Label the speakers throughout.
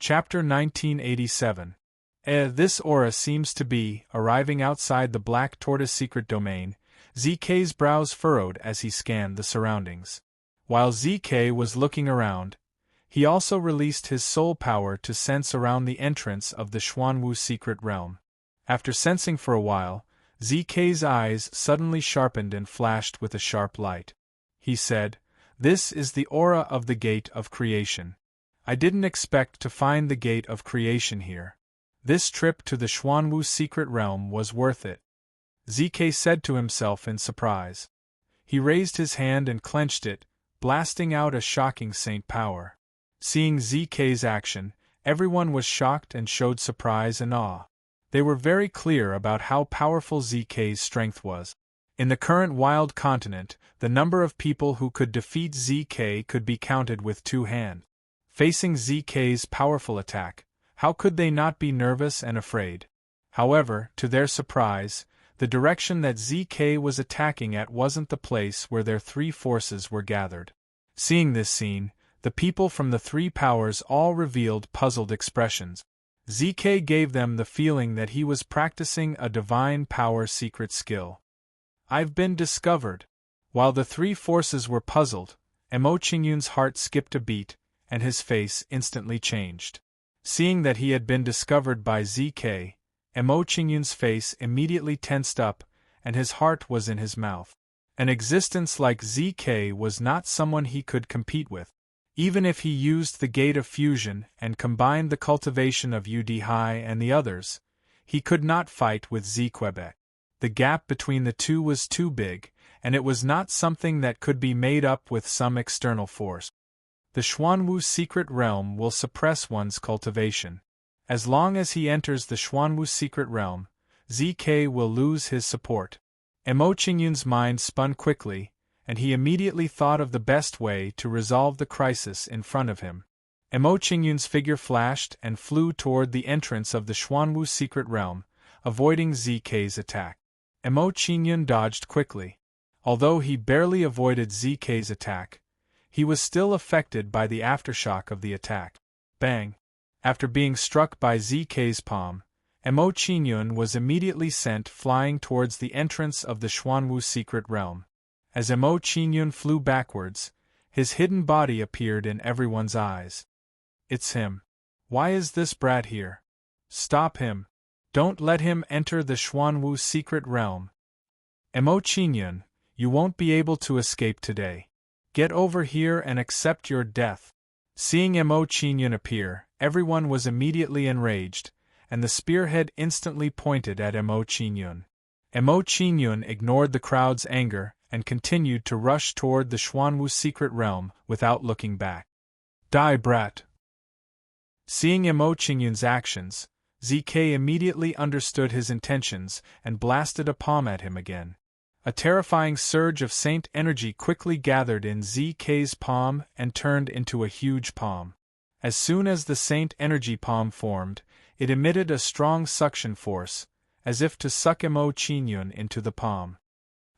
Speaker 1: Chapter 1987. This aura seems to be arriving outside the Black Tortoise secret domain. ZK's brows furrowed as he scanned the surroundings. While ZK was looking around, he also released his soul power to sense around the entrance of the Xuanwu secret realm. After sensing for a while, ZK's eyes suddenly sharpened and flashed with a sharp light. He said, "This is the aura of the Gate of Creation. I didn't expect to find the Gate of Creation here. This trip to the Xuanwu secret realm was worth it," ZK said to himself in surprise. He raised his hand and clenched it, blasting out a shocking saint power. Seeing ZK's action, everyone was shocked and showed surprise and awe. They were very clear about how powerful ZK's strength was. In the current wild continent, the number of people who could defeat ZK could be counted with two hands. Facing ZK's powerful attack, how could they not be nervous and afraid? However, to their surprise, the direction that ZK was attacking at wasn't the place where their three forces were gathered. Seeing this scene, the people from the three powers all revealed puzzled expressions. ZK gave them the feeling that he was practicing a divine power secret skill. "I've been discovered." While the three forces were puzzled, Emo Qingyun's heart skipped a beat, and his face instantly changed. Seeing that he had been discovered by ZK, Emo Qingyun's face immediately tensed up, and his heart was in his mouth. An existence like ZK was not someone he could compete with. Even if he used the Gate of Fusion and combined the cultivation of Udhai and the others, he could not fight with ZQuebec. The gap between the two was too big, and it was not something that could be made up with some external force. The Xuanwu secret realm will suppress one's cultivation. As long as he enters the Xuanwu secret realm, ZK will lose his support. Emo Qingyun's mind spun quickly, and he immediately thought of the best way to resolve the crisis in front of him. Emo Qingyun's figure flashed and flew toward the entrance of the Xuanwu secret realm, avoiding ZK's attack. Emo Qingyun dodged quickly. Although he barely avoided ZK's attack, he was still affected by the aftershock of the attack. Bang! After being struck by ZK's palm, Emo Qingyun was immediately sent flying towards the entrance of the Xuanwu secret realm. As Emo Qingyun flew backwards, his hidden body appeared in everyone's eyes. "It's him. Why is this brat here? Stop him. Don't let him enter the Xuanwu secret realm. Emo Qingyun, you won't be able to escape today. Get over here and accept your death." Seeing Emo Qingyun appear, everyone was immediately enraged, and the spearhead instantly pointed at Emo Qingyun. Emo Qingyun ignored the crowd's anger and continued to rush toward the Xuanwu secret realm without looking back. "Die, brat!" Seeing Emo Qingyun's actions, ZK immediately understood his intentions and blasted a palm at him again. A terrifying surge of saint energy quickly gathered in ZK's palm and turned into a huge palm. As soon as the saint energy palm formed, it emitted a strong suction force, as if to suck Emo Qingyun into the palm.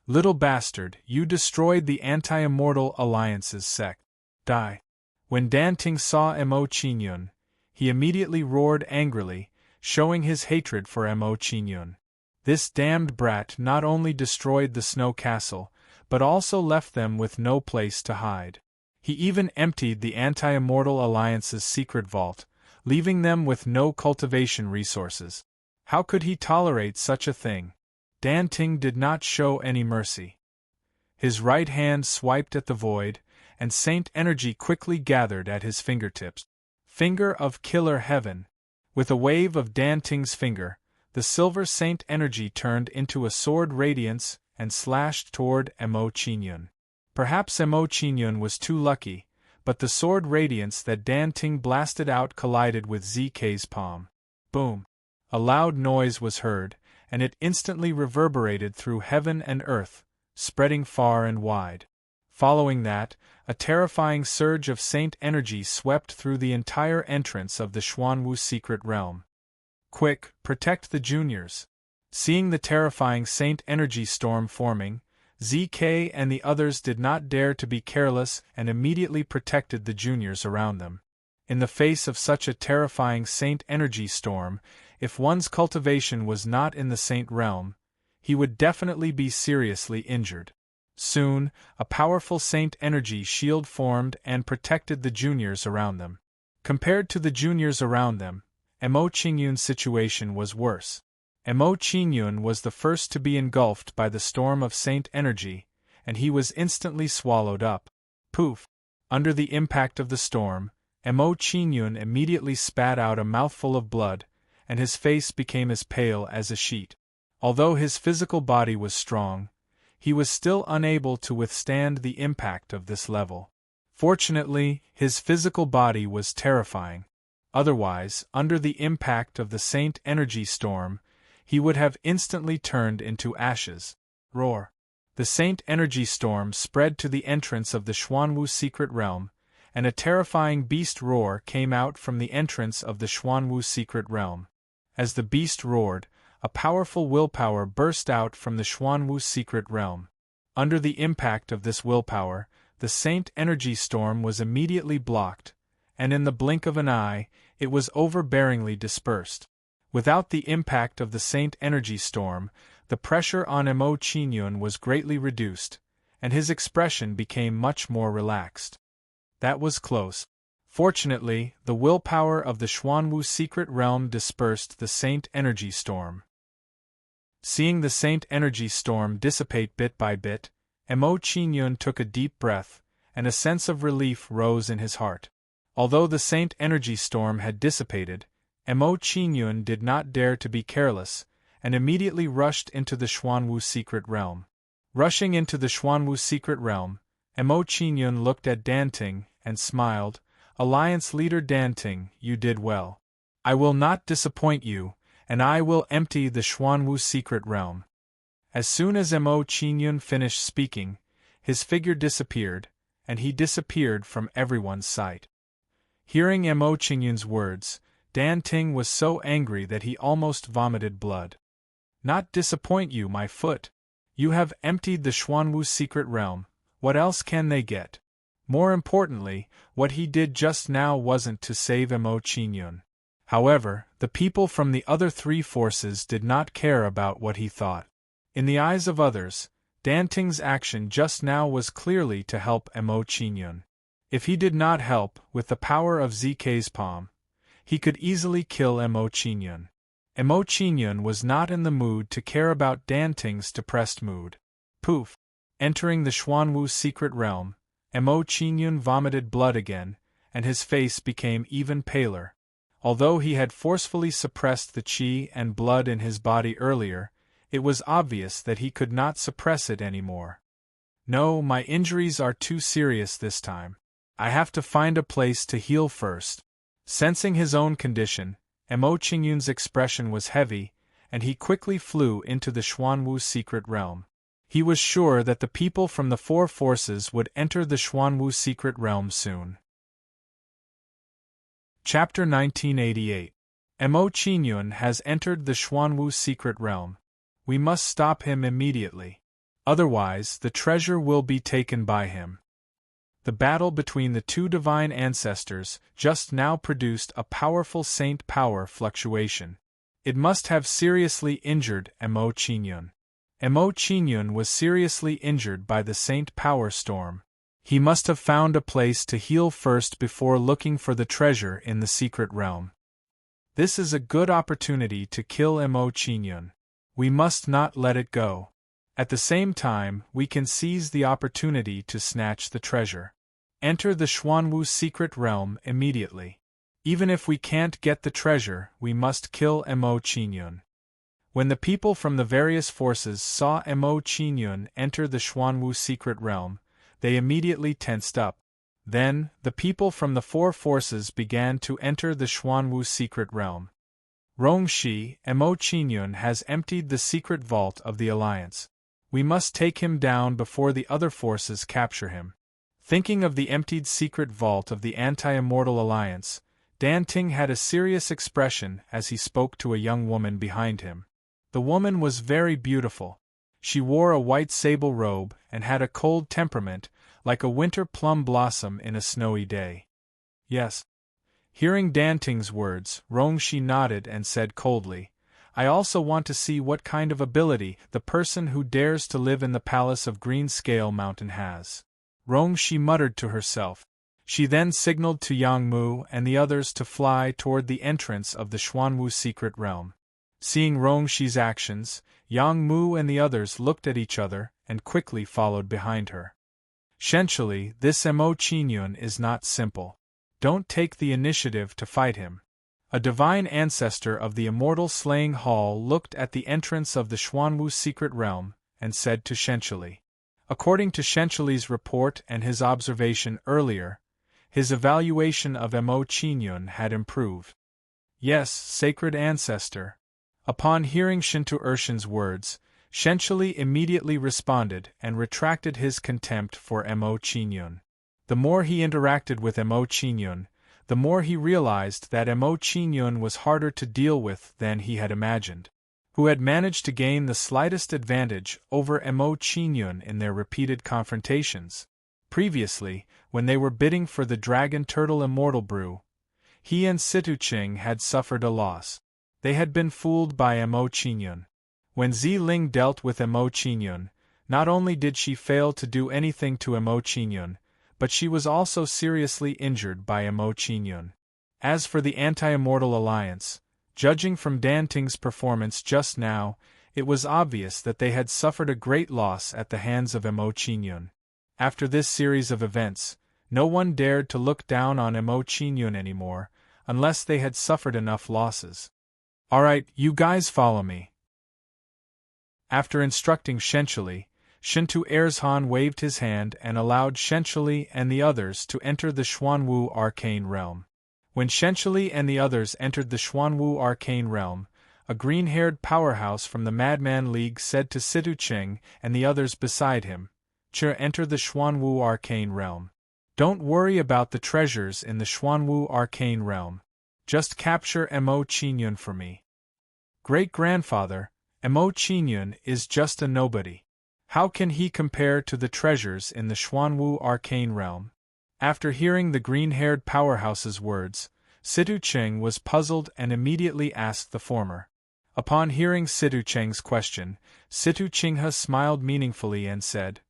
Speaker 1: "Little bastard, you destroyed the Anti-Immortal Alliance's sect. Die." When Danting saw Emo Qingyun, he immediately roared angrily, showing his hatred for Emo Qingyun. This damned brat not only destroyed the snow castle, but also left them with no place to hide. He even emptied the Anti-Immortal Alliance's secret vault, leaving them with no cultivation resources. How could he tolerate such a thing? Danting did not show any mercy. His right hand swiped at the void, and saint energy quickly gathered at his fingertips. Finger of Killer Heaven. With a wave of Danting's finger, the silver saint energy turned into a sword radiance and slashed toward Emo Qingyun. Perhaps Emo Qingyun was too lucky, but the sword radiance that Danting blasted out collided with ZK's palm. Boom! A loud noise was heard, and it instantly reverberated through heaven and earth, spreading far and wide. Following that, a terrifying surge of saint energy swept through the entire entrance of the Xuanwu secret realm. "Quick, protect the juniors." Seeing the terrifying saint energy storm forming, ZK and the others did not dare to be careless and immediately protected the juniors around them. In the face of such a terrifying saint energy storm, if one's cultivation was not in the saint realm, he would definitely be seriously injured. Soon, a powerful saint energy shield formed and protected the juniors around them. Compared to the juniors around them, Mo Qingyun's situation was worse. Mo Qingyun was the first to be engulfed by the storm of saint energy, and he was instantly swallowed up. Poof! Under the impact of the storm, Mo Qingyun immediately spat out a mouthful of blood, and his face became as pale as a sheet. Although his physical body was strong, he was still unable to withstand the impact of this level. Fortunately, his physical body was terrifying. Otherwise, under the impact of the saint energy storm, he would have instantly turned into ashes. Roar! The saint energy storm spread to the entrance of the Xuanwu secret realm, and a terrifying beast roar came out from the entrance of the Xuanwu secret realm. As the beast roared, a powerful willpower burst out from the Xuanwu secret realm. Under the impact of this willpower, the saint energy storm was immediately blocked, and in the blink of an eye, it was overbearingly dispersed. Without the impact of the saint energy storm, the pressure on Mo Qingyun was greatly reduced, and his expression became much more relaxed. That was close. Fortunately, the willpower of the Xuanwu secret realm dispersed the saint energy storm. Seeing the saint energy storm dissipate bit by bit, Mo Qingyun took a deep breath, and a sense of relief rose in his heart. Although the saint energy storm had dissipated, Mo Qingyun did not dare to be careless, and immediately rushed into the Xuanwu secret realm. Rushing into the Xuanwu secret realm, Mo Qingyun looked at Danting and smiled. "Alliance leader Danting, you did well. I will not disappoint you, and I will empty the Xuanwu secret realm." As soon as Mo Qingyun finished speaking, his figure disappeared, and he disappeared from everyone's sight. Hearing Mo Qingyun's words, Danting was so angry that he almost vomited blood. "Not disappoint you, my foot. You have emptied the Xuanwu secret realm. What else can they get?" More importantly, what he did just now wasn't to save Mo Qingyun. However, the people from the other three forces did not care about what he thought. In the eyes of others, Danting's action just now was clearly to help Mo Qingyun. If he did not help, with the power of ZK's palm, he could easily kill Mo Qingyun. Mo Qingyun was not in the mood to care about Danting's depressed mood. Poof! Entering the Xuanwu secret realm, Mo Qingyun vomited blood again, and his face became even paler. Although he had forcefully suppressed the qi and blood in his body earlier, it was obvious that he could not suppress it anymore. "No, my injuries are too serious this time. I have to find a place to heal first." Sensing his own condition, Mo Qingyun's expression was heavy, and he quickly flew into the Xuanwu secret realm. He was sure that the people from the four forces would enter the Xuanwu secret realm soon. Chapter 1988. Mo Qingyun has entered the Xuanwu secret realm. We must stop him immediately. Otherwise, the treasure will be taken by him. The battle between the two divine ancestors just now produced a powerful saint power fluctuation. It must have seriously injured Mo Qingyun. Mo Qingyun was seriously injured by the saint power storm. He must have found a place to heal first before looking for the treasure in the secret realm. This is a good opportunity to kill Mo Qingyun. We must not let it go. At the same time, we can seize the opportunity to snatch the treasure. Enter the Xuanwu secret realm immediately. Even if we can't get the treasure, we must kill Mo Qingyun. When the people from the various forces saw Mo Qingyun enter the Xuanwu secret realm, they immediately tensed up. Then, the people from the four forces began to enter the Xuanwu secret realm. Rongshi, Mo Qingyun has emptied the secret vault of the Alliance. We must take him down before the other forces capture him. Thinking of the emptied secret vault of the Anti-Immortal Alliance, Danting had a serious expression as he spoke to a young woman behind him. The woman was very beautiful. She wore a white sable robe and had a cold temperament, like a winter plum blossom in a snowy day. Yes, Hearing Danting's words, Rongshi nodded and said coldly, I also want to see what kind of ability the person who dares to live in the palace of Green Scale Mountain has. Rongshi muttered to herself. She then signaled to Yang Mu and the others to fly toward the entrance of the Xuanwu secret realm. Seeing Rongshi's actions, Yang Mu and the others looked at each other and quickly followed behind her. Essentially, this Mo Qingyun is not simple. Don't take the initiative to fight him. A divine ancestor of the immortal slaying hall looked at the entrance of the Xuanwu secret realm and said to Shenshili. According to Shenshili's report and his observation earlier, his evaluation of Mo Qingyun had improved. Yes, sacred ancestor. Upon hearing Shinto Urshan's words, Shenshili immediately responded and retracted his contempt for Mo Qingyun. The more he interacted with Mo Qingyun, the more he realized that Mo Qingyun was harder to deal with than he had imagined. Who had managed to gain the slightest advantage over Mo Qingyun in their repeated confrontations. Previously, when they were bidding for the Dragon Turtle Immortal Brew, he and Situching had suffered a loss. They had been fooled by Mo Qingyun. When Ziling dealt with Mo Qingyun, not only did she fail to do anything to Mo Qingyun, but she was also seriously injured by Mo Qingyun. As for the Anti-Immortal Alliance, judging from Danting's performance just now, it was obvious that they had suffered a great loss at the hands of Mo Qingyun. After this series of events, no one dared to look down on Mo Qingyun anymore, unless they had suffered enough losses. Alright, you guys follow me. After instructing Shenshili, Shinto Erzhan waved his hand and allowed Shenshili and the others to enter the Xuanwu arcane realm. When Shenshili and the others entered the Xuanwu arcane realm, a green-haired powerhouse from the Madman League said to Situching and the others beside him, enter the Xuanwu arcane realm. Don't worry about the treasures in the Xuanwu arcane realm. Just capture Mo Qingyun for me. Great-grandfather, Mo Qingyun is just a nobody. How can he compare to the treasures in the Xuanwu arcane realm? After hearing the green-haired powerhouse's words, Situcheng was puzzled and immediately asked the former. Upon hearing Situcheng's question, Situchengha smiled meaningfully and said,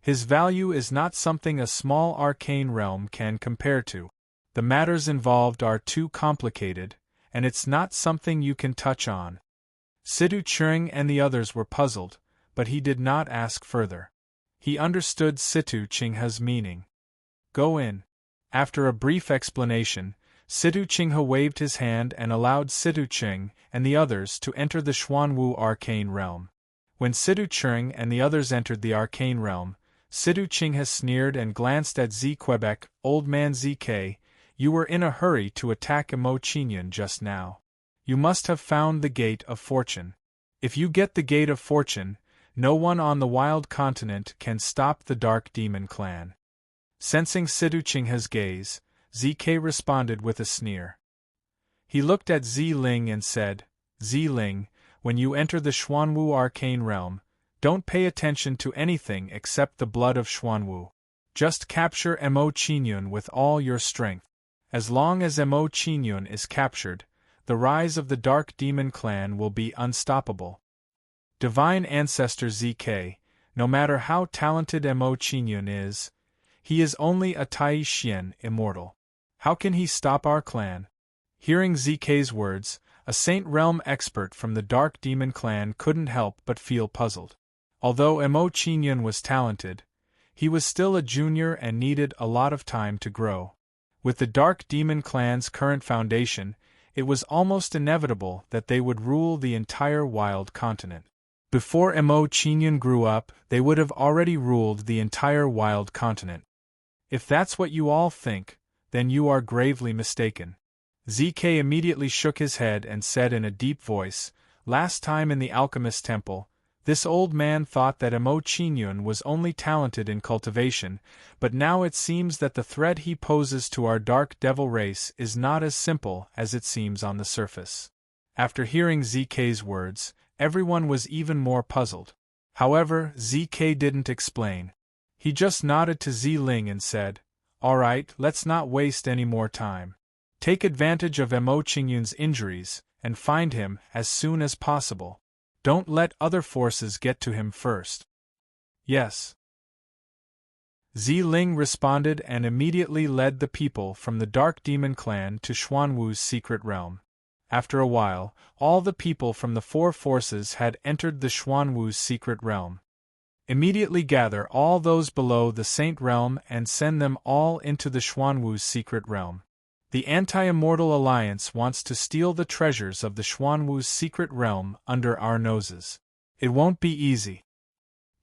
Speaker 1: His value is not something a small arcane realm can compare to. The matters involved are too complicated, and it's not something you can touch on. Situcheng and the others were puzzled, but he did not ask further. He understood Situchengha's meaning. Go in. After a brief explanation, Situchengha waved his hand and allowed Situcheng and the others to enter the Xuanwu arcane realm. When Situcheng and the others entered the arcane realm, Situchengha sneered and glanced at Quebec, Old Man ZK, you were in a hurry to attack Mo Qingyun just now. You must have found the Gate of Fortune. If you get the Gate of Fortune, no one on the Wild Continent can stop the Dark Demon Clan. Sensing Situchengha's gaze, ZK responded with a sneer. He looked at Ziling and said, Ziling, when you enter the Xuanwu arcane realm, don't pay attention to anything except the blood of Xuanwu. Just capture Mo Qingyun with all your strength. As long as Mo Qingyun is captured, the rise of the Dark Demon Clan will be unstoppable. Divine Ancestor ZK, no matter how talented Mo Qingyun is, he is only a Tai Xian immortal. How can he stop our clan? Hearing ZK's words, a Saint Realm expert from the Dark Demon Clan couldn't help but feel puzzled. Although Mo Qingyun was talented, he was still a junior and needed a lot of time to grow. With the Dark Demon Clan's current foundation, it was almost inevitable that they would rule the entire Wild Continent. Before Mo Qingyun grew up, they would have already ruled the entire Wild Continent. If that's what you all think, then you are gravely mistaken. ZK immediately shook his head and said in a deep voice, Last time in the Alchemist Temple, this old man thought that Mo Qingyun was only talented in cultivation, but now it seems that the threat he poses to our Dark Devil race is not as simple as it seems on the surface. After hearing ZK's words, everyone was even more puzzled. However, ZK didn't explain. He just nodded to Ziling and said, Alright, let's not waste any more time. Take advantage of Mo Qingyun's injuries, and find him as soon as possible. Don't let other forces get to him first. Yes. Ziling responded and immediately led the people from the Dark Demon clan to Xuanwu's secret realm. After a while, all the people from the four forces had entered the Xuanwu's secret realm. Immediately gather all those below the Saint realm and send them all into the Xuanwu's secret realm. The Anti-Immortal Alliance wants to steal the treasures of the Xuanwu's secret realm under our noses. It won't be easy.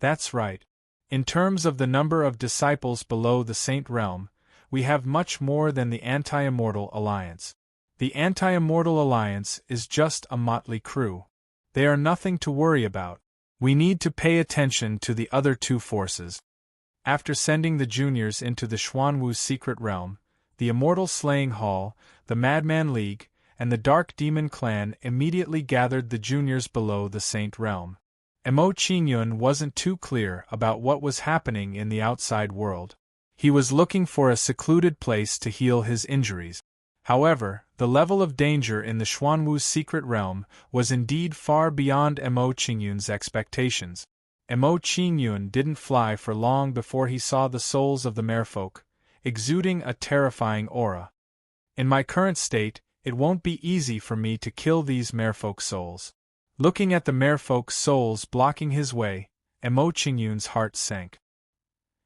Speaker 1: That's right. In terms of the number of disciples below the Saint realm, we have much more than the Anti-Immortal Alliance. The Anti-Immortal Alliance is just a motley crew. They are nothing to worry about. We need to pay attention to the other two forces. After sending the juniors into the Xuanwu's secret realm, the Immortal Slaying Hall, the Madman League, and the Dark Demon clan immediately gathered the juniors below the Saint realm. Mo Qingyun wasn't too clear about what was happening in the outside world. He was looking for a secluded place to heal his injuries. However, the level of danger in the Xuanwu's secret realm was indeed far beyond Mo Qingyun's expectations. Mo Qingyun didn't fly for long before he saw the souls of the merfolk, exuding a terrifying aura. In my current state, it won't be easy for me to kill these merfolk souls. Looking at the merfolk souls blocking his way, Mo Qingyun's heart sank.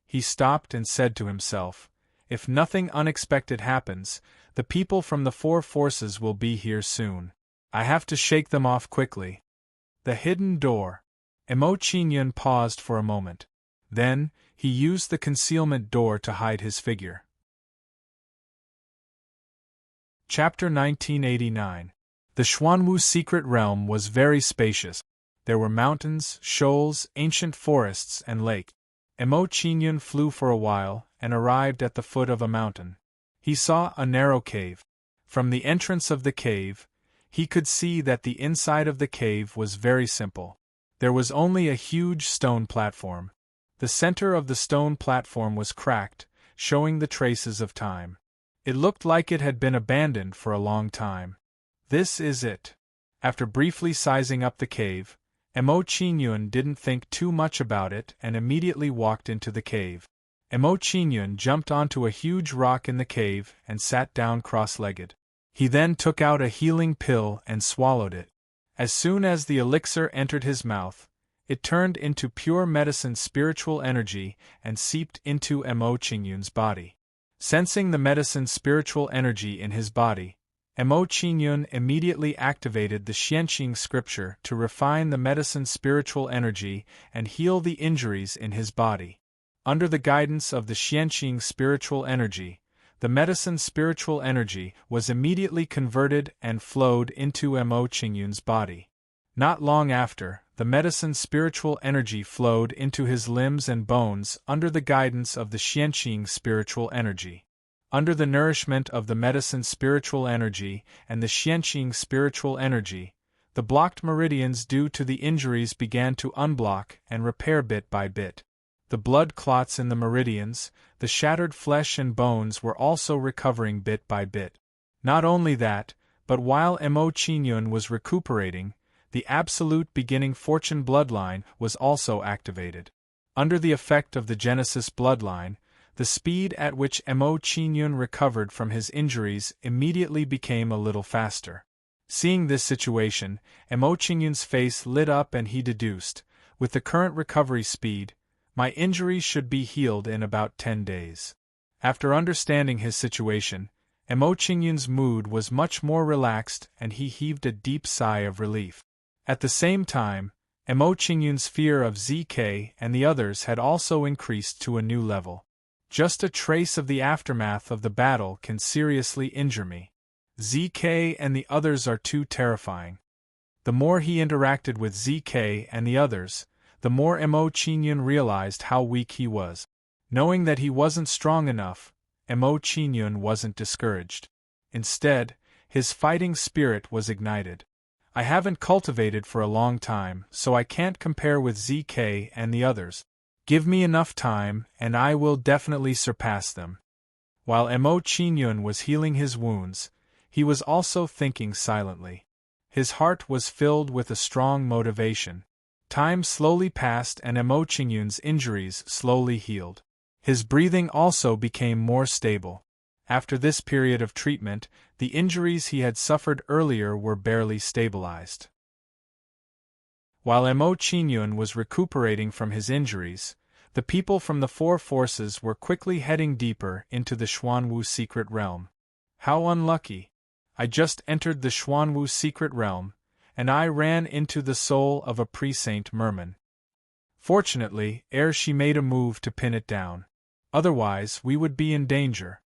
Speaker 1: He stopped and said to himself, if nothing unexpected happens, the people from the four forces will be here soon. I have to shake them off quickly. The hidden door. Mo Qingyun paused for a moment. Then, he used the concealment door to hide his figure. Chapter 1989. The Xuanwu secret realm was very spacious. There were mountains, shoals, ancient forests, and lake. Mo Qingyun flew for a while, and arrived at the foot of a mountain. He saw a narrow cave. From the entrance of the cave, he could see that the inside of the cave was very simple. There was only a huge stone platform. The center of the stone platform was cracked, showing the traces of time. It looked like it had been abandoned for a long time. This is it. After briefly sizing up the cave, Mo Qingyun didn't think too much about it and immediately walked into the cave. Mo Qingyun jumped onto a huge rock in the cave and sat down cross-legged. He then took out a healing pill and swallowed it. As soon as the elixir entered his mouth, it turned into pure medicine spiritual energy and seeped into Mo Qingyun's body. Sensing the medicine spiritual energy in his body, Mo Qingyun immediately activated the Xianqing scripture to refine the medicine spiritual energy and heal the injuries in his body. Under the guidance of the Xianqing spiritual energy, the medicine spiritual energy was immediately converted and flowed into Mo Qingyun's body. Not long after, the medicine spiritual energy flowed into his limbs and bones under the guidance of the Xianqing spiritual energy. Under the nourishment of the medicine spiritual energy and the Xianqing spiritual energy, the blocked meridians due to the injuries began to unblock and repair bit by bit. The blood clots in the meridians, the shattered flesh and bones were also recovering bit by bit. Not only that, but while Mo Qingyun was recuperating, the absolute beginning fortune bloodline was also activated. Under the effect of the Genesis bloodline, the speed at which Mo Qingyun recovered from his injuries immediately became a little faster. Seeing this situation, Mo Qingyun's face lit up and he deduced, with the current recovery speed, my injuries should be healed in about 10 days. After understanding his situation, Mo Qingyun's mood was much more relaxed and he heaved a deep sigh of relief. At the same time, Mo Qingyun's fear of ZK and the others had also increased to a new level. Just a trace of the aftermath of the battle can seriously injure me. ZK and the others are too terrifying. The more he interacted with ZK and the others, the more Mo Qingyun realized how weak he was. Knowing that he wasn't strong enough, Mo Qingyun wasn't discouraged. Instead, his fighting spirit was ignited. I haven't cultivated for a long time, so I can't compare with ZK and the others. Give me enough time, and I will definitely surpass them. While Mo Qingyun was healing his wounds, He was also thinking silently. His heart was filled with a strong motivation. Time slowly passed and Emo Qingyun's injuries slowly healed. His breathing also became more stable. After this period of treatment, the injuries he had suffered earlier were barely stabilized. While Emo Qingyun was recuperating from his injuries, the people from the four forces were quickly heading deeper into the Xuanwu secret realm. How unlucky! I just entered the Xuanwu secret realm, and I ran into the soul of a pre-saint merman. Fortunately, ere she made a move to pin it down. Otherwise, we would be in danger.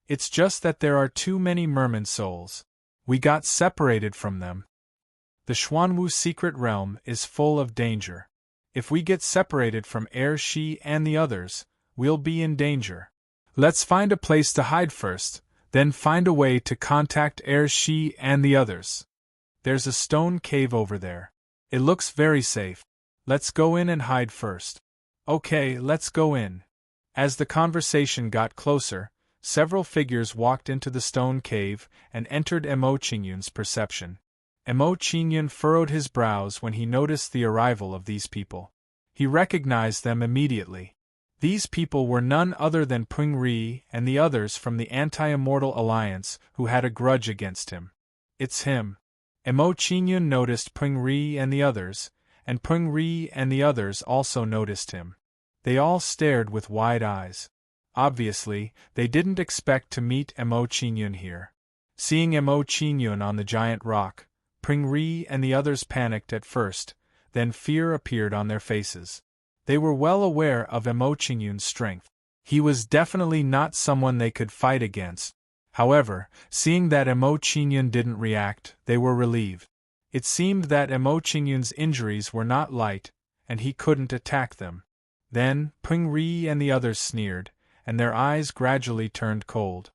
Speaker 1: It's just that there are too many merman souls. We got separated from them. The Xuanwu secret realm is full of danger. If we get separated from Air Shi and the others, we'll be in danger. Let's find a place to hide first, then find a way to contact Air Shi and the others. There's a stone cave over there. It looks very safe. Let's go in and hide first. Okay, let's go in. As the conversation got closer, several figures walked into the stone cave and entered Emo Qingyun's perception. Emo Qingyun furrowed his brows when he noticed the arrival of these people. He recognized them immediately. These people were none other than Peng Ri and the others from the Anti-Immortal Alliance who had a grudge against him. It's him. Emo Qingyun noticed Peng Ri and the others, and Peng Ri and the others also noticed him. They all stared with wide eyes. Obviously, they didn't expect to meet Emo Qingyun here. Seeing Emo Qingyun on the giant rock, Peng Ri and the others panicked at first, then fear appeared on their faces. They were well aware of Emo Qingyun's strength. He was definitely not someone they could fight against. However, seeing that Emo Qingyun didn't react, they were relieved. It seemed that Emo Qingyun's injuries were not light, and he couldn't attack them. Then, Peng Ri and the others sneered, and their eyes gradually turned cold.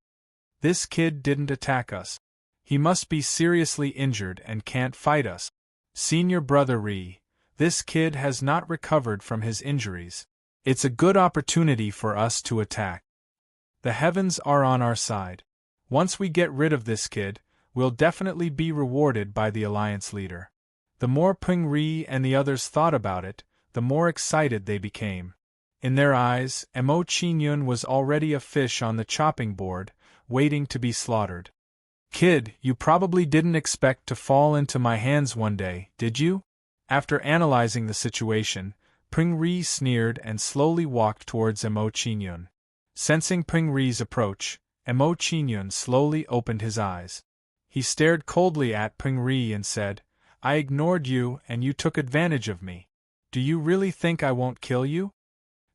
Speaker 1: This kid didn't attack us. He must be seriously injured and can't fight us. Senior Brother Ri, this kid has not recovered from his injuries. It's a good opportunity for us to attack. The heavens are on our side. Once we get rid of this kid, we'll definitely be rewarded by the Alliance leader. The more Peng Ri and the others thought about it, the more excited they became. In their eyes, Emo Qingyun was already a fish on the chopping board, waiting to be slaughtered. Kid, you probably didn't expect to fall into my hands one day, did you? After analyzing the situation, Peng Ri sneered and slowly walked towards Emo Qingyun. Sensing Peng Ri's approach, Emo Qingyun slowly opened his eyes. He stared coldly at Peng Ri and said, I ignored you and you took advantage of me. Do you really think I won't kill you?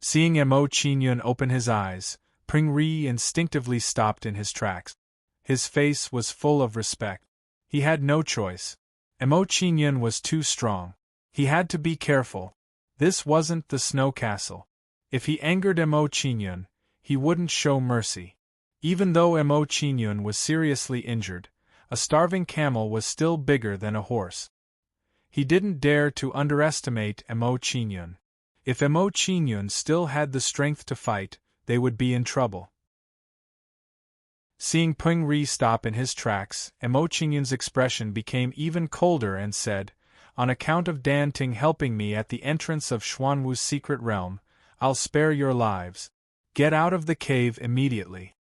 Speaker 1: Seeing Emo Qingyun open his eyes, Peng Ri instinctively stopped in his tracks. His face was full of respect. He had no choice. Emo Qingyun was too strong. He had to be careful. This wasn't the snow castle. If he angered Emo Qingyun, he wouldn't show mercy. Even though Emo Qingyun was seriously injured, a starving camel was still bigger than a horse. He didn't dare to underestimate Emo Qingyun. If Emo Qingyun still had the strength to fight, they would be in trouble. Seeing Peng Ri stop in his tracks, Emo Qingyun's expression became even colder and said, On account of Dan Ting helping me at the entrance of Xuanwu's secret realm, I'll spare your lives. Get out of the cave immediately.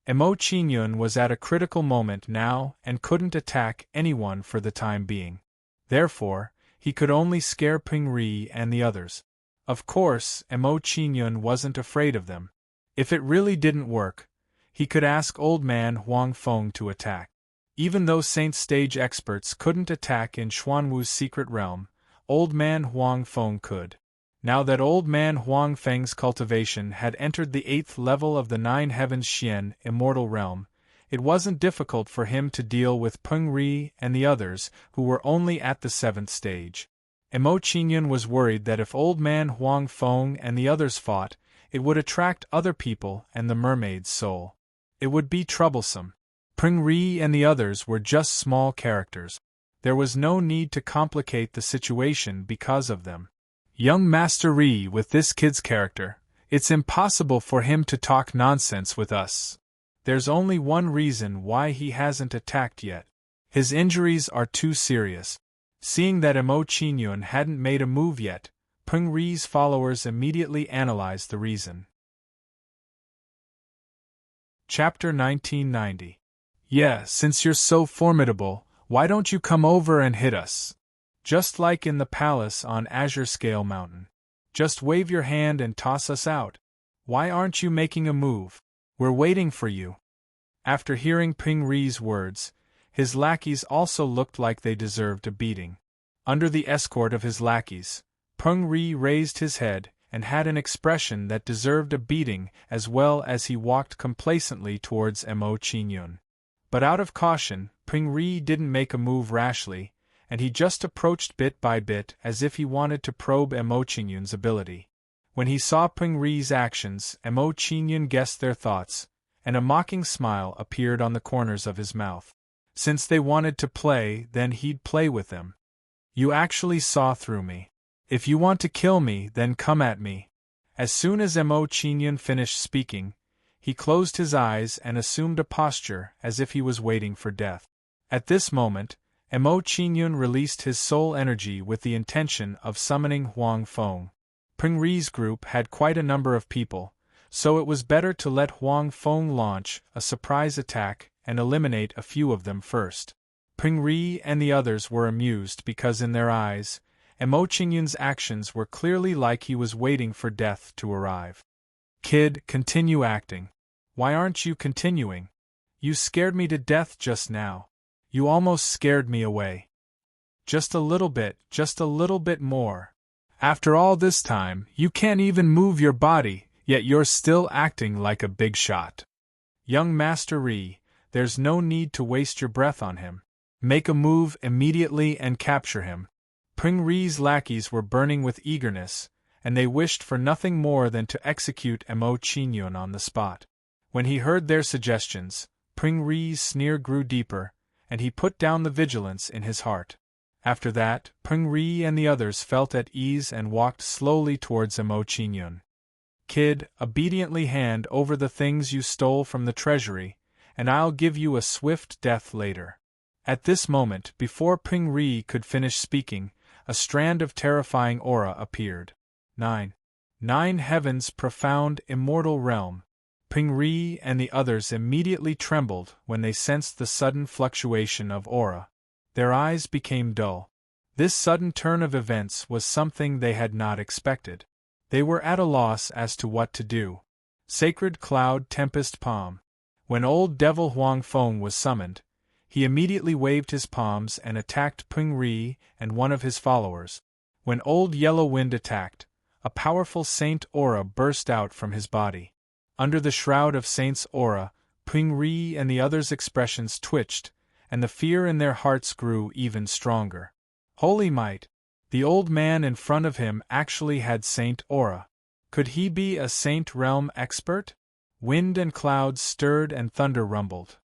Speaker 1: Emo Qingyun was at a critical moment now and couldn't attack anyone for the time being. Therefore, he could only scare Peng Ri and the others. Of course, Emo Qingyun wasn't afraid of them. If it really didn't work, he could ask Old Man Huang Feng to attack. Even though Saint Stage experts couldn't attack in Xuanwu's secret realm, Old Man Huang Feng could. Now that Old Man Huang Feng's cultivation had entered the 8th level of the 9 Heavens Xian immortal realm, it wasn't difficult for him to deal with Peng Ri and the others who were only at the 7th stage. Emo Qingyun was worried that if Old Man Huang Feng and the others fought, it would attract other people and the mermaid's soul. It would be troublesome. Peng Ri and the others were just small characters. There was no need to complicate the situation because of them. Young Master Ri, with this kid's character, it's impossible for him to talk nonsense with us. There's only one reason why he hasn't attacked yet. His injuries are too serious. Seeing that Emo Qingyun hadn't made a move yet, Peng Ri's followers immediately analyzed the reason. Chapter 1990. Yeah, since you're so formidable, why don't you come over and hit us? Just like in the palace on Azure Scale Mountain. Just wave your hand and toss us out. Why aren't you making a move? We're waiting for you. After hearing Peng Ri's words, his lackeys also looked like they deserved a beating. Under the escort of his lackeys, Peng Ri raised his head and had an expression that deserved a beating as well as he walked complacently towards Emo Qingyun. But out of caution, Peng Ri didn't make a move rashly, and he just approached bit by bit as if he wanted to probe Emo Qingyun's ability. When he saw Peng Ri's actions, Emo Qingyun guessed their thoughts, and a mocking smile appeared on the corners of his mouth. Since they wanted to play, then he'd play with them. You actually saw through me. If you want to kill me, then come at me. As soon as Emo Qingyun finished speaking, he closed his eyes and assumed a posture as if he was waiting for death. At this moment, Emo Qingyun released his soul energy with the intention of summoning Huang Feng. Peng Ri's group had quite a number of people, so it was better to let Huang Feng launch a surprise attack and eliminate a few of them first. Peng Ri and the others were amused because in their eyes, Emo Qingyun's actions were clearly like he was waiting for death to arrive. Kid, continue acting. Why aren't you continuing? You scared me to death just now. You almost scared me away. Just a little bit more. After all this time, you can't even move your body, yet you're still acting like a big shot. Young Master Ri, there's no need to waste your breath on him. Make a move immediately and capture him. Peng Ri's lackeys were burning with eagerness, and they wished for nothing more than to execute Emo Qingyun on the spot. When he heard their suggestions, Peng Ri's sneer grew deeper, and he put down the vigilance in his heart. After that, Peng Ri and the others felt at ease and walked slowly towards Emo Qingyun. Kid, obediently hand over the things you stole from the treasury, and I'll give you a swift death later. At this moment, before Peng Ri could finish speaking, a strand of terrifying aura appeared. 9 heavens, profound, immortal realm. Peng Ri and the others immediately trembled when they sensed the sudden fluctuation of aura. Their eyes became dull. This sudden turn of events was something they had not expected. They were at a loss as to what to do. Sacred Cloud Tempest Palm. When Old Devil Huang Feng was summoned, he immediately waved his palms and attacked Peng Ri and one of his followers. When Old Yellow Wind attacked, a powerful saint aura burst out from his body. Under the shroud of saint's aura, Peng Ri and the others' expressions twitched, and the fear in their hearts grew even stronger. Holy might! The old man in front of him actually had saint aura. Could he be a saint realm expert? Wind and clouds stirred and thunder rumbled.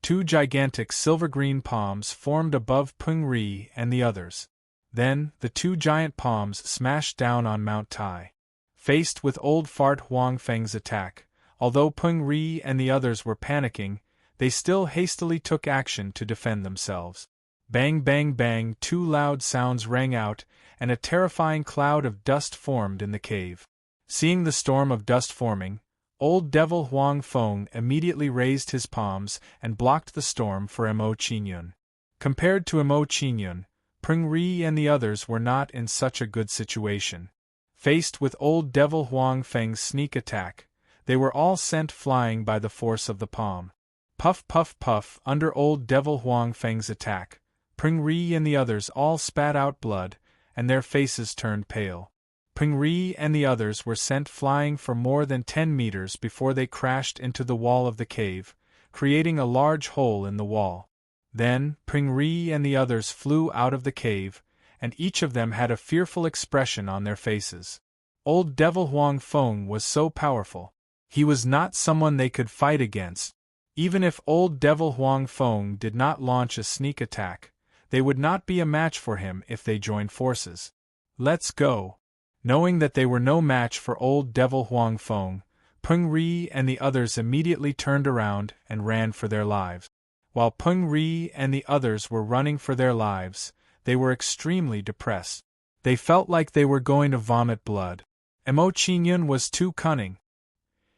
Speaker 1: Two gigantic silver-green palms formed above Peng Ri and the others. Then, the two giant palms smashed down on Mount Tai. Faced with Old Fart Huang Feng's attack, although Peng Ri and the others were panicking, they still hastily took action to defend themselves. Bang bang bang, two loud sounds rang out, and a terrifying cloud of dust formed in the cave. Seeing the storm of dust forming, Old Devil Huang Feng immediately raised his palms and blocked the storm for Emo Qingyun. Compared to Emo Qingyun, Peng Ri and the others were not in such a good situation. Faced with Old Devil Huang Feng's sneak attack, they were all sent flying by the force of the palm. Puff puff puff, under Old Devil Huang Feng's attack, Peng Ri and the others all spat out blood, and their faces turned pale. Peng Ri and the others were sent flying for more than 10 meters before they crashed into the wall of the cave, creating a large hole in the wall. Then, Peng Ri and the others flew out of the cave, and each of them had a fearful expression on their faces. Old Devil Huang Feng was so powerful. He was not someone they could fight against. Even if Old Devil Huang Feng did not launch a sneak attack, they would not be a match for him if they joined forces. Let's go. Knowing that they were no match for Old Devil Huang Feng, Peng Ri and the others immediately turned around and ran for their lives. While Peng Ri and the others were running for their lives, they were extremely depressed. They felt like they were going to vomit blood. Mo Qingyun was too cunning.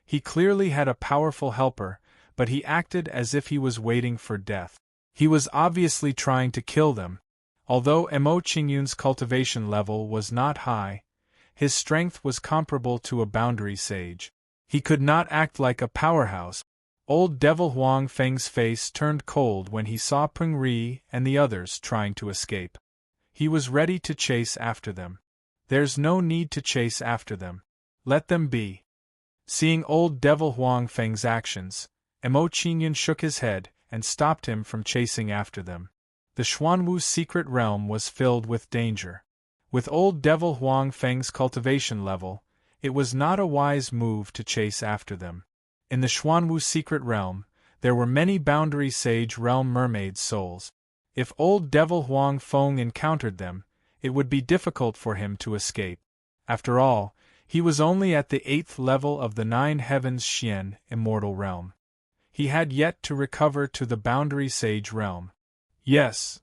Speaker 1: He clearly had a powerful helper, but he acted as if he was waiting for death. He was obviously trying to kill them. Although Mo Qingyun's cultivation level was not high, his strength was comparable to a boundary sage. He could not act like a powerhouse. Old Devil Huang Feng's face turned cold when he saw Peng Ri and the others trying to escape. He was ready to chase after them. There's no need to chase after them. Let them be. Seeing Old Devil Huang Feng's actions, Mo Qingyun shook his head and stopped him from chasing after them. The Xuanwu secret realm was filled with danger. With Old Devil Huang Feng's cultivation level, it was not a wise move to chase after them. In the Xuanwu secret realm, there were many boundary sage realm mermaid souls. If Old Devil Huang Feng encountered them, it would be difficult for him to escape. After all, he was only at the 8th level of the 9 Heavens Xian immortal realm. He had yet to recover to the boundary sage realm. Yes.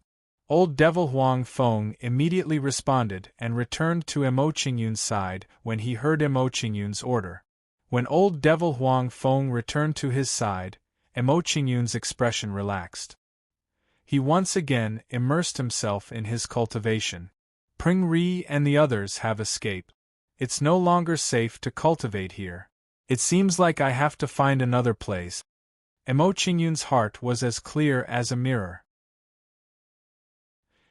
Speaker 1: Old Devil Huang Feng immediately responded and returned to Mo Qingyun's side when he heard Mo Qingyun's order. When Old Devil Huang Feng returned to his side, Mo Qingyun's expression relaxed. He once again immersed himself in his cultivation. Peng Ri and the others have escaped. It's no longer safe to cultivate here. It seems like I have to find another place. Mo Qingyun's heart was as clear as a mirror.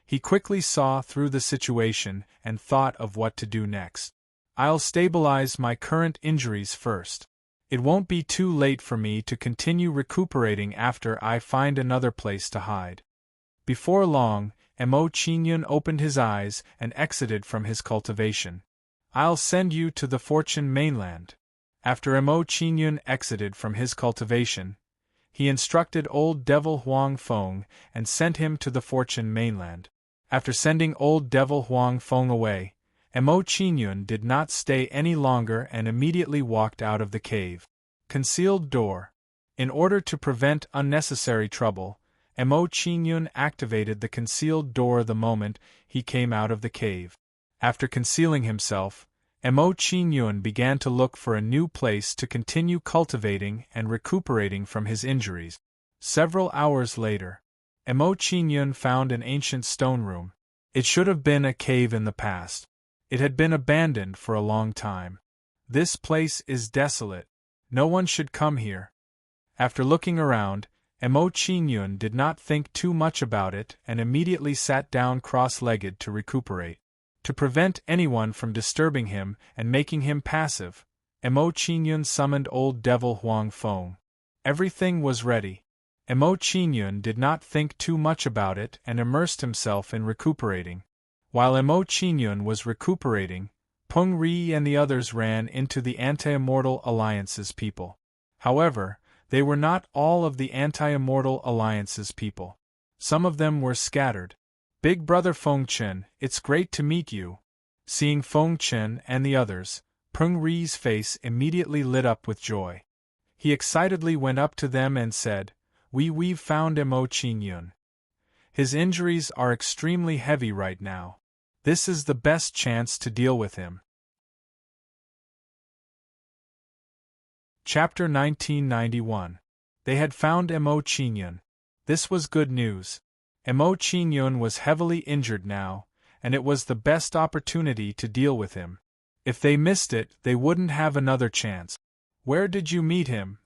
Speaker 1: He quickly saw through the situation and thought of what to do next. I'll stabilize my current injuries first. It won't be too late for me to continue recuperating after I find another place to hide. Before long, Mo Qingyun opened his eyes and exited from his cultivation. I'll send you to the Fortune mainland. After Mo Qingyun exited from his cultivation, he instructed Old Devil Huang Feng and sent him to the Fortune mainland. After sending Old Devil Huang Feng away, Mo Qingyun did not stay any longer and immediately walked out of the cave. Concealed door. In order to prevent unnecessary trouble, Mo Qingyun activated the concealed door the moment he came out of the cave. After concealing himself, Mo Qingyun began to look for a new place to continue cultivating and recuperating from his injuries. Several hours later, Mo Qingyun found an ancient stone room. It should have been a cave in the past. It had been abandoned for a long time. This place is desolate. No one should come here. After looking around, Mo Qingyun did not think too much about it and immediately sat down cross-legged to recuperate. To prevent anyone from disturbing him and making him passive, Mo Qingyun summoned Old Devil Huang Feng. Everything was ready. Mo Qingyun did not think too much about it and immersed himself in recuperating. While Mo Qingyun was recuperating, Peng Ri and the others ran into the Anti-Immortal Alliance's people. However, they were not all of the Anti-Immortal Alliance's people. Some of them were scattered. Big Brother Feng Chen, it's great to meet you. Seeing Feng Chen and the others, Peng Ri's face immediately lit up with joy. He excitedly went up to them and said, We've found Mo Qingyun. His injuries are extremely heavy right now. This is the best chance to deal with him. Chapter 1991. They had found Mo Qingyun. This was good news. Mo Qingyun was heavily injured now, and it was the best opportunity to deal with him. If they missed it, they wouldn't have another chance. Where did you meet him?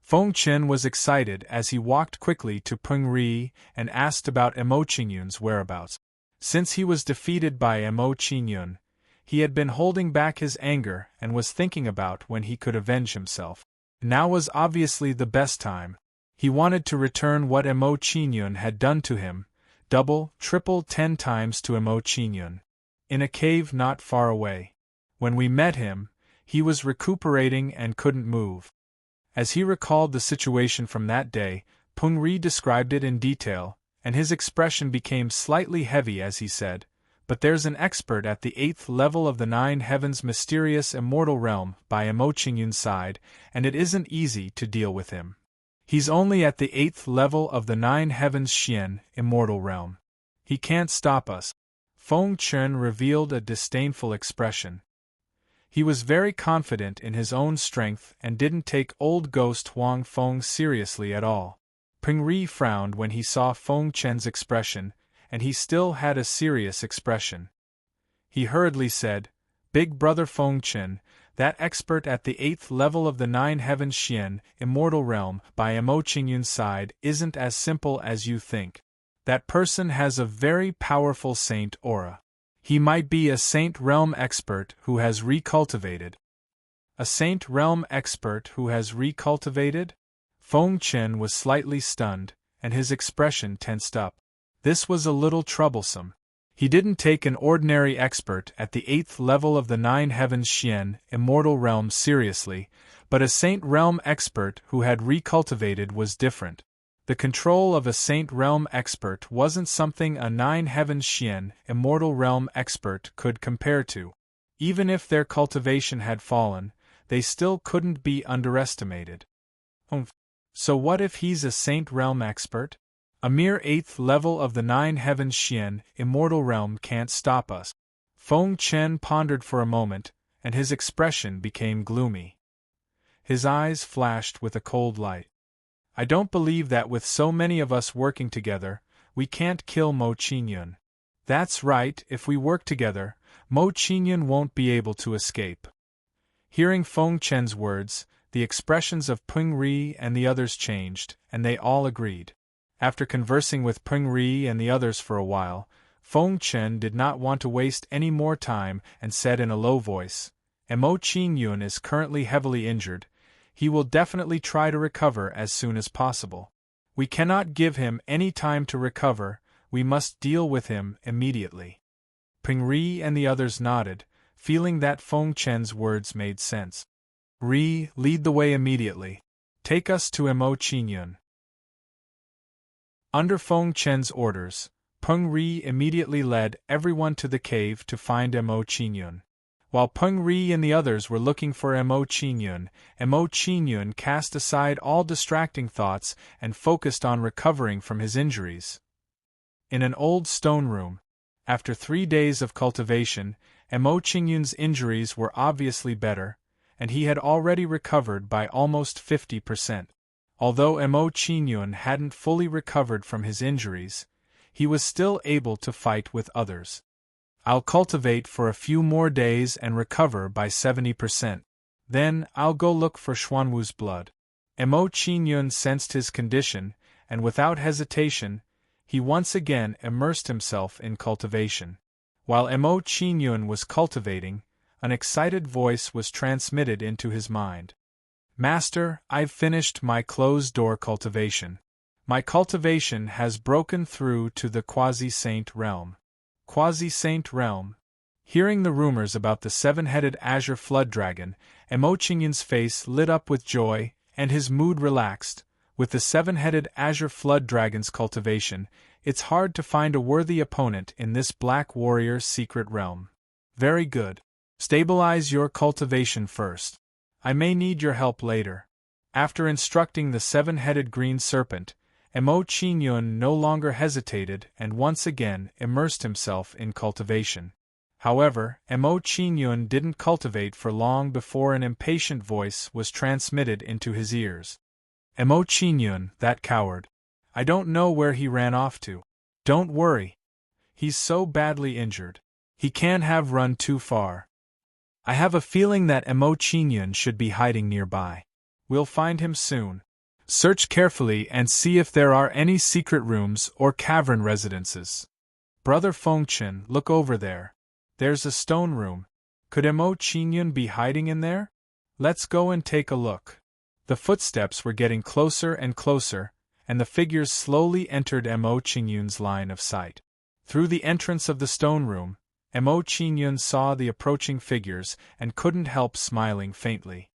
Speaker 1: Feng Chen was excited as he walked quickly to Peng Ri and asked about Mo Qingyun's whereabouts. Since he was defeated by Mo Qingyun, he had been holding back his anger and was thinking about when he could avenge himself. Now was obviously the best time. He wanted to return what Mo Qingyun had done to him, double, triple, 10 times to Mo Qingyun. In a cave not far away. When we met him, he was recuperating and couldn't move. As he recalled the situation from that day, Peng Ri described it in detail, and his expression became slightly heavy as he said, but there's an expert at the 8th level of the 9 heavens mysterious immortal realm by Emoqingyun's side, and it isn't easy to deal with him. He's only at the 8th level of the 9 heavens Xian immortal realm. He can't stop us. Feng Chen revealed a disdainful expression. He was very confident in his own strength and didn't take old ghost Huang Feng seriously at all. Peng Ri frowned when he saw Feng Chen's expression, and he still had a serious expression. He hurriedly said, "Big brother Feng Chen, that expert at the 8th level of the 9 heavens Xian immortal realm by Emoqingyun's side isn't as simple as you think. That person has a very powerful saint aura. He might be a saint realm expert who has recultivated." A saint realm expert who has recultivated? Feng Chen was slightly stunned, and his expression tensed up. This was a little troublesome. He didn't take an ordinary expert at the 8th level of the 9 heavens Xian immortal realm seriously, but a saint realm expert who had recultivated was different. The control of a saint realm expert wasn't something a 9 heavens Xian immortal realm expert could compare to. Even if their cultivation had fallen, they still couldn't be underestimated. So what if he's a saint realm expert? A mere 8th level of the 9 heavens Xian immortal realm can't stop us. Feng Chen pondered for a moment, and his expression became gloomy. His eyes flashed with a cold light. "I don't believe that with so many of us working together, we can't kill Mo Qingyun." "That's right, if we work together, Mo Qingyun won't be able to escape." Hearing Feng Chen's words, the expressions of Peng Ri and the others changed, and they all agreed. After conversing with Peng Ri and the others for a while, Feng Chen did not want to waste any more time and said in a low voice, "Mo Qingyun is currently heavily injured. He will definitely try to recover as soon as possible. We cannot give him any time to recover, we must deal with him immediately." Peng Ri and the others nodded, feeling that Feng Chen's words made sense. "Ri, lead the way immediately. Take us to Mo Qingyun." Under Feng Chen's orders, Peng Ri immediately led everyone to the cave to find Mo Qingyun. While Peng Ri and the others were looking for Mo Qingyun cast aside all distracting thoughts and focused on recovering from his injuries. In an old stone room, after 3 days of cultivation, Mo Qingyun's injuries were obviously better, and he had already recovered by almost 50%. Although Mo Qingyun hadn't fully recovered from his injuries, he was still able to fight with others. "I'll cultivate for a few more days and recover by 70%. Then, I'll go look for Xuanwu's blood." Mo Qingyun sensed his condition, and without hesitation, he once again immersed himself in cultivation. While Mo Qingyun was cultivating, an excited voice was transmitted into his mind. "Master, I've finished my closed-door cultivation. My cultivation has broken through to the quasi-saint realm." Quasi-saint realm? Hearing the rumors about the 7-headed azure flood dragon, Mo Qingyun's face lit up with joy, and his mood relaxed. With the 7-headed azure flood dragon's cultivation, it's hard to find a worthy opponent in this black warrior's secret realm. Very good. Stabilize your cultivation first. I may need your help later. After instructing the 7-headed green serpent, Mo Qingyun no longer hesitated and once again immersed himself in cultivation. However, Mo Qingyun didn't cultivate for long before an impatient voice was transmitted into his ears. "Mo Qingyun, that coward. I don't know where he ran off to." "Don't worry. He's so badly injured. He can't have run too far. I have a feeling that Mo Qingyun should be hiding nearby. We'll find him soon. Search carefully and see if there are any secret rooms or cavern residences. Brother Feng Chen, look over there. There's a stone room. Could Mo Qingyun be hiding in there? Let's go and take a look." The footsteps were getting closer and closer, and the figures slowly entered Mo Qingyun's line of sight. Through the entrance of the stone room, Mo Qingyun saw the approaching figures and couldn't help smiling faintly.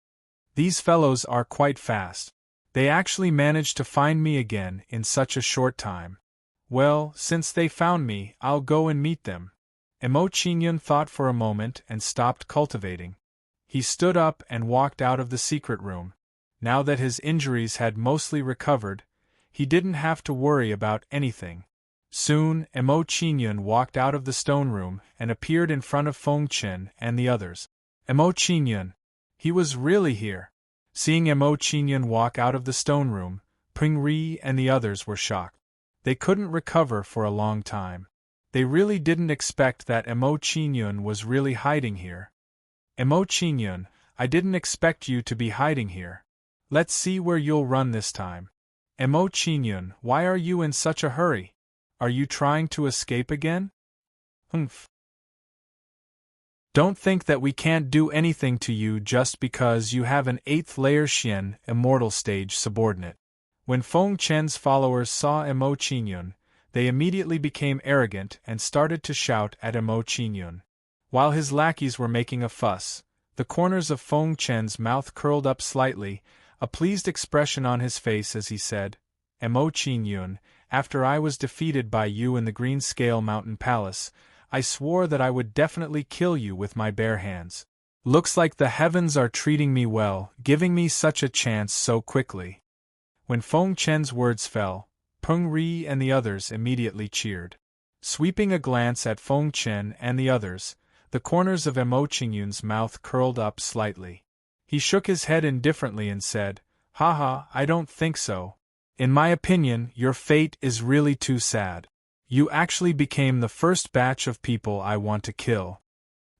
Speaker 1: "These fellows are quite fast. They actually managed to find me again in such a short time. Well, since they found me, I'll go and meet them." Emo Qingyun thought for a moment and stopped cultivating. He stood up and walked out of the secret room. Now that his injuries had mostly recovered, he didn't have to worry about anything. Soon, Emo Qingyun walked out of the stone room and appeared in front of Feng Chen and the others. Emo Qingyun. He was really here. Seeing Emo Qingyun walk out of the stone room, Ping Ri and the others were shocked. They couldn't recover for a long time. They really didn't expect that Emo Qingyun was really hiding here. Emo Qingyun, I didn't expect you to be hiding here. Let's see where you'll run this time. Emo Qingyun, why are you in such a hurry? Are you trying to escape again? Humph. Don't think that we can't do anything to you just because you have an 8th layer Xian immortal stage subordinate. When Feng Chen's followers saw Emo Qingyun, they immediately became arrogant and started to shout at Emo Qingyun. While his lackeys were making a fuss, the corners of Feng Chen's mouth curled up slightly, a pleased expression on his face as he said, Emo Qingyun, after I was defeated by you in the Green Scale Mountain Palace, I swore that I would definitely kill you with my bare hands. Looks like the heavens are treating me well, giving me such a chance so quickly. When Feng Chen's words fell, Peng Ri and the others immediately cheered. Sweeping a glance at Feng Chen and the others, the corners of Emo Qingyun's mouth curled up slightly. He shook his head indifferently and said, Haha, I don't think so. In my opinion, your fate is really too sad. You actually became the first batch of people I want to kill.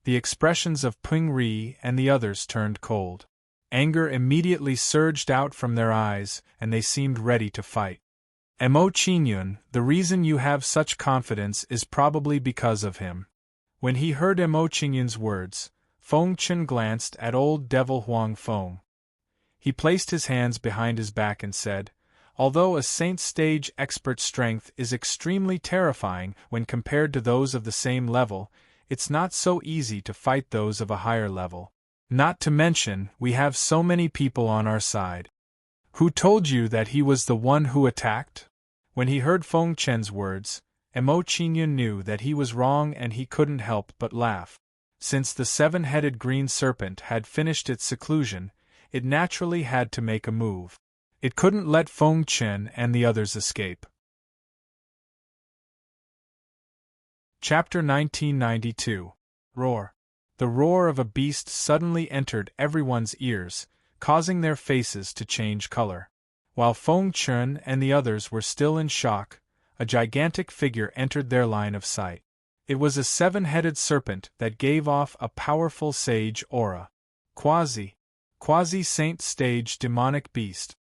Speaker 1: The expressions of Peng Ri and the others turned cold. Anger immediately surged out from their eyes, and they seemed ready to fight. Emo Qingyun, the reason you have such confidence is probably because of him. When he heard Emo Qingyun's words, Feng Chen glanced at old devil Huang Feng. He placed his hands behind his back and said, Although a Saint Stage expert's strength is extremely terrifying when compared to those of the same level, it's not so easy to fight those of a higher level. Not to mention, we have so many people on our side. Who told you that he was the one who attacked? When he heard Feng Chen's words, Emo Qingyun knew that he was wrong and he couldn't help but laugh. Since the 7-headed green serpent had finished its seclusion, it naturally had to make a move. It couldn't let Feng Chen and the others escape. Chapter 1992. Roar. The roar of a beast suddenly entered everyone's ears, causing their faces to change color. While Feng Chen and the others were still in shock, a gigantic figure entered their line of sight. It was a 7-headed serpent that gave off a powerful sage aura. Quasi-Saint Stage demonic beast.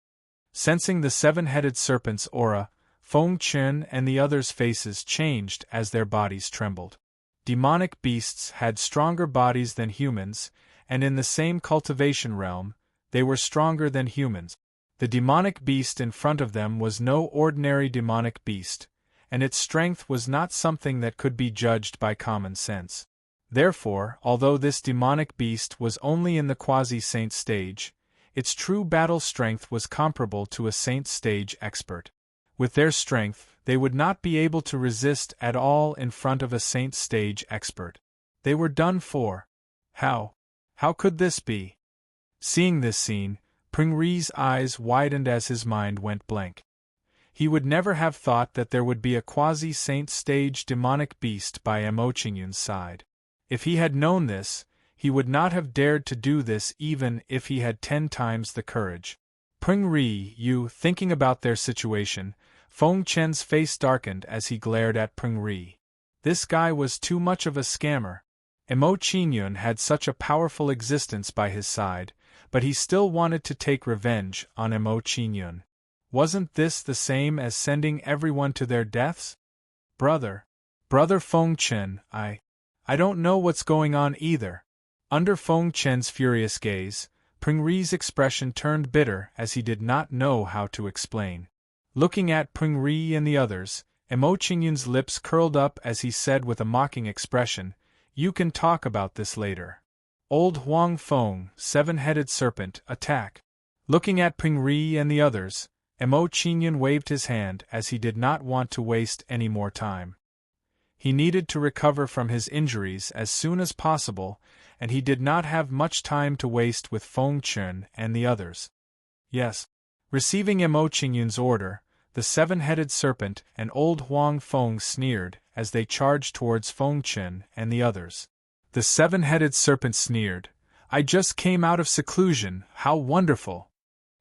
Speaker 1: Sensing the 7-headed serpent's aura, Feng Chen and the others' faces changed as their bodies trembled. Demonic beasts had stronger bodies than humans, and in the same cultivation realm, they were stronger than humans. The demonic beast in front of them was no ordinary demonic beast, and its strength was not something that could be judged by common sense. Therefore, although this demonic beast was only in the quasi-saint stage, its true battle strength was comparable to a saint stage expert. With their strength, they would not be able to resist at all in front of a saint stage expert. They were done for. How could this be? Seeing this scene, Peng Ri's eyes widened as his mind went blank. He would never have thought that there would be a quasi-saint stage demonic beast by Emo Qingyun's side. If he had known this, he would not have dared to do this even if he had 10 times the courage. Peng Ri, thinking about their situation, Feng Chen's face darkened as he glared at Peng Ri. This guy was too much of a scammer. Emo Qingyun had such a powerful existence by his side, but he still wanted to take revenge on Emo Qingyun. Wasn't this the same as sending everyone to their deaths? Brother Feng Chen, I don't know what's going on either. Under Feng Chen's furious gaze, Peng Ri's expression turned bitter as he did not know how to explain. Looking at Peng Ri and the others, Emo Qingyun's lips curled up as he said with a mocking expression, "You can talk about this later. Old Huang Feng, 7-headed serpent, attack." Looking at Peng Ri and the others, Emo Qingyun waved his hand as he did not want to waste any more time. He needed to recover from his injuries as soon as possible, and he did not have much time to waste with Feng Chen and the others. Yes. Receiving Mo Qingyun's order, the seven-headed serpent and old Huang Feng sneered as they charged towards Feng Chen and the others. The seven-headed serpent sneered, "I just came out of seclusion, how wonderful!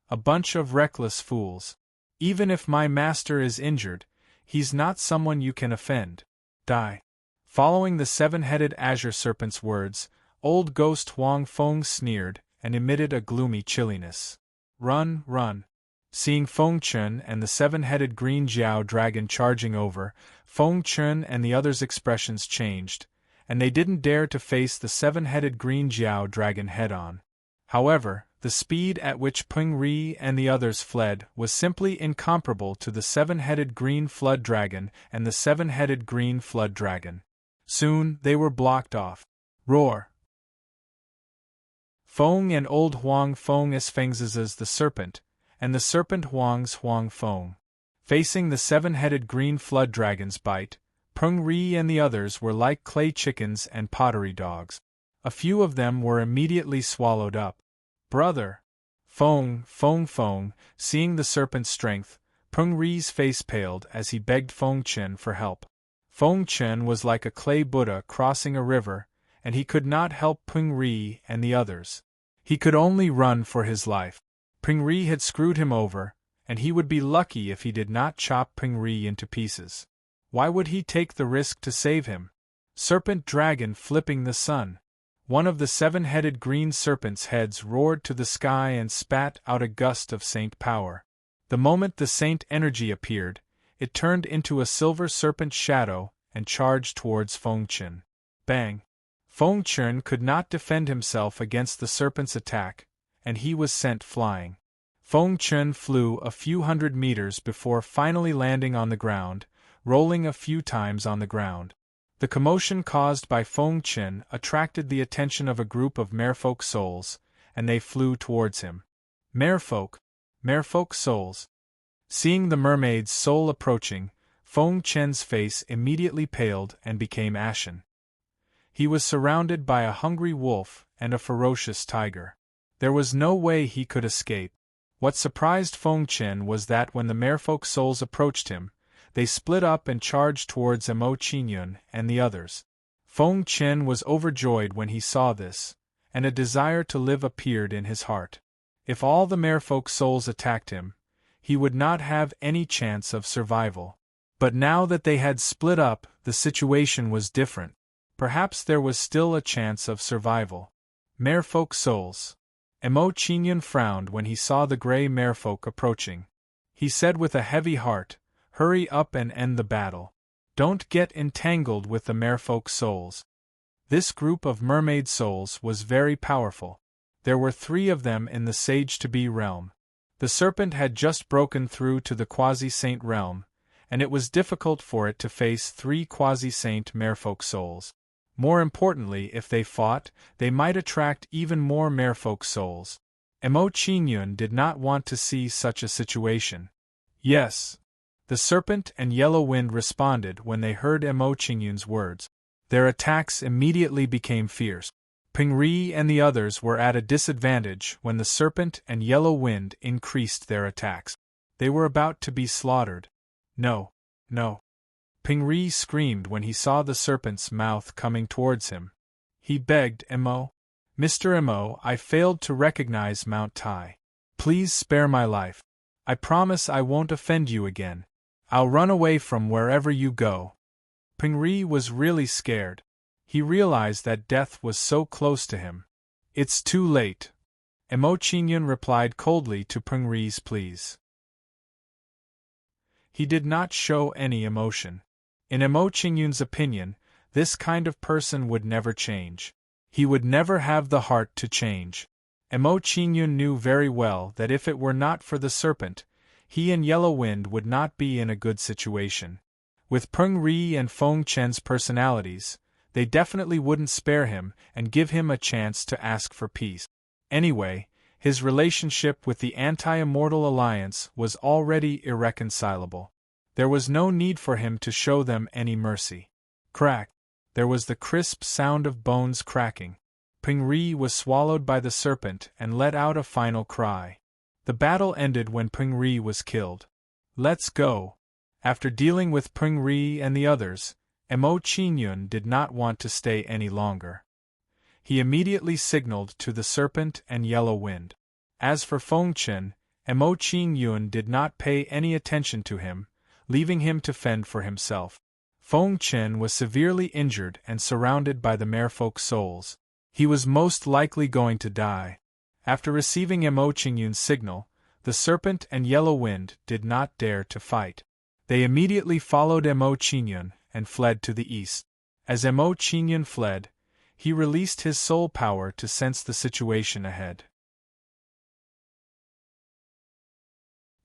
Speaker 1: A bunch of reckless fools. Even if my master is injured, he's not someone you can offend. Die." Following the seven-headed azure serpent's words, old ghost Huang Feng sneered and emitted a gloomy chilliness. "Run, run." Seeing Feng Chen and the seven-headed green Jiao dragon charging over, Feng Chen and the others' expressions changed, and they didn't dare to face the seven-headed green Jiao dragon head-on. However, the speed at which Peng Ri and the others fled was simply incomparable to the seven-headed green flood dragon and the seven-headed green flood dragon. Soon they were blocked off. Roar! Feng and old Huang Feng as the serpent, and the serpent Huang's Huang Feng. Facing the seven-headed green flood dragon's bite, Peng Ri and the others were like clay chickens and pottery dogs. A few of them were immediately swallowed up. "Brother!" Feng, seeing the serpent's strength, Peng Ri's face paled as he begged Feng Chen for help. Feng Chen was like a clay Buddha crossing a river, and he could not help Peng Ri and the others. He could only run for his life. Peng Ri had screwed him over, and he would be lucky if he did not chop Peng Ri into pieces. Why would he take the risk to save him? Serpent dragon flipping the sun. One of the seven-headed green serpent's heads roared to the sky and spat out a gust of saint power. The moment the saint energy appeared, it turned into a silver serpent shadow and charged towards Feng Chen. Bang! Feng Chen could not defend himself against the serpent's attack, and he was sent flying. Feng Chen flew a few hundred meters before finally landing on the ground, rolling a few times on the ground. The commotion caused by Feng Chen attracted the attention of a group of merfolk souls, and they flew towards him. Merfolk souls. Seeing the mermaid's soul approaching, Feng Chen's face immediately paled and became ashen. He was surrounded by a hungry wolf and a ferocious tiger. There was no way he could escape. What surprised Feng Chen was that when the merfolk souls approached him, they split up and charged towards Mo Qingyun and the others. Feng Chen was overjoyed when he saw this, and a desire to live appeared in his heart. If all the merfolk souls attacked him, he would not have any chance of survival. But now that they had split up, the situation was different. Perhaps there was still a chance of survival. Merfolk souls. Mo Qingyun frowned when he saw the gray merfolk approaching. He said with a heavy heart, "Hurry up and end the battle. Don't get entangled with the merfolk souls." This group of mermaid souls was very powerful. There were 3 of them in the Sage-to-be realm. The serpent had just broken through to the quasi-saint realm, and it was difficult for it to face 3 quasi-saint merfolk souls. More importantly, if they fought, they might attract even more merfolk souls. Mo Qingyun did not want to see such a situation. Yes. The serpent and Yellow Wind responded when they heard Mo Qingyun's words. Their attacks immediately became fierce. Peng Ri and the others were at a disadvantage when the serpent and Yellow Wind increased their attacks. They were about to be slaughtered. No. Peng Ri screamed when he saw the serpent's mouth coming towards him. He begged Mo. "Mr. Mo, I failed to recognize Mount Tai. Please spare my life. I promise I won't offend you again. I'll run away from wherever you go." Peng Ri was really scared. He realized that death was so close to him. "It's too late." Mo Qingyun replied coldly to Peng Ri's pleas. He did not show any emotion. In Mo Qingyun's opinion, this kind of person would never change. He would never have the heart to change. Mo Qingyun knew very well that if it were not for the serpent, he and Yellow Wind would not be in a good situation. With Peng Ri and Feng Chen's personalities, they definitely wouldn't spare him and give him a chance to ask for peace. Anyway, his relationship with the Anti-Immortal Alliance was already irreconcilable. There was no need for him to show them any mercy. Crack! There was the crisp sound of bones cracking. Pingri was swallowed by the serpent and let out a final cry. The battle ended when Pingri was killed. Let's go! After dealing with Pingri and the others, Mo Qingyun did not want to stay any longer. He immediately signaled to the serpent and yellow wind. As for Fengchen, Mo Qingyun did not pay any attention to him, leaving him to fend for himself. Fengchen was severely injured and surrounded by the merfolk souls. He was most likely going to die. After receiving Mo Qingyun's signal, the serpent and yellow wind did not dare to fight. They immediately followed Mo Qingyun and fled to the east. As Mo Qingyun fled, he released his soul power to sense the situation ahead.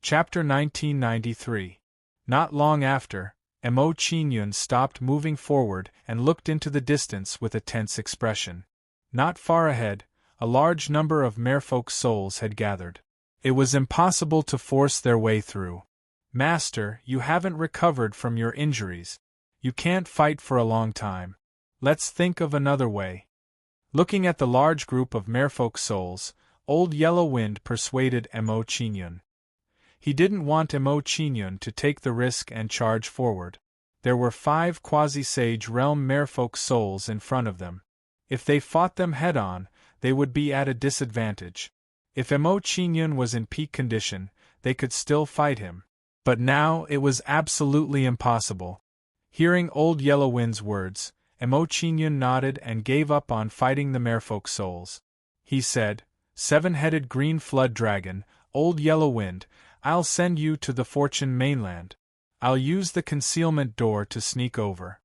Speaker 1: Chapter 1993. Not long after, Mo Qingyun stopped moving forward and looked into the distance with a tense expression. Not far ahead, a large number of merfolk souls had gathered. It was impossible to force their way through. Master, you haven't recovered from your injuries. You can't fight for a long time. Let's think of another way. Looking at the large group of merfolk souls, Old Yellow Wind persuaded Mo Qingyun. He didn't want Mo Qingyun to take the risk and charge forward. There were 5 quasi-sage realm merfolk souls in front of them. If they fought them head-on, they would be at a disadvantage. If Mo Qingyun was in peak condition, they could still fight him. But now it was absolutely impossible. Hearing Old Yellow Wind's words, Mo Qingyun nodded and gave up on fighting the merfolk souls. He said, "Seven-headed green flood dragon, Old Yellow Wind, I'll send you to the Fortune mainland. I'll use the concealment door to sneak over."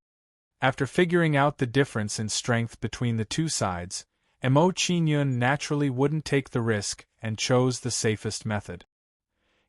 Speaker 1: After figuring out the difference in strength between the two sides, Mo Qingyun naturally wouldn't take the risk and chose the safest method.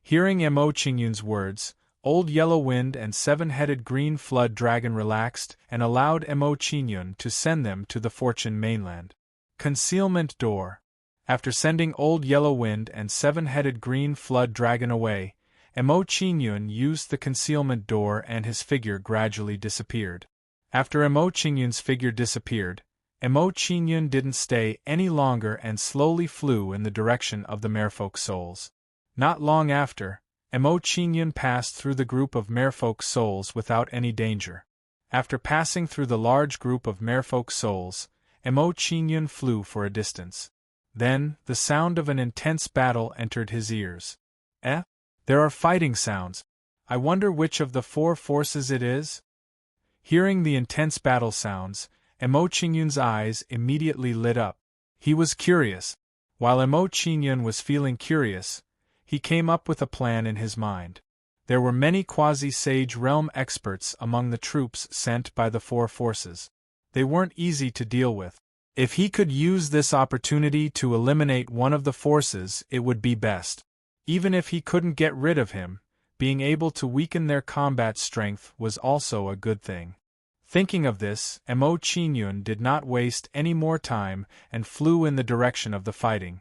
Speaker 1: Hearing Mo Qingyun's words, Old Yellow Wind and Seven-Headed Green Flood Dragon relaxed and allowed Mo Qingyun to send them to the Fortune mainland. Concealment door. After sending Old Yellow Wind and Seven-Headed Green Flood Dragon away, Mo Qingyun used the concealment door and his figure gradually disappeared. After Mo Qingyun's figure disappeared, Mo Qingyun didn't stay any longer and slowly flew in the direction of the merfolk souls. Not long after, Mo Qingyun passed through the group of merfolk souls without any danger. After passing through the large group of merfolk souls, Mo Qingyun flew for a distance. Then, the sound of an intense battle entered his ears. There are fighting sounds. I wonder which of the 4 forces it is? Hearing the intense battle sounds, Mo Qingyun's eyes immediately lit up. He was curious. While Mo Qingyun was feeling curious, he came up with a plan in his mind. There were many quasi-sage realm experts among the troops sent by the 4 forces. They weren't easy to deal with. If he could use this opportunity to eliminate one of the forces, it would be best. Even if he couldn't get rid of him, being able to weaken their combat strength was also a good thing. Thinking of this, Mo Qingyun did not waste any more time and flew in the direction of the fighting.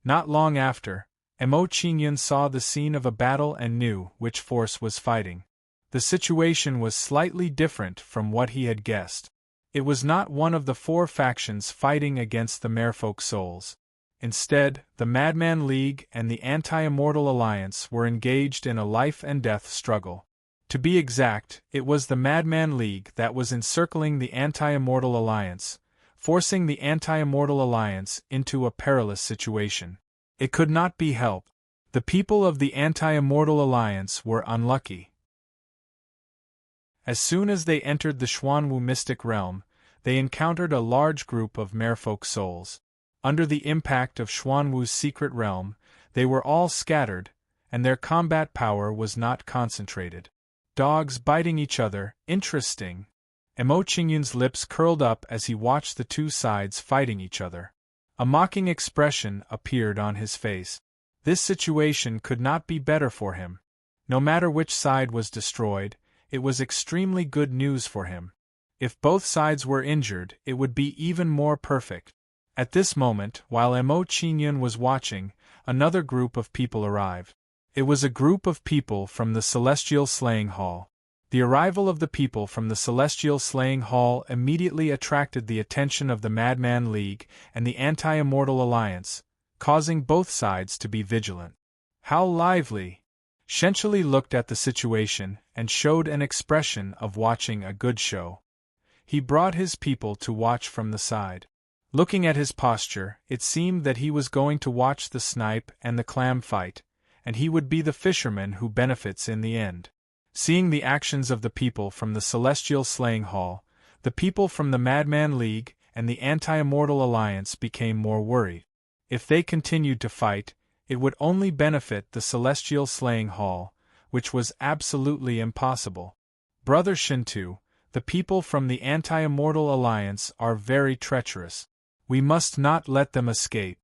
Speaker 1: Not long after, Mo Qingyun saw the scene of a battle and knew which force was fighting. The situation was slightly different from what he had guessed. It was not one of the 4 factions fighting against the merfolk souls. Instead, the Madman League and the Anti-Immortal Alliance were engaged in a life-and-death struggle. To be exact, it was the Madman League that was encircling the Anti-Immortal Alliance, forcing the Anti-Immortal Alliance into a perilous situation. It could not be helped. The people of the Anti-Immortal Alliance were unlucky. As soon as they entered the Xuanwu mystic realm, they encountered a large group of merfolk souls. Under the impact of Xuanwu's secret realm, they were all scattered, and their combat power was not concentrated. Dogs biting each other, interesting. Mo Qingyun's lips curled up as he watched the 2 sides fighting each other. A mocking expression appeared on his face. This situation could not be better for him. No matter which side was destroyed, it was extremely good news for him. If both sides were injured, it would be even more perfect. At this moment, while Mo Qingyun was watching, another group of people arrived. It was a group of people from the Celestial Slaying Hall. The arrival of the people from the Celestial Slaying Hall immediately attracted the attention of the Madman League and the Anti-Immortal Alliance, causing both sides to be vigilant. How lively! Shenchali looked at the situation and showed an expression of watching a good show. He brought his people to watch from the side. Looking at his posture, it seemed that he was going to watch the snipe and the clam fight, and he would be the fisherman who benefits in the end. Seeing the actions of the people from the Celestial Slaying Hall, the people from the Madman League and the Anti-Immortal Alliance became more worried. If they continued to fight, it would only benefit the Celestial Slaying Hall, which was absolutely impossible. Brother Shintu, the people from the Anti-Immortal Alliance are very treacherous. We must not let them escape.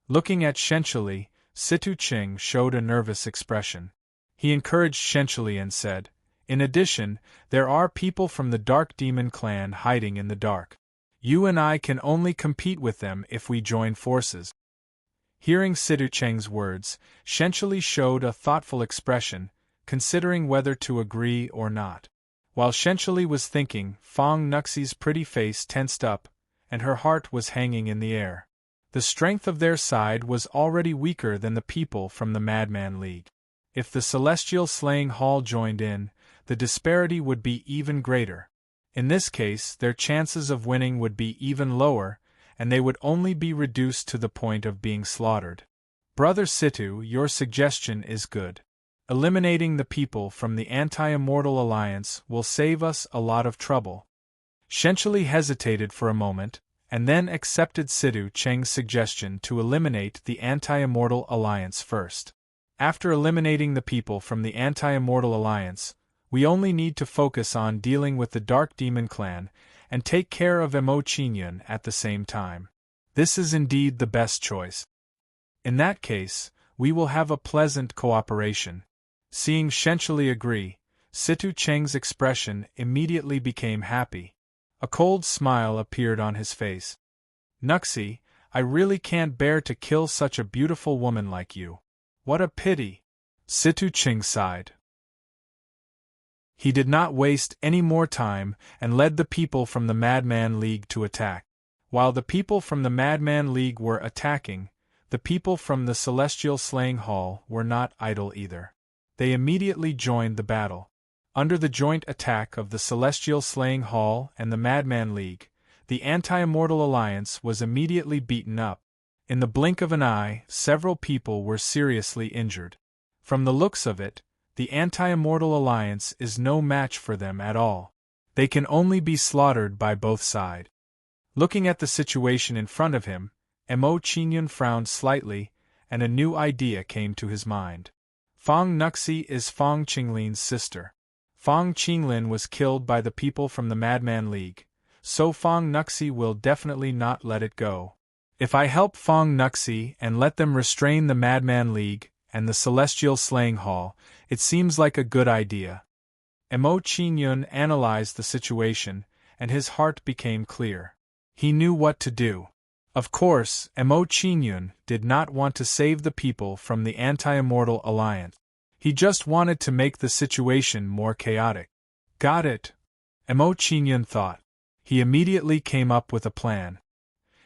Speaker 1: Looking at Shenchali, Situ Ching showed a nervous expression. He encouraged Shenchali and said, "In addition, there are people from the Dark Demon clan hiding in the dark. You and I can only compete with them if we join forces." Hearing Situ Cheng's words, Shenchali showed a thoughtful expression, considering whether to agree or not. While Shenchali was thinking, Fong Nuxi's pretty face tensed up, and her heart was hanging in the air. The strength of their side was already weaker than the people from the Madman League. If the Celestial Slaying Hall joined in, the disparity would be even greater. In this case, their chances of winning would be even lower, and they would only be reduced to the point of being slaughtered. Brother Situ, your suggestion is good. Eliminating the people from the Anti-Immortal Alliance will save us a lot of trouble. Shenchali hesitated for a moment, and then accepted Situ Cheng's suggestion to eliminate the Anti-Immortal Alliance first. After eliminating the people from the Anti-Immortal Alliance, we only need to focus on dealing with the Dark Demon clan and take care of Mo Qingyun at the same time. This is indeed the best choice. In that case, we will have a pleasant cooperation. Seeing Shenchali agree, Situ Cheng's expression immediately became happy. A cold smile appeared on his face. "Nuxi, I really can't bear to kill such a beautiful woman like you. What a pity!" Situ Cheng sighed. He did not waste any more time and led the people from the Madman League to attack. While the people from the Madman League were attacking, the people from the Celestial Slaying Hall were not idle either. They immediately joined the battle. Under the joint attack of the Celestial Slaying Hall and the Madman League, the Anti-Immortal Alliance was immediately beaten up. In the blink of an eye, several people were seriously injured. From the looks of it, the Anti-Immortal Alliance is no match for them at all. They can only be slaughtered by both sides. Looking at the situation in front of him, Mo Qingyun frowned slightly, and a new idea came to his mind. Fong Nuxi is Fong Qinglin's sister. Fong Qinglin was killed by the people from the Madman League, so Fong Nuxi will definitely not let it go. If I help Fong Nuxi and let them restrain the Madman League and the Celestial Slaying Hall, it seems like a good idea. Mo Qingyun analyzed the situation, and his heart became clear. He knew what to do. Of course, Mo Qingyun did not want to save the people from the Anti-Immortal Alliance. He just wanted to make the situation more chaotic. Got it, Mo Qingyun thought. He immediately came up with a plan.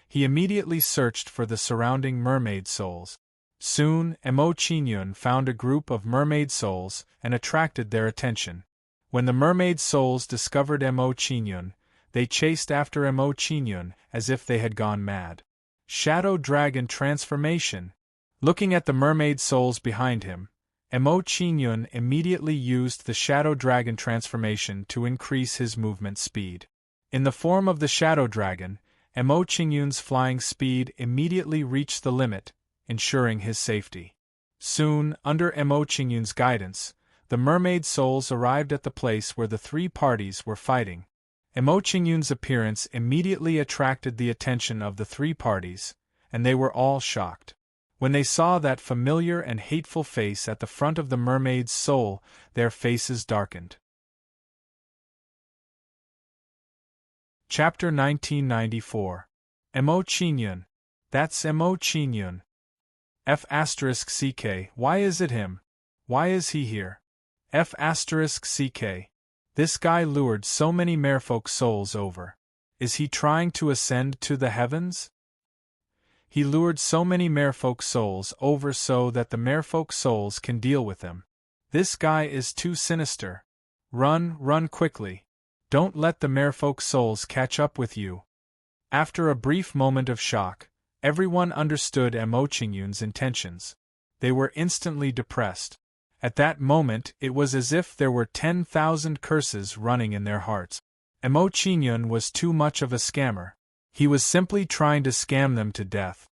Speaker 1: He immediately searched for the surrounding mermaid souls. Soon, Mo Qingyun found a group of mermaid souls and attracted their attention. When the mermaid souls discovered Mo Qingyun, they chased after Mo Qingyun as if they had gone mad. Shadow Dragon Transformation. Looking at the mermaid souls behind him, Mo Qingyun immediately used the Shadow Dragon Transformation to increase his movement speed. In the form of the Shadow Dragon, Mo Qingyun's flying speed immediately reached the limit, ensuring his safety. Soon, under Mo Qingyun's guidance, the mermaid souls arrived at the place where the three parties were fighting. Mo Qingyun's appearance immediately attracted the attention of the three parties, and they were all shocked. When they saw that familiar and hateful face at the front of the mermaid's soul, their faces darkened. Chapter 1994. Mo Qingyun. That's Mo Qingyun. F***CK. Why is it him? Why is he here? F***CK. This guy lured so many merfolk souls over. Is he trying to ascend to the heavens? He lured so many merfolk souls over so that the merfolk souls can deal with them. This guy is too sinister. Run, run quickly. Don't let the merfolk souls catch up with you. After a brief moment of shock, everyone understood Mo Qingyun's intentions. They were instantly depressed. At that moment it was as if there were 10,000 curses running in their hearts. Mo Qingyun was too much of a scammer. He was simply trying to scam them to death.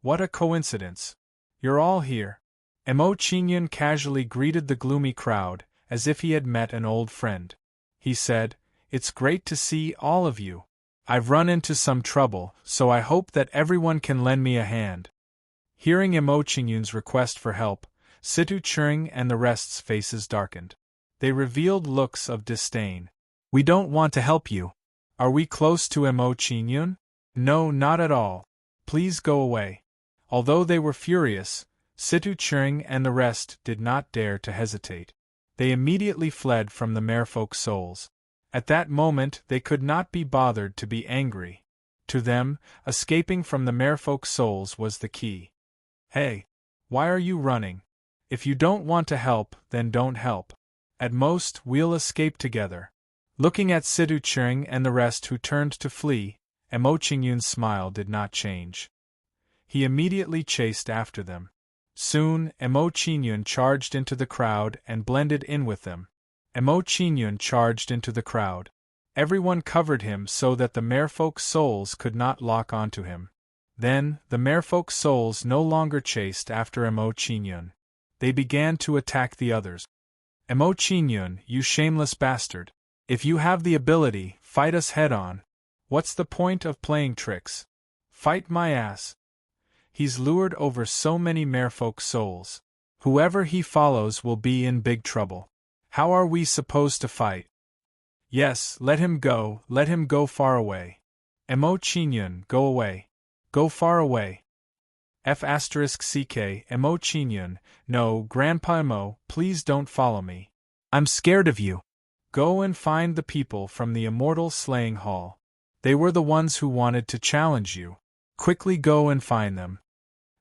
Speaker 1: What a coincidence. You're all here. Mo Qingyun casually greeted the gloomy crowd, as if he had met an old friend. He said, "It's great to see all of you. I've run into some trouble, so I hope that everyone can lend me a hand." Hearing Mo Qingyun's request for help, Situ Chering and the rest's faces darkened. They revealed looks of disdain. "We don't want to help you. Are we close to Mo Qingyun? No, not at all. Please go away." Although they were furious, Situ Chering and the rest did not dare to hesitate. They immediately fled from the merfolk souls. At that moment they could not be bothered to be angry. To them, escaping from the merfolk souls was the key. "Hey! Why are you running? If you don't want to help, then don't help. At most, we'll escape together." Looking at Situ Chering and the rest who turned to flee, Mo Qingyun's smile did not change. He immediately chased after them. Soon, Mo Qingyun charged into the crowd and blended in with them. Mo Qingyun charged into the crowd. Everyone covered him so that the merfolk souls could not lock onto him. Then, the merfolk souls no longer chased after Mo Qingyun. They began to attack the others. "Mo Qingyun, you shameless bastard. If you have the ability, fight us head-on. What's the point of playing tricks? Fight my ass. He's lured over so many merfolk souls. Whoever he follows will be in big trouble. How are we supposed to fight? Yes, let him go far away. Mo Qingyun, go away. Go far away. F***ck, Mo Qingyun, no, Grandpa Mo, please don't follow me. I'm scared of you. Go and find the people from the Immortal Slaying Hall. They were the ones who wanted to challenge you. Quickly go and find them."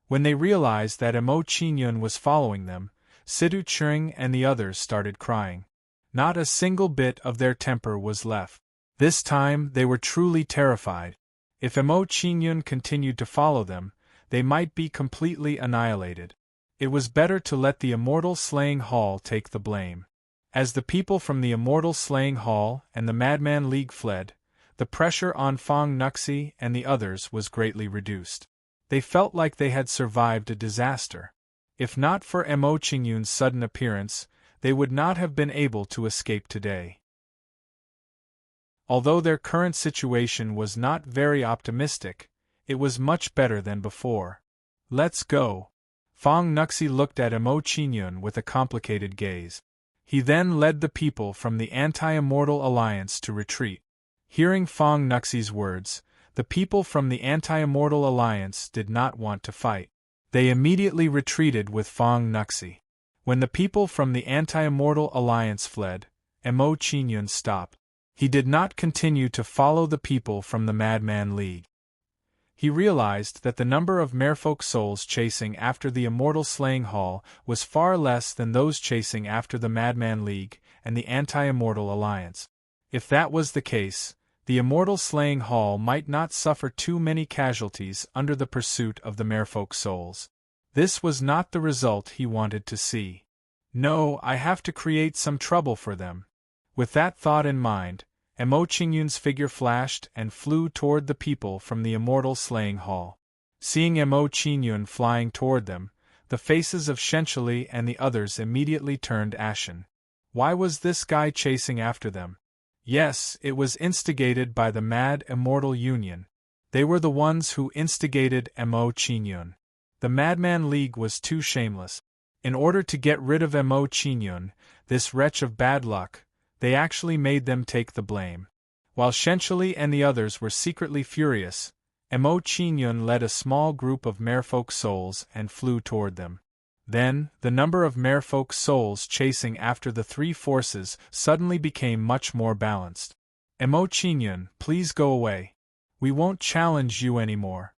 Speaker 1: When they realized that Mo Qingyun was following them, Situ Chering and the others started crying. Not a single bit of their temper was left. This time they were truly terrified. If Mo Qingyun continued to follow them, they might be completely annihilated. It was better to let the Immortal Slaying Hall take the blame. As the people from the Immortal Slaying Hall and the Madman League fled, the pressure on Fong Nuxi and the others was greatly reduced. They felt like they had survived a disaster. If not for Mo Qingyun's sudden appearance, they would not have been able to escape today. Although their current situation was not very optimistic, it was much better than before. "Let's go." Fong Nuxi looked at Mo Qingyun with a complicated gaze. He then led the people from the Anti-Immortal Alliance to retreat. Hearing Fong Nuxi's words, the people from the Anti-Immortal Alliance did not want to fight. They immediately retreated with Fong Nuxi. When the people from the Anti-Immortal Alliance fled, Mo Qingyun stopped. He did not continue to follow the people from the Madman League. He realized that the number of merfolk souls chasing after the Immortal Slaying Hall was far less than those chasing after the Madman League and the Anti-Immortal Alliance. If that was the case, the Immortal Slaying Hall might not suffer too many casualties under the pursuit of the merfolk souls. This was not the result he wanted to see. "No, I have to create some trouble for them." With that thought in mind, Mo Qingyun's figure flashed and flew toward the people from the Immortal Slaying Hall. Seeing Mo Qingyun flying toward them, the faces of Shenchili and the others immediately turned ashen. Why was this guy chasing after them? Yes, it was instigated by the Mad Immortal Union. They were the ones who instigated Mo Qingyun. The Madman League was too shameless. In order to get rid of Mo Qingyun, this wretch of bad luck, they actually made them take the blame. While Shenchili and the others were secretly furious, Mo Qingyun led a small group of merfolk souls and flew toward them. Then, the number of merfolk souls chasing after the three forces suddenly became much more balanced. Emo Chingyun, please go away. We won't challenge you anymore.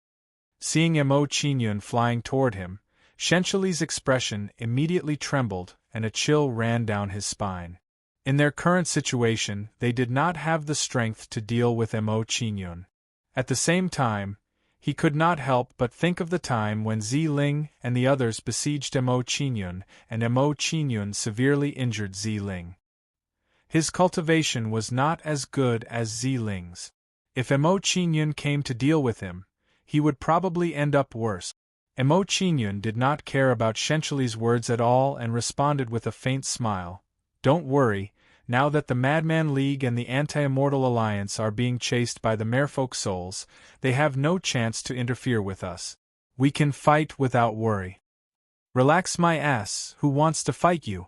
Speaker 1: Seeing Emo Chingyun flying toward him, Shenchali's expression immediately trembled and a chill ran down his spine. In their current situation, they did not have the strength to deal with Emo Chingyun. At the same time, he could not help but think of the time when Zi-Ling and the others besieged Emo Chingyun, and Emo Chingyun severely injured Zi-Ling. His cultivation was not as good as Zi-Ling's. If Emo Chingyun came to deal with him, he would probably end up worse. Emo Chingyun did not care about Shenchali's words at all and responded with a faint smile. Don't worry, now that the Madman League and the Anti-Immortal Alliance are being chased by the Merfolk souls, they have no chance to interfere with us. We can fight without worry. Relax my ass, who wants to fight you?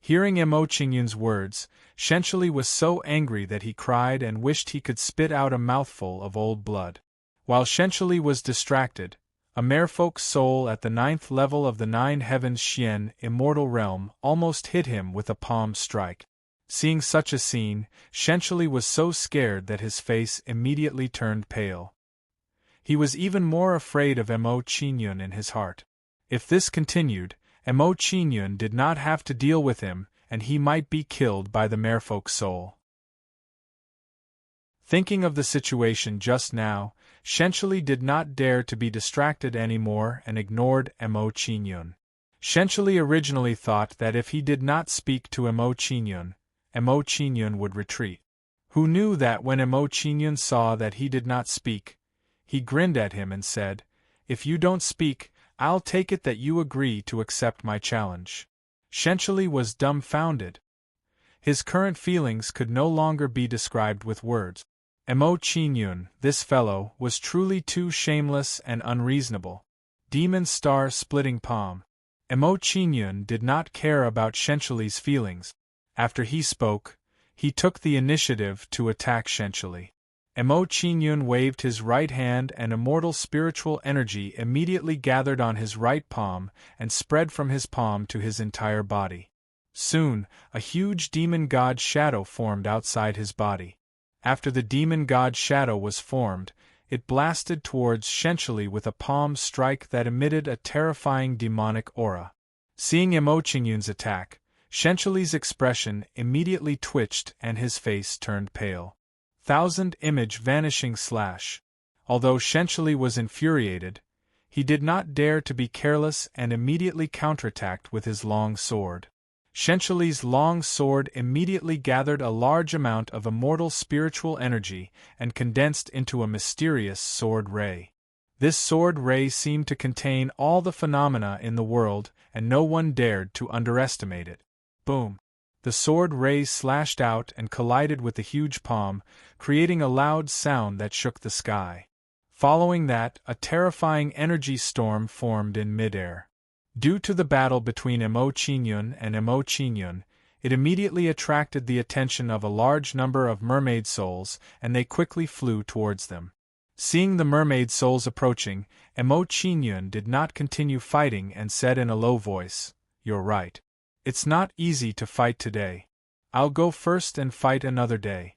Speaker 1: Hearing Emo Chingyun's words, Shenchali was so angry that he cried and wished he could spit out a mouthful of old blood. While Shenchali was distracted, a merfolk soul at the 9th level of the 9 Heavens Xian Immortal Realm almost hit him with a palm strike. Seeing such a scene, Shenchali was so scared that his face immediately turned pale. He was even more afraid of Emo Chingyun in his heart. If this continued, Emo Chingyun did not have to deal with him, and he might be killed by the merfolk soul. Thinking of the situation just now, Shenchali did not dare to be distracted anymore and ignored Emo Chingyun. Shenchali originally thought that if he did not speak to Emo Chingyun would retreat. Who knew that when Emo Chingyun saw that he did not speak, he grinned at him and said, "If you don't speak, I'll take it that you agree to accept my challenge." Shenchali was dumbfounded. His current feelings could no longer be described with words. Emo Chingyun, this fellow, was truly too shameless and unreasonable. Demon Star Splitting Palm. Emo Chingyun did not care about Shenchali's feelings. After he spoke, he took the initiative to attack Shenchali. Emo Chingyun waved his right hand and immortal spiritual energy immediately gathered on his right palm and spread from his palm to his entire body. Soon, a huge demon god shadow formed outside his body. After the demon god shadow was formed, it blasted towards Shenchali with a palm strike that emitted a terrifying demonic aura. Seeing Emo Chingyun's attack, Shenchali's expression immediately twitched and his face turned pale. 1000-image vanishing slash. Although Shenchali was infuriated, he did not dare to be careless and immediately counterattacked with his long sword. Shenchali's long sword immediately gathered a large amount of immortal spiritual energy and condensed into a mysterious sword ray. This sword ray seemed to contain all the phenomena in the world, and no one dared to underestimate it. Boom! The sword ray slashed out and collided with the huge palm, creating a loud sound that shook the sky. Following that, a terrifying energy storm formed in midair. Due to the battle between Emo Chingyun and Emo Chingyun, it immediately attracted the attention of a large number of mermaid souls, and they quickly flew towards them. Seeing the mermaid souls approaching, Emo Chingyun did not continue fighting and said in a low voice, "You're right. It's not easy to fight today. I'll go first and fight another day."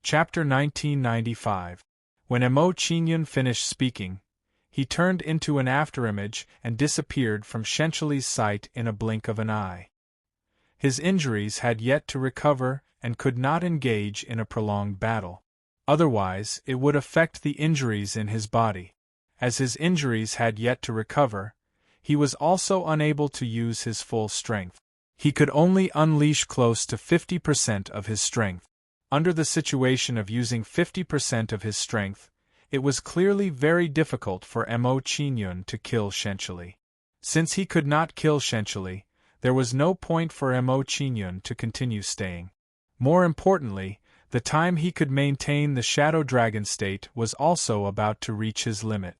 Speaker 1: Chapter 1995. When Emo Chingyun finished speaking, he turned into an afterimage and disappeared from Shenchali's sight in a blink of an eye. His injuries had yet to recover and could not engage in a prolonged battle. Otherwise, it would affect the injuries in his body. As his injuries had yet to recover, he was also unable to use his full strength. He could only unleash close to 50% of his strength. Under the situation of using 50% of his strength, it was clearly very difficult for Emo Chingyun to kill Shenchali. Since he could not kill Shenchali, there was no point for Emo Chingyun to continue staying. More importantly, the time he could maintain the Shadow Dragon state was also about to reach his limit.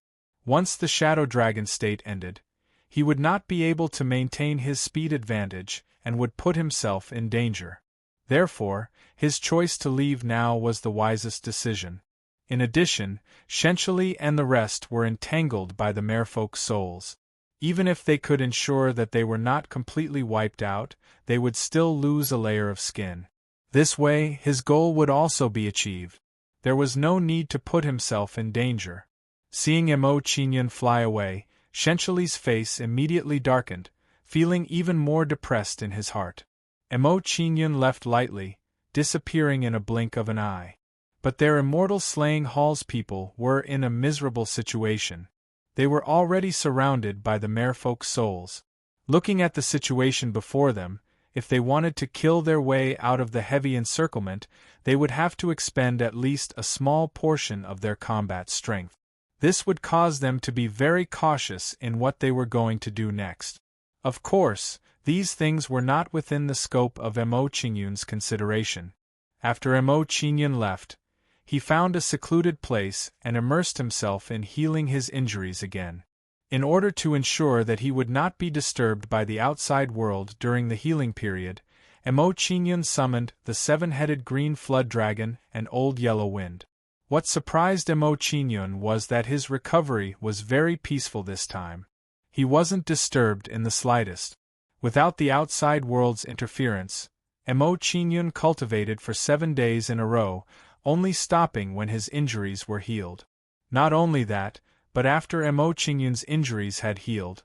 Speaker 1: Once the Shadow Dragon state ended, he would not be able to maintain his speed advantage and would put himself in danger. Therefore, his choice to leave now was the wisest decision. In addition, Shenchali and the rest were entangled by the merfolk's souls. Even if they could ensure that they were not completely wiped out, they would still lose a layer of skin. This way, his goal would also be achieved. There was no need to put himself in danger. Seeing Emo Chinyan fly away, Shenchali's face immediately darkened, feeling even more depressed in his heart. Emo Chinyan left lightly, disappearing in a blink of an eye. But their immortal slaying Hall's people were in a miserable situation. They were already surrounded by the merfolk's souls. Looking at the situation before them, if they wanted to kill their way out of the heavy encirclement, they would have to expend at least a small portion of their combat strength. This would cause them to be very cautious in what they were going to do next. Of course, these things were not within the scope of Emo Chinyan's consideration. After Emo Chinyan left, he found a secluded place and immersed himself in healing his injuries again. In order to ensure that he would not be disturbed by the outside world during the healing period, Emo Chinyan summoned the seven-headed green flood dragon and Old Yellow Wind. What surprised Emo Chinyan was that his recovery was very peaceful this time. He wasn't disturbed in the slightest. Without the outside world's interference, Emo Chinyan cultivated for 7 days in a row, only stopping when his injuries were healed. Not only that, but after Emo Chinyan's injuries had healed,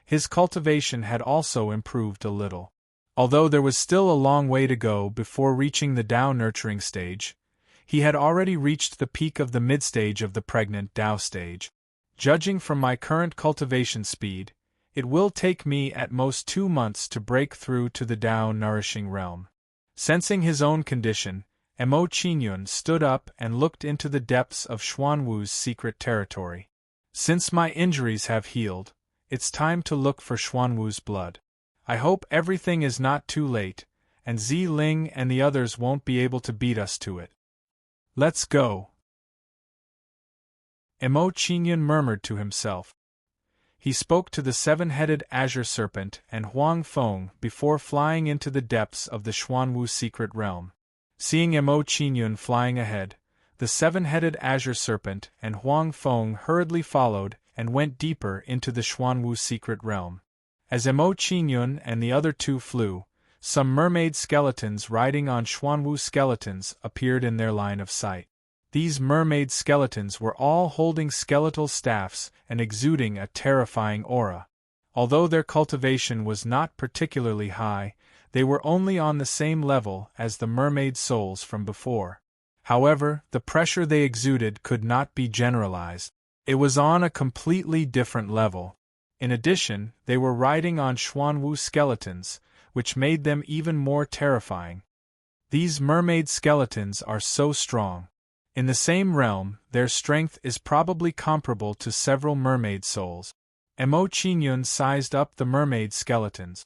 Speaker 1: his cultivation had also improved a little. Although there was still a long way to go before reaching the Dao nurturing stage, he had already reached the peak of the mid-stage of the pregnant Dao stage. Judging from my current cultivation speed, it will take me at most 2 months to break through to the Dao nourishing realm. Sensing his own condition, Emo Chinyan stood up and looked into the depths of Xuanwu's secret territory. Since my injuries have healed, it's time to look for Xuanwu's blood. I hope everything is not too late, and Zi Ling and the others won't be able to beat us to it. Let's go. Emo Chinyan murmured to himself. He spoke to the seven-headed azure serpent and Huang Feng before flying into the depths of the Xuanwu secret realm. Seeing Emo Chinyan flying ahead, the seven-headed azure serpent and Huang Feng hurriedly followed and went deeper into the Xuanwu secret realm. As Emo Chinyan and the other two flew, some mermaid skeletons riding on Xuanwu skeletons appeared in their line of sight. These mermaid skeletons were all holding skeletal staffs and exuding a terrifying aura. Although their cultivation was not particularly high, they were only on the same level as the mermaid souls from before. However, the pressure they exuded could not be generalized. It was on a completely different level. In addition, they were riding on Xuanwu skeletons, which made them even more terrifying. These mermaid skeletons are so strong. In the same realm, their strength is probably comparable to several mermaid souls. Emo Chinyan sized up the mermaid skeletons.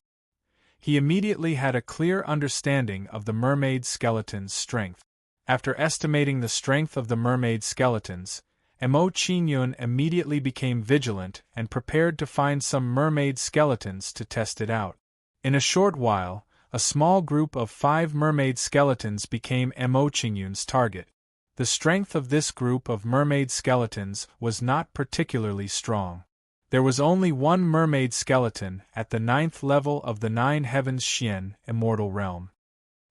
Speaker 1: He immediately had a clear understanding of the mermaid skeleton's strength. After estimating the strength of the mermaid skeletons, Emo Chinyan immediately became vigilant and prepared to find some mermaid skeletons to test it out. In a short while, a small group of 5 mermaid skeletons became Emo Chinyan's target. The strength of this group of mermaid skeletons was not particularly strong. There was only one mermaid skeleton at the 9th level of the 9 Heavens Xian immortal realm.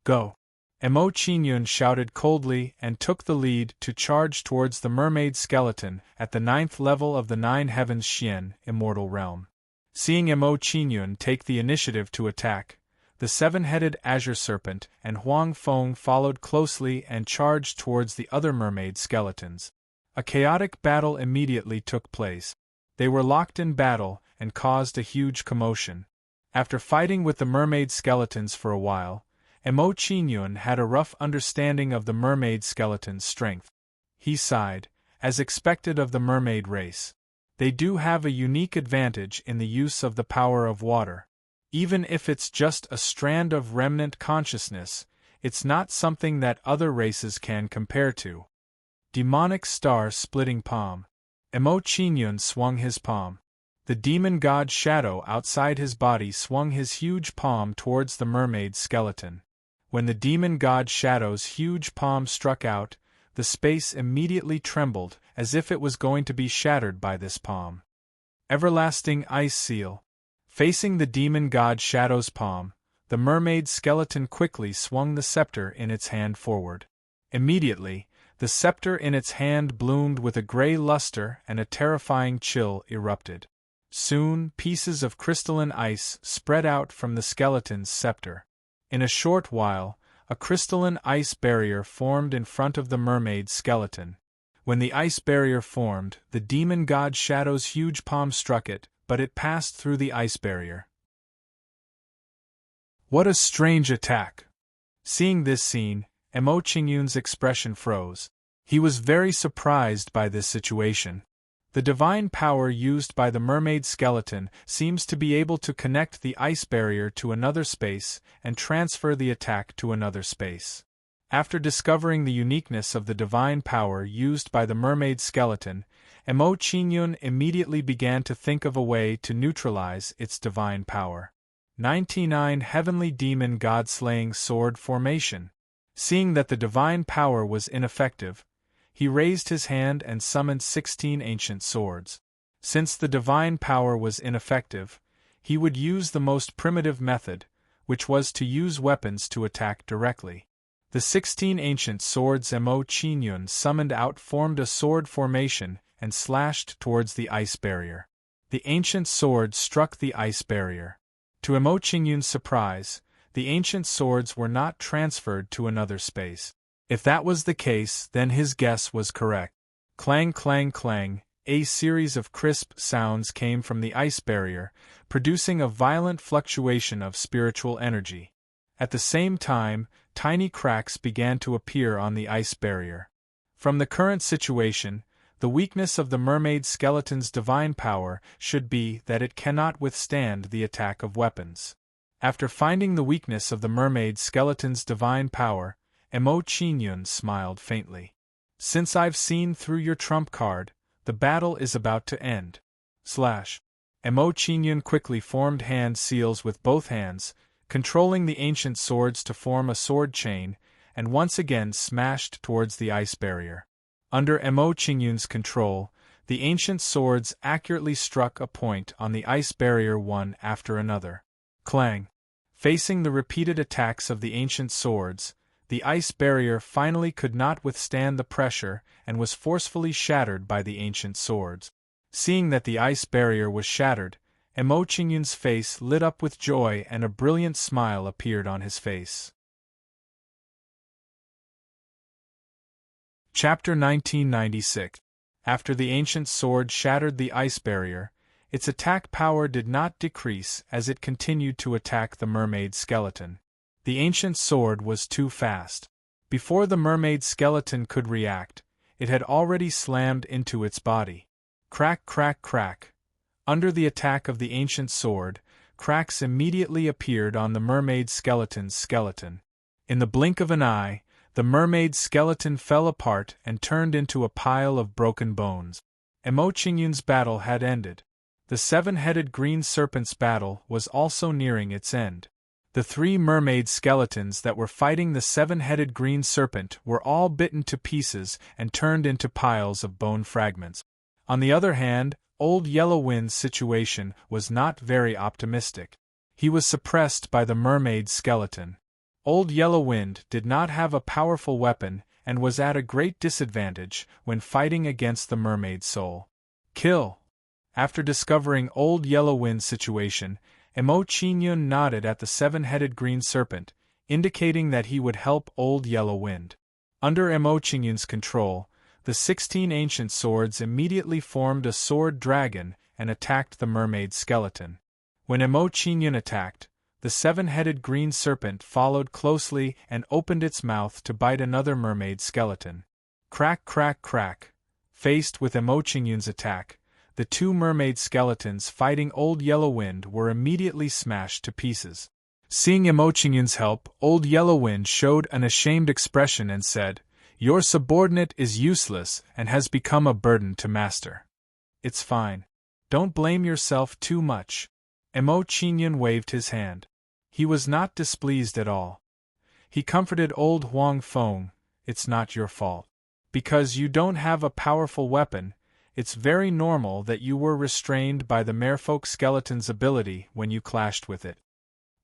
Speaker 1: Go! Emo Chinyan shouted coldly and took the lead to charge towards the mermaid skeleton at the 9th level of the 9 Heavens Xian immortal realm. Seeing Emo Chinyan take the initiative to attack, the seven-headed azure serpent and Huang Feng followed closely and charged towards the other mermaid skeletons. A chaotic battle immediately took place. They were locked in battle and caused a huge commotion. After fighting with the mermaid skeletons for a while, Emo Chinyan had a rough understanding of the mermaid skeleton's strength. He sighed, as expected of the mermaid race. They do have a unique advantage in the use of the power of water. Even if it's just a strand of remnant consciousness, it's not something that other races can compare to. Demonic star-splitting palm. Emo Chinyan swung his palm. The demon god Shadow outside his body swung his huge palm towards the mermaid skeleton. When the demon god Shadow's huge palm struck out, the space immediately trembled as if it was going to be shattered by this palm. Everlasting ice seal. Facing the demon god Shadow's palm, the mermaid skeleton quickly swung the scepter in its hand forward. Immediately, the scepter in its hand bloomed with a gray luster and a terrifying chill erupted. Soon, pieces of crystalline ice spread out from the skeleton's scepter. In a short while, a crystalline ice barrier formed in front of the mermaid skeleton. When the ice barrier formed, the demon god Shadow's huge palm struck it, but it passed through the ice barrier. What a strange attack! Seeing this scene, Emo Qingyun's expression froze. He was very surprised by this situation. The divine power used by the mermaid skeleton seems to be able to connect the ice barrier to another space and transfer the attack to another space. After discovering the uniqueness of the divine power used by the mermaid skeleton, Emo Qingyun immediately began to think of a way to neutralize its divine power. 99 Heavenly Demon God-Slaying Sword Formation. Seeing that the divine power was ineffective, he raised his hand and summoned 16 ancient swords. Since the divine power was ineffective, he would use the most primitive method, which was to use weapons to attack directly. The 16 ancient swords Emo Qingyun summoned out formed a sword formation and slashed towards the ice barrier. The ancient swords struck the ice barrier. To Emo Qingyun's surprise, the ancient swords were not transferred to another space. If that was the case, then his guess was correct. Clang, clang, clang, a series of crisp sounds came from the ice barrier, producing a violent fluctuation of spiritual energy. At the same time, tiny cracks began to appear on the ice barrier. From the current situation, the weakness of the mermaid skeleton's divine power should be that it cannot withstand the attack of weapons. After finding the weakness of the mermaid skeleton's divine power, Emo Qingyun smiled faintly. Since I've seen through your trump card, the battle is about to end. Emo Qingyun quickly formed hand seals with both hands, controlling the ancient swords to form a sword chain, and once again smashed towards the ice barrier. Under Emo Qingyun's control, the ancient swords accurately struck a point on the ice barrier one after another. Clang! Facing the repeated attacks of the ancient swords, the ice barrier finally could not withstand the pressure and was forcefully shattered by the ancient swords. Seeing that the ice barrier was shattered, Emo Qingyun's face lit up with joy and a brilliant smile appeared on his face. Chapter 1996. After the ancient sword shattered the ice barrier, its attack power did not decrease as it continued to attack the mermaid skeleton. The ancient sword was too fast. Before the mermaid skeleton could react, it had already slammed into its body. Crack, crack, crack. Under the attack of the ancient sword, cracks immediately appeared on the mermaid skeleton's skeleton. In the blink of an eye, the mermaid skeleton fell apart and turned into a pile of broken bones. Emo Qingyun's battle had ended. The seven-headed green serpent's battle was also nearing its end. The 3 mermaid skeletons that were fighting the seven-headed green serpent were all bitten to pieces and turned into piles of bone fragments. On the other hand, Old Yellowwind's situation was not very optimistic. He was suppressed by the mermaid skeleton. Old Yellowwind did not have a powerful weapon and was at a great disadvantage when fighting against the mermaid soul. Kill! After discovering Old Yellowwind's situation, Emo Qingyun nodded at the seven-headed green serpent, indicating that he would help Old Yellowwind. Under Emo Qingyun's control, the 16 ancient swords immediately formed a sword dragon and attacked the mermaid skeleton. When Emo Qingyun attacked, the seven-headed green serpent followed closely and opened its mouth to bite another mermaid skeleton. Crack, crack, crack. Faced with Emo Qingyun's attack, the 2 mermaid skeletons fighting Old Yellowwind were immediately smashed to pieces. Seeing Emo Qingyun's help, Old Yellowwind showed an ashamed expression and said, "Your subordinate is useless and has become a burden to master." "It's fine. Don't blame yourself too much." Emo Qingyun waved his hand. He was not displeased at all. He comforted Old Huang Feng, "It's not your fault. Because you don't have a powerful weapon, it's very normal that you were restrained by the merfolk skeleton's ability when you clashed with it.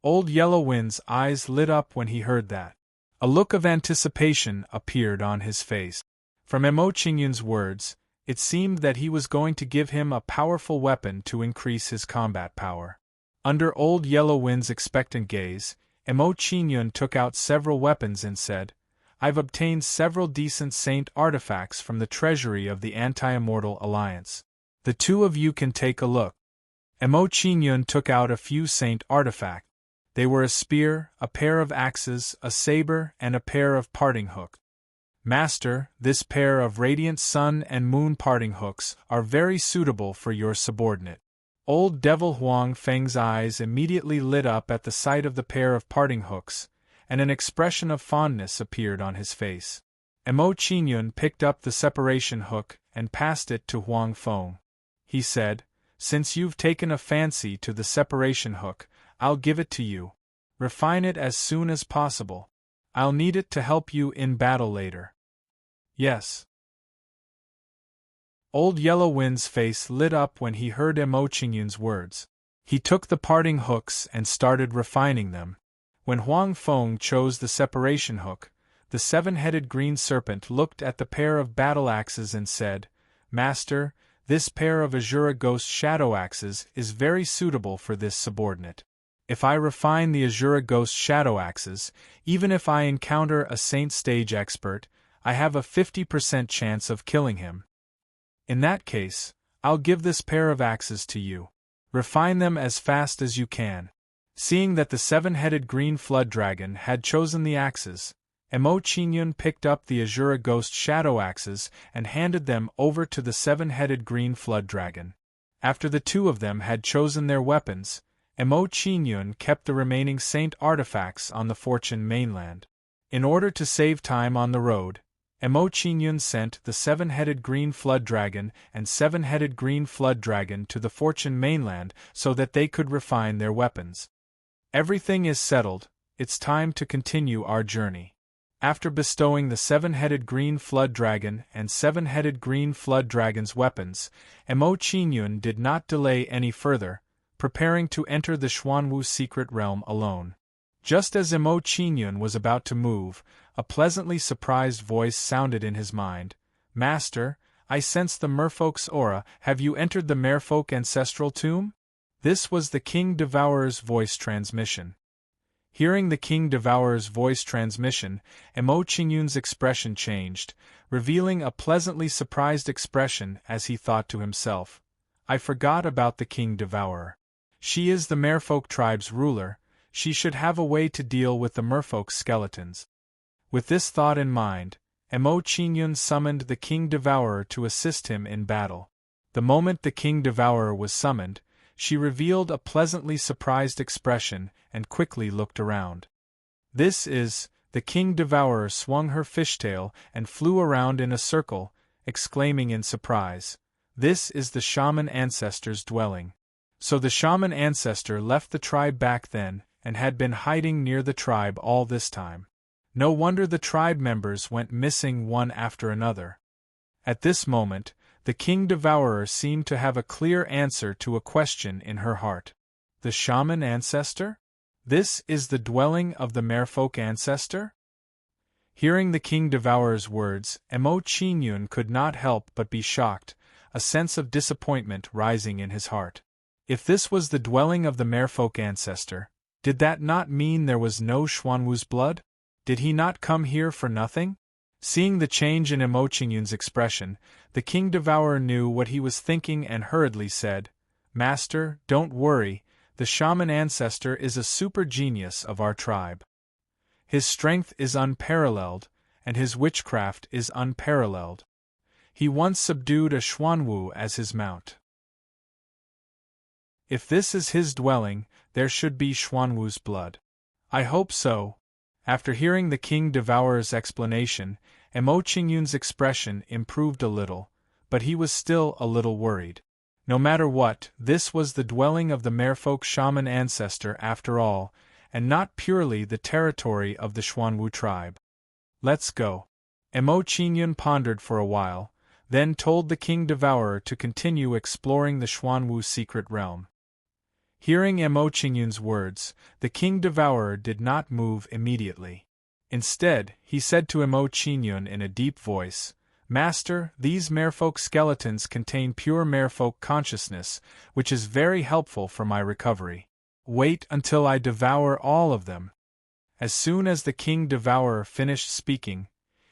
Speaker 1: Old Yellowwind's eyes lit up when he heard that. A look of anticipation appeared on his face. From Emo Qingyun's words, it seemed that he was going to give him a powerful weapon to increase his combat power. Under Old Yellowwind's expectant gaze, Emo Qingyun took out several weapons and said, "I've obtained several decent saint artifacts from the treasury of the Anti-Immortal Alliance. The two of you can take a look." Emo Qingyun took out a few saint artifacts. They were a spear, a pair of axes, a saber, and a pair of parting hooks. "Master, this pair of radiant sun and moon parting hooks are very suitable for your subordinate." Old Devil Huang Feng's eyes immediately lit up at the sight of the pair of parting hooks, and an expression of fondness appeared on his face. Emo Qingyun picked up the separation hook and passed it to Huang Feng. He said, "Since you've taken a fancy to the separation hook, I'll give it to you. Refine it as soon as possible. I'll need it to help you in battle later." "Yes." Old Yellowwind's face lit up when he heard Emo Qingyun's words. He took the parting hooks and started refining them. When Huang Feng chose the separation hook, the seven-headed green serpent looked at the pair of battle axes and said, "Master, this pair of Azura Ghost shadow axes is very suitable for this subordinate. If I refine the Azura Ghost shadow axes, even if I encounter a saint stage expert, I have a 50% chance of killing him. In that case, I'll give this pair of axes to you. Refine them as fast as you can." Seeing that the seven-headed green flood dragon had chosen the axes, Emo Qingyun picked up the Azura Ghost shadow axes and handed them over to the seven-headed green flood dragon. After the two of them had chosen their weapons, Emo Qingyun kept the remaining saint artifacts on the Fortune mainland. In order to save time on the road, Emo Qingyun sent the seven-headed green flood dragon and seven-headed green flood dragon to the Fortune mainland so that they could refine their weapons. Everything is settled, it's time to continue our journey. After bestowing the seven-headed green flood dragon and seven-headed green flood dragon's weapons, Emo Qingyun did not delay any further, preparing to enter the Xuanwu secret realm alone. Just as Emo Qingyun was about to move, a pleasantly surprised voice sounded in his mind. "Master, I sense the merfolk's aura. Have you entered the merfolk ancestral tomb?" This was the King Devourer's voice transmission. Hearing the King Devourer's voice transmission, Emo Qingyun's expression changed, revealing a pleasantly surprised expression as he thought to himself, "I forgot about the King Devourer. She is the merfolk tribe's ruler, she should have a way to deal with the merfolk skeletons." With this thought in mind, Emo Qingyun summoned the King Devourer to assist him in battle. The moment the King Devourer was summoned, she revealed a pleasantly surprised expression and quickly looked around. "This is..." The King Devourer swung her fishtail and flew around in a circle, exclaiming in surprise, "This is the shaman ancestor's dwelling." So the shaman ancestor left the tribe back then, and had been hiding near the tribe all this time. No wonder the tribe members went missing one after another. At this moment, the King Devourer seemed to have a clear answer to a question in her heart. The shaman ancestor? This is the dwelling of the merfolk ancestor? Hearing the King Devourer's words, Emo Qingyun could not help but be shocked, a sense of disappointment rising in his heart. If this was the dwelling of the merfolk ancestor, did that not mean there was no Xuanwu's blood? Did he not come here for nothing? Seeing the change in Emo Qingyun's expression, the King Devourer knew what he was thinking and hurriedly said, "Master, don't worry, the shaman ancestor is a super genius of our tribe. His strength is unparalleled, and his witchcraft is unparalleled. He once subdued a Xuanwu as his mount. If this is his dwelling, there should be Xuanwu's blood. I hope so." After hearing the King Devourer's explanation, Emo Qingyun's expression improved a little, but he was still a little worried. No matter what, this was the dwelling of the merfolk shaman ancestor after all, and not purely the territory of the Xuanwu tribe. "Let's go." Emo Qingyun pondered for a while, then told the King Devourer to continue exploring the Xuanwu secret realm. Hearing Emo Qingyun's words, the King Devourer did not move immediately. Instead, he said to Emo Qingyun in a deep voice, "Master, these merfolk skeletons contain pure merfolk consciousness, which is very helpful for my recovery. Wait until I devour all of them." As soon as the King Devourer finished speaking,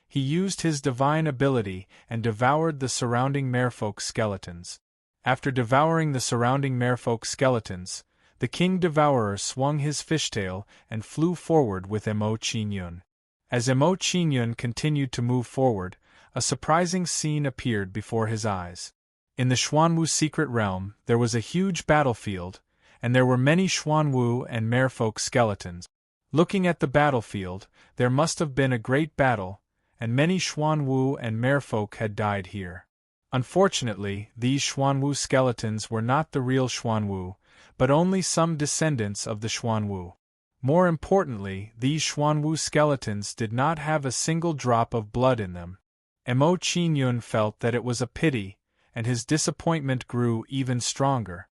Speaker 1: he used his divine ability and devoured the surrounding merfolk skeletons. After devouring the surrounding merfolk skeletons, the King Devourer swung his fishtail and flew forward with Emo Qingyun. As Emo Qingyun continued to move forward, a surprising scene appeared before his eyes. In the Xuanwu secret realm, there was a huge battlefield, and there were many Xuanwu and merfolk skeletons. Looking at the battlefield, there must have been a great battle, and many Xuanwu and merfolk had died here. Unfortunately, these Xuanwu skeletons were not the real Xuanwu, but only some descendants of the Xuanwu. More importantly, these Xuanwu skeletons did not have a single drop of blood in them. Emo Qingyun felt that it was a pity, and his disappointment grew even stronger.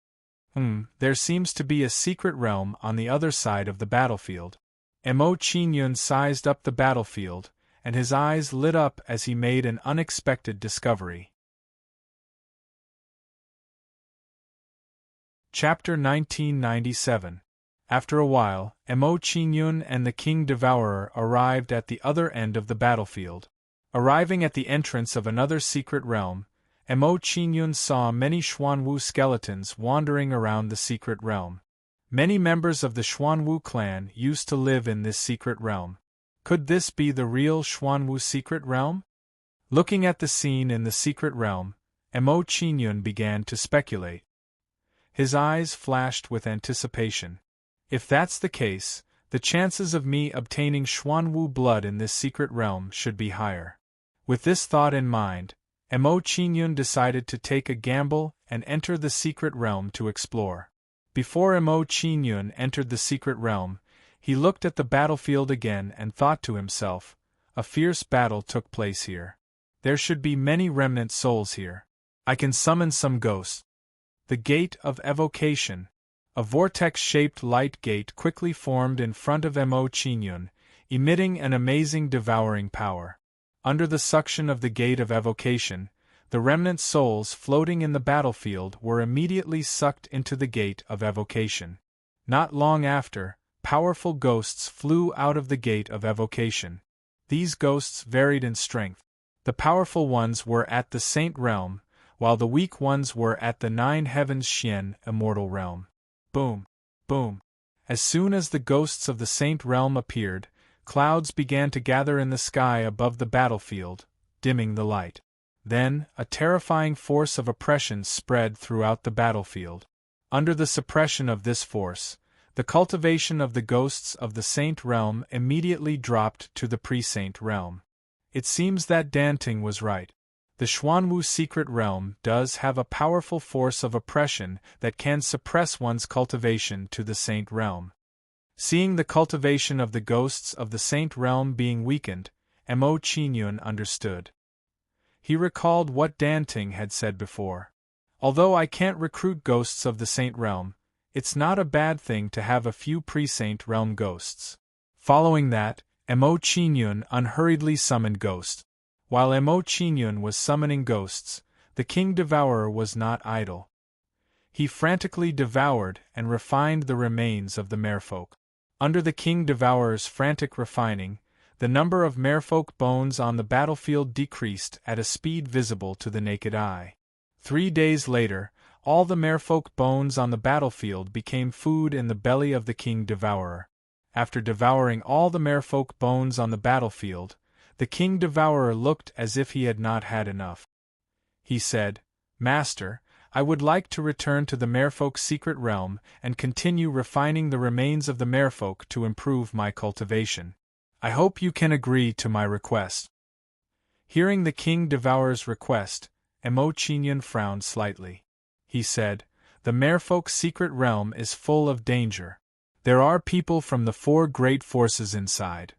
Speaker 1: There seems to be a secret realm on the other side of the battlefield. Emo Qingyun sized up the battlefield, and his eyes lit up as he made an unexpected discovery. Chapter 1997. After a while, Emo Qingyun and the King Devourer arrived at the other end of the battlefield. Arriving at the entrance of another secret realm, Emo Qingyun saw many Xuanwu skeletons wandering around the secret realm. Many members of the Xuanwu clan used to live in this secret realm. Could this be the real Xuanwu secret realm? Looking at the scene in the secret realm, Emo Qingyun began to speculate. His eyes flashed with anticipation. If that's the case, the chances of me obtaining Xuanwu blood in this secret realm should be higher. With this thought in mind, Emo Qingyun decided to take a gamble and enter the secret realm to explore. Before Emo Qingyun entered the secret realm, he looked at the battlefield again and thought to himself, a fierce battle took place here. There should be many remnant souls here. I can summon some ghosts. The Gate of Evocation. A vortex-shaped light gate quickly formed in front of Emo Qingyun, emitting an amazing devouring power. Under the suction of the Gate of Evocation, the remnant souls floating in the battlefield were immediately sucked into the Gate of Evocation. Not long after, powerful ghosts flew out of the Gate of Evocation. These ghosts varied in strength. The powerful ones were at the Saint Realm, while the weak ones were at the Nine Heavens Xian Immortal Realm. Boom! Boom! As soon as the ghosts of the Saint Realm appeared, clouds began to gather in the sky above the battlefield, dimming the light. Then, a terrifying force of oppression spread throughout the battlefield. Under the suppression of this force, the cultivation of the ghosts of the Saint Realm immediately dropped to the Pre-Saint Realm. It seems that Danting was right. The Xuanwu secret realm does have a powerful force of oppression that can suppress one's cultivation to the Saint Realm. Seeing the cultivation of the ghosts of the Saint Realm being weakened, Emo Qingyun understood. He recalled what Danting had said before. Although I can't recruit ghosts of the Saint Realm, it's not a bad thing to have a few pre-Saint Realm ghosts. Following that, Emo Qingyun unhurriedly summoned ghosts. While Emo Qingyun was summoning ghosts, the King Devourer was not idle. He frantically devoured and refined the remains of the merfolk. Under the King Devourer's frantic refining, the number of merfolk bones on the battlefield decreased at a speed visible to the naked eye. 3 days later, all the merfolk bones on the battlefield became food in the belly of the King Devourer. After devouring all the merfolk bones on the battlefield, the King Devourer looked as if he had not had enough. He said, "Master, I would like to return to the merfolk secret realm and continue refining the remains of the merfolk to improve my cultivation. I hope you can agree to my request." Hearing the King Devourer's request, Emo Qingyun frowned slightly. He said, "The merfolk secret realm is full of danger. There are people from the 4 great forces inside.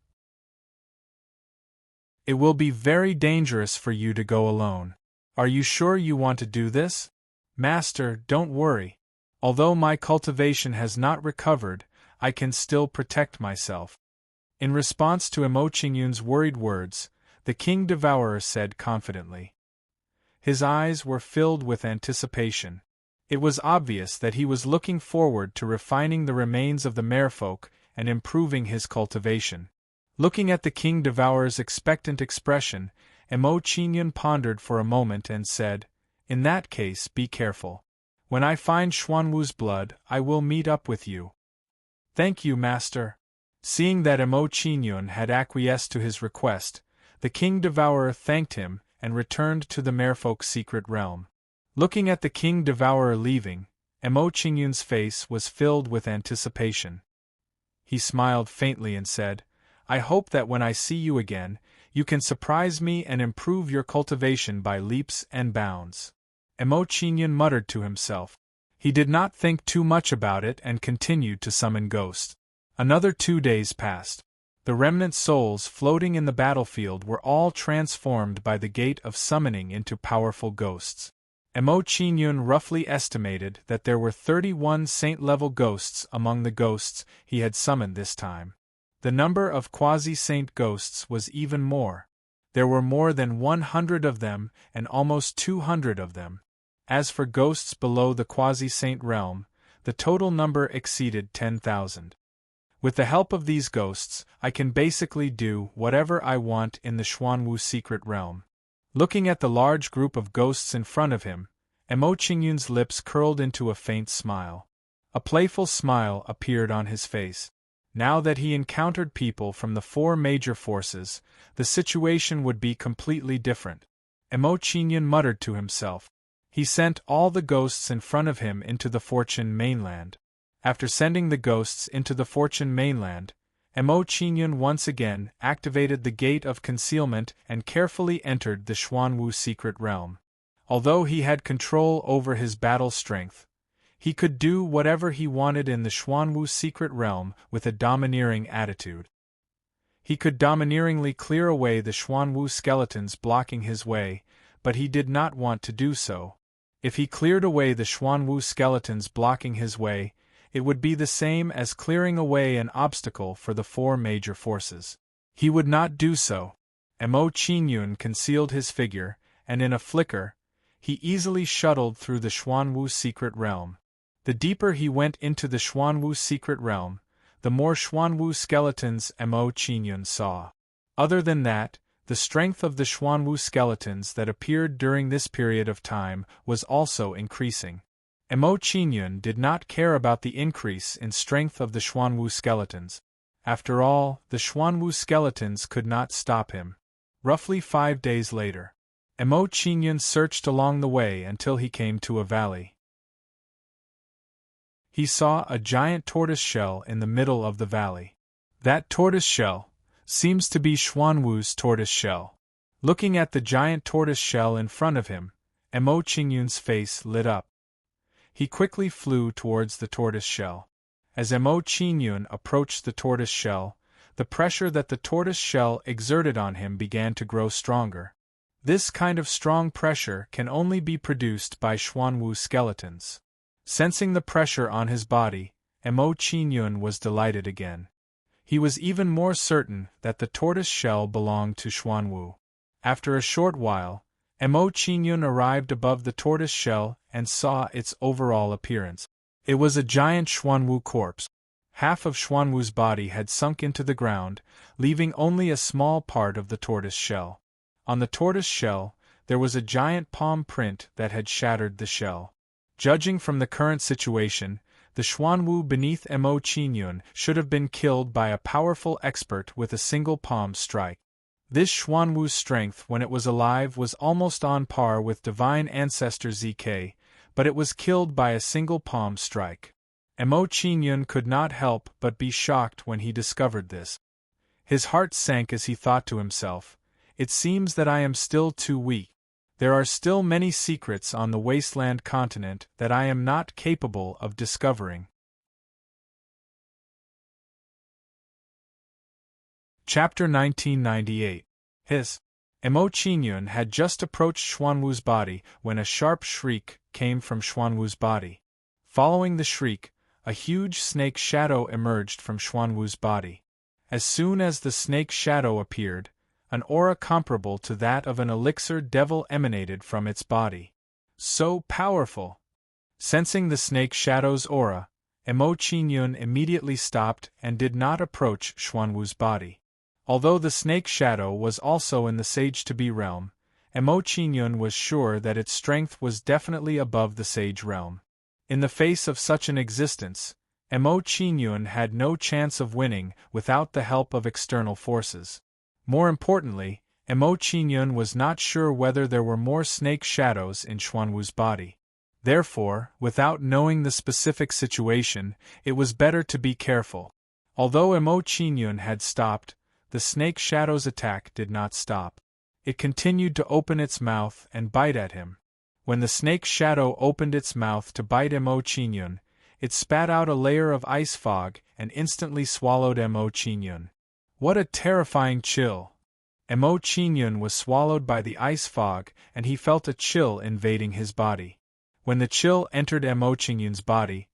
Speaker 1: It will be very dangerous for you to go alone. Are you sure you want to do this? Master, don't worry. Although my cultivation has not recovered, I can still protect myself. In response to Emo Qingyun's worried words, the King Devourer said confidently. His eyes were filled with anticipation. It was obvious that he was looking forward to refining the remains of the merfolk and improving his cultivation. Looking at the King Devourer's expectant expression, Emo Qingyun pondered for a moment and said, "In that case, be careful. When I find Xuanwu's blood, I will meet up with you." "Thank you, Master." Seeing that Emo Qingyun had acquiesced to his request, the King Devourer thanked him and returned to the merfolk's secret realm. Looking at the King Devourer leaving, Emo Qingyun's face was filled with anticipation. He smiled faintly and said, "I hope that when I see you again, you can surprise me and improve your cultivation by leaps and bounds." Emo Qingyun muttered to himself. He did not think too much about it and continued to summon ghosts. Another 2 days passed. The remnant souls floating in the battlefield were all transformed by the gate of summoning into powerful ghosts. Emo Qingyun roughly estimated that there were 31 saint-level ghosts among the ghosts he had summoned this time. The number of quasi-saint ghosts was even more. There were more than 100 of them and almost 200 of them. As for ghosts below the quasi-saint realm, the total number exceeded 10,000. With the help of these ghosts, I can basically do whatever I want in the Xuanwu secret realm. Looking at the large group of ghosts in front of him, Emo Qingyun's lips curled into a faint smile. A playful smile appeared on his face. Now that he encountered people from the 4 major forces, the situation would be completely different. Emo Qingyun muttered to himself. He sent all the ghosts in front of him into the Fortune mainland. After sending the ghosts into the Fortune mainland, Emo Qingyun once again activated the Gate of Concealment and carefully entered the Xuanwu secret realm. Although he had control over his battle strength, he could do whatever he wanted in the Xuanwu secret realm with a domineering attitude. He could domineeringly clear away the Xuanwu skeletons blocking his way, but he did not want to do so. If he cleared away the Xuanwu skeletons blocking his way, it would be the same as clearing away an obstacle for the 4 major forces. He would not do so. Emo Qingyun concealed his figure, and in a flicker, he easily shuttled through the Xuanwu secret realm. The deeper he went into the Xuanwu secret realm, the more Xuanwu skeletons Emo Qingyun saw. Other than that, the strength of the Xuanwu skeletons that appeared during this period of time was also increasing. Emo Qingyun did not care about the increase in strength of the Xuanwu skeletons. After all, the Xuanwu skeletons could not stop him. Roughly 5 days later, Emo Qingyun searched along the way until he came to a valley. He saw a giant tortoise shell in the middle of the valley. That tortoise shell seems to be Xuanwu's tortoise shell. Looking at the giant tortoise shell in front of him, Emo Qingyun's face lit up. He quickly flew towards the tortoise shell. As Emo Qingyun approached the tortoise shell, the pressure that the tortoise shell exerted on him began to grow stronger. This kind of strong pressure can only be produced by Xuanwu skeletons. Sensing the pressure on his body, Emo Qingyun was delighted again. He was even more certain that the tortoise shell belonged to Xuanwu. After a short while, Emo Qingyun arrived above the tortoise shell and saw its overall appearance. It was a giant Xuanwu corpse. Half of Xuanwu's body had sunk into the ground, leaving only a small part of the tortoise shell. On the tortoise shell, there was a giant palm print that had shattered the shell. Judging from the current situation, the Xuanwu beneath Emo Qingyun should have been killed by a powerful expert with a single palm strike. This Xuanwu's strength when it was alive was almost on par with Divine Ancestor ZK, but it was killed by a single palm strike. Emo Qingyun could not help but be shocked when he discovered this. His heart sank as he thought to himself, "It seems that I am still too weak. There are still many secrets on the wasteland continent that I am not capable of discovering." Chapter 1998. His Emo Qingyun had just approached Xuanwu's body when a sharp shriek came from Xuanwu's body. Following the shriek, a huge snake shadow emerged from Xuanwu's body. As soon as the snake shadow appeared, an aura comparable to that of an elixir devil emanated from its body. So powerful! Sensing the snake shadow's aura, Emo Qingyun immediately stopped and did not approach Xuanwu's body. Although the snake shadow was also in the Sage-to-be realm, Emo Qingyun was sure that its strength was definitely above the Sage realm. In the face of such an existence, Emo Qingyun had no chance of winning without the help of external forces. More importantly, Emo Qingyun was not sure whether there were more snake shadows in Xuanwu's body. Therefore, without knowing the specific situation, it was better to be careful. Although Emo Qingyun had stopped, the snake shadow's attack did not stop. It continued to open its mouth and bite at him. When the snake shadow opened its mouth to bite Emo Qingyun, it spat out a layer of ice fog and instantly swallowed Emo Qingyun. What a terrifying chill! Emo Qingyun was swallowed by the ice fog and he felt a chill invading his body. When the chill entered Emo Qingyun's body,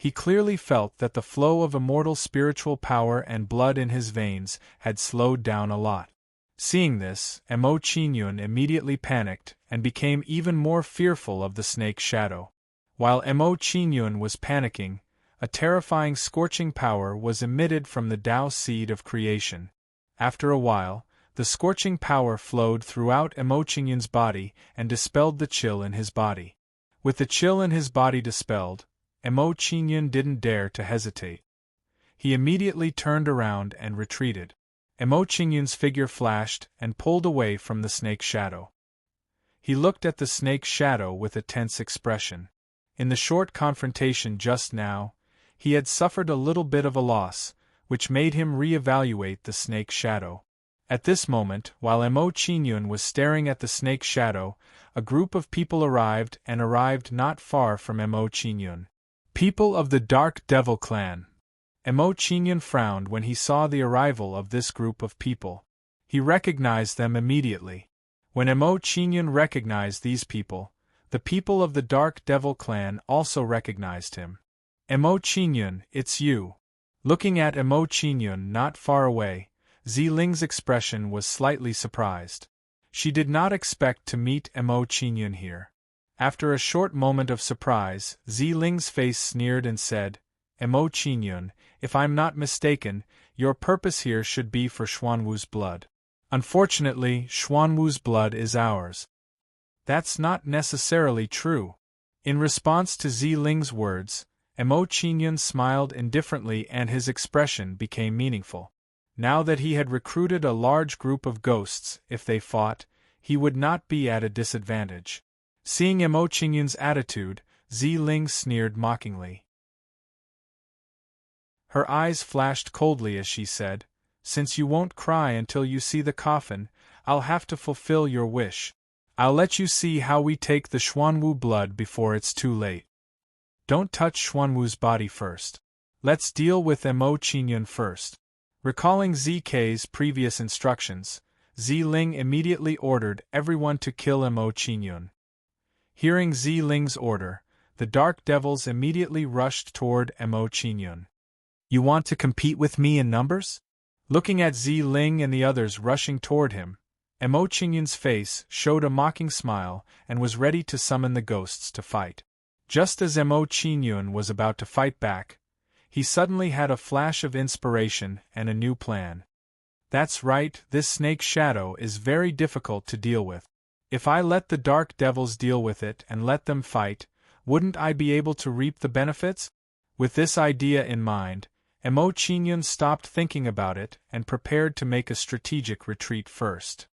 Speaker 1: he clearly felt that the flow of immortal spiritual power and blood in his veins had slowed down a lot. Seeing this, Emo Qingyun immediately panicked and became even more fearful of the snake shadow. While Emo Qingyun was panicking, a terrifying scorching power was emitted from the Tao seed of creation. After a while, the scorching power flowed throughout Emo Qingyun's body and dispelled the chill in his body. With the chill in his body dispelled, Emo Qingyun didn't dare to hesitate. He immediately turned around and retreated. Emo Qingyun's figure flashed and pulled away from the snake shadow. He looked at the snake shadow with a tense expression. In the short confrontation just now, he had suffered a little bit of a loss, which made him re-evaluate the snake shadow. At this moment, while Emo Qingyun was staring at the snake shadow, a group of people arrived not far from Emo Qingyun. People of the Dark Devil clan. Emo Qingyun frowned when he saw the arrival of this group of people. He recognized them immediately. When Emo Qingyun recognized these people, the people of the Dark Devil clan also recognized him. Emo Qingyun, it's you. Looking at Emo Qingyun not far away, Ziling's expression was slightly surprised. She did not expect to meet Emo Qingyun here. After a short moment of surprise, Ziling's face sneered and said, Emo Qingyun, if I'm not mistaken, your purpose here should be for Xuanwu's blood. Unfortunately, Xuanwu's blood is ours. That's not necessarily true. In response to Ziling's words, Emo Qingyun smiled indifferently and his expression became meaningful. Now that he had recruited a large group of ghosts, if they fought, he would not be at a disadvantage. Seeing Emo Qingyun's attitude, Ziling sneered mockingly. Her eyes flashed coldly as she said, Since you won't cry until you see the coffin, I'll have to fulfill your wish. I'll let you see how we take the Xuanwu blood before it's too late. Don't touch Xuanwu's body first. Let's deal with Emo Qingyun first. Recalling ZK's previous instructions, Ziling immediately ordered everyone to kill Emo Qingyun. Hearing Ziling's order, the Dark Devils immediately rushed toward Emo Qingyun. You want to compete with me in numbers? Looking at Ziling and the others rushing toward him, Emo Qingyun's face showed a mocking smile and was ready to summon the ghosts to fight. Just as Emo Qingyun was about to fight back, he suddenly had a flash of inspiration and a new plan. That's right, this snake shadow is very difficult to deal with. If I let the Dark Devils deal with it and let them fight, wouldn't I be able to reap the benefits? With this idea in mind, Emo Qingyun stopped thinking about it and prepared to make a strategic retreat first.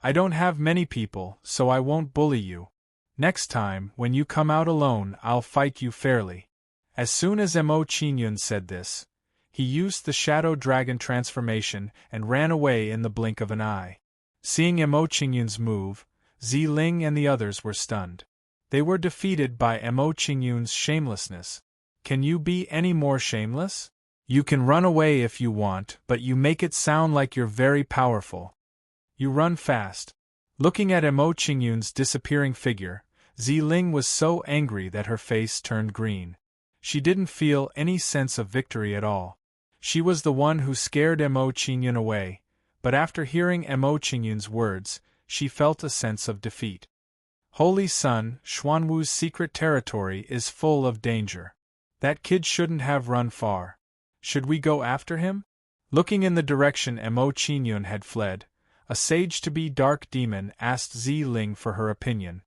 Speaker 1: I don't have many people, so I won't bully you. Next time, when you come out alone, I'll fight you fairly. As soon as Emo Qingyun said this, he used the Shadow Dragon transformation and ran away in the blink of an eye. Seeing Emo Qingyun's move, Ziling and the others were stunned. They were defeated by Emo Qingyun's shamelessness. Can you be any more shameless? You can run away if you want, but you make it sound like you're very powerful. You run fast. Looking at Emo Qingyun's disappearing figure, Ziling was so angry that her face turned green. She didn't feel any sense of victory at all. She was the one who scared Emo Qingyun away, but after hearing Emo Qingyun's words, she felt a sense of defeat. Holy Sun, Xuanwu's secret territory is full of danger. That kid shouldn't have run far. Should we go after him? Looking in the direction Emo Qingyun had fled, a sage-to-be dark demon asked Ziling for her opinion.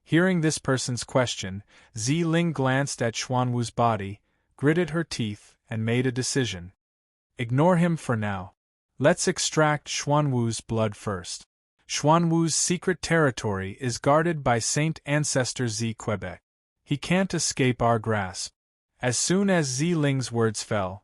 Speaker 1: Hearing this person's question, Ziling glanced at Xuanwu's body, gritted her teeth, and made a decision. Ignore him for now. Let's extract Xuanwu's blood first. Xuanwu's secret territory is guarded by Saint Ancestor Z Quebec. He can't escape our grasp. As soon as Ziling's words fell,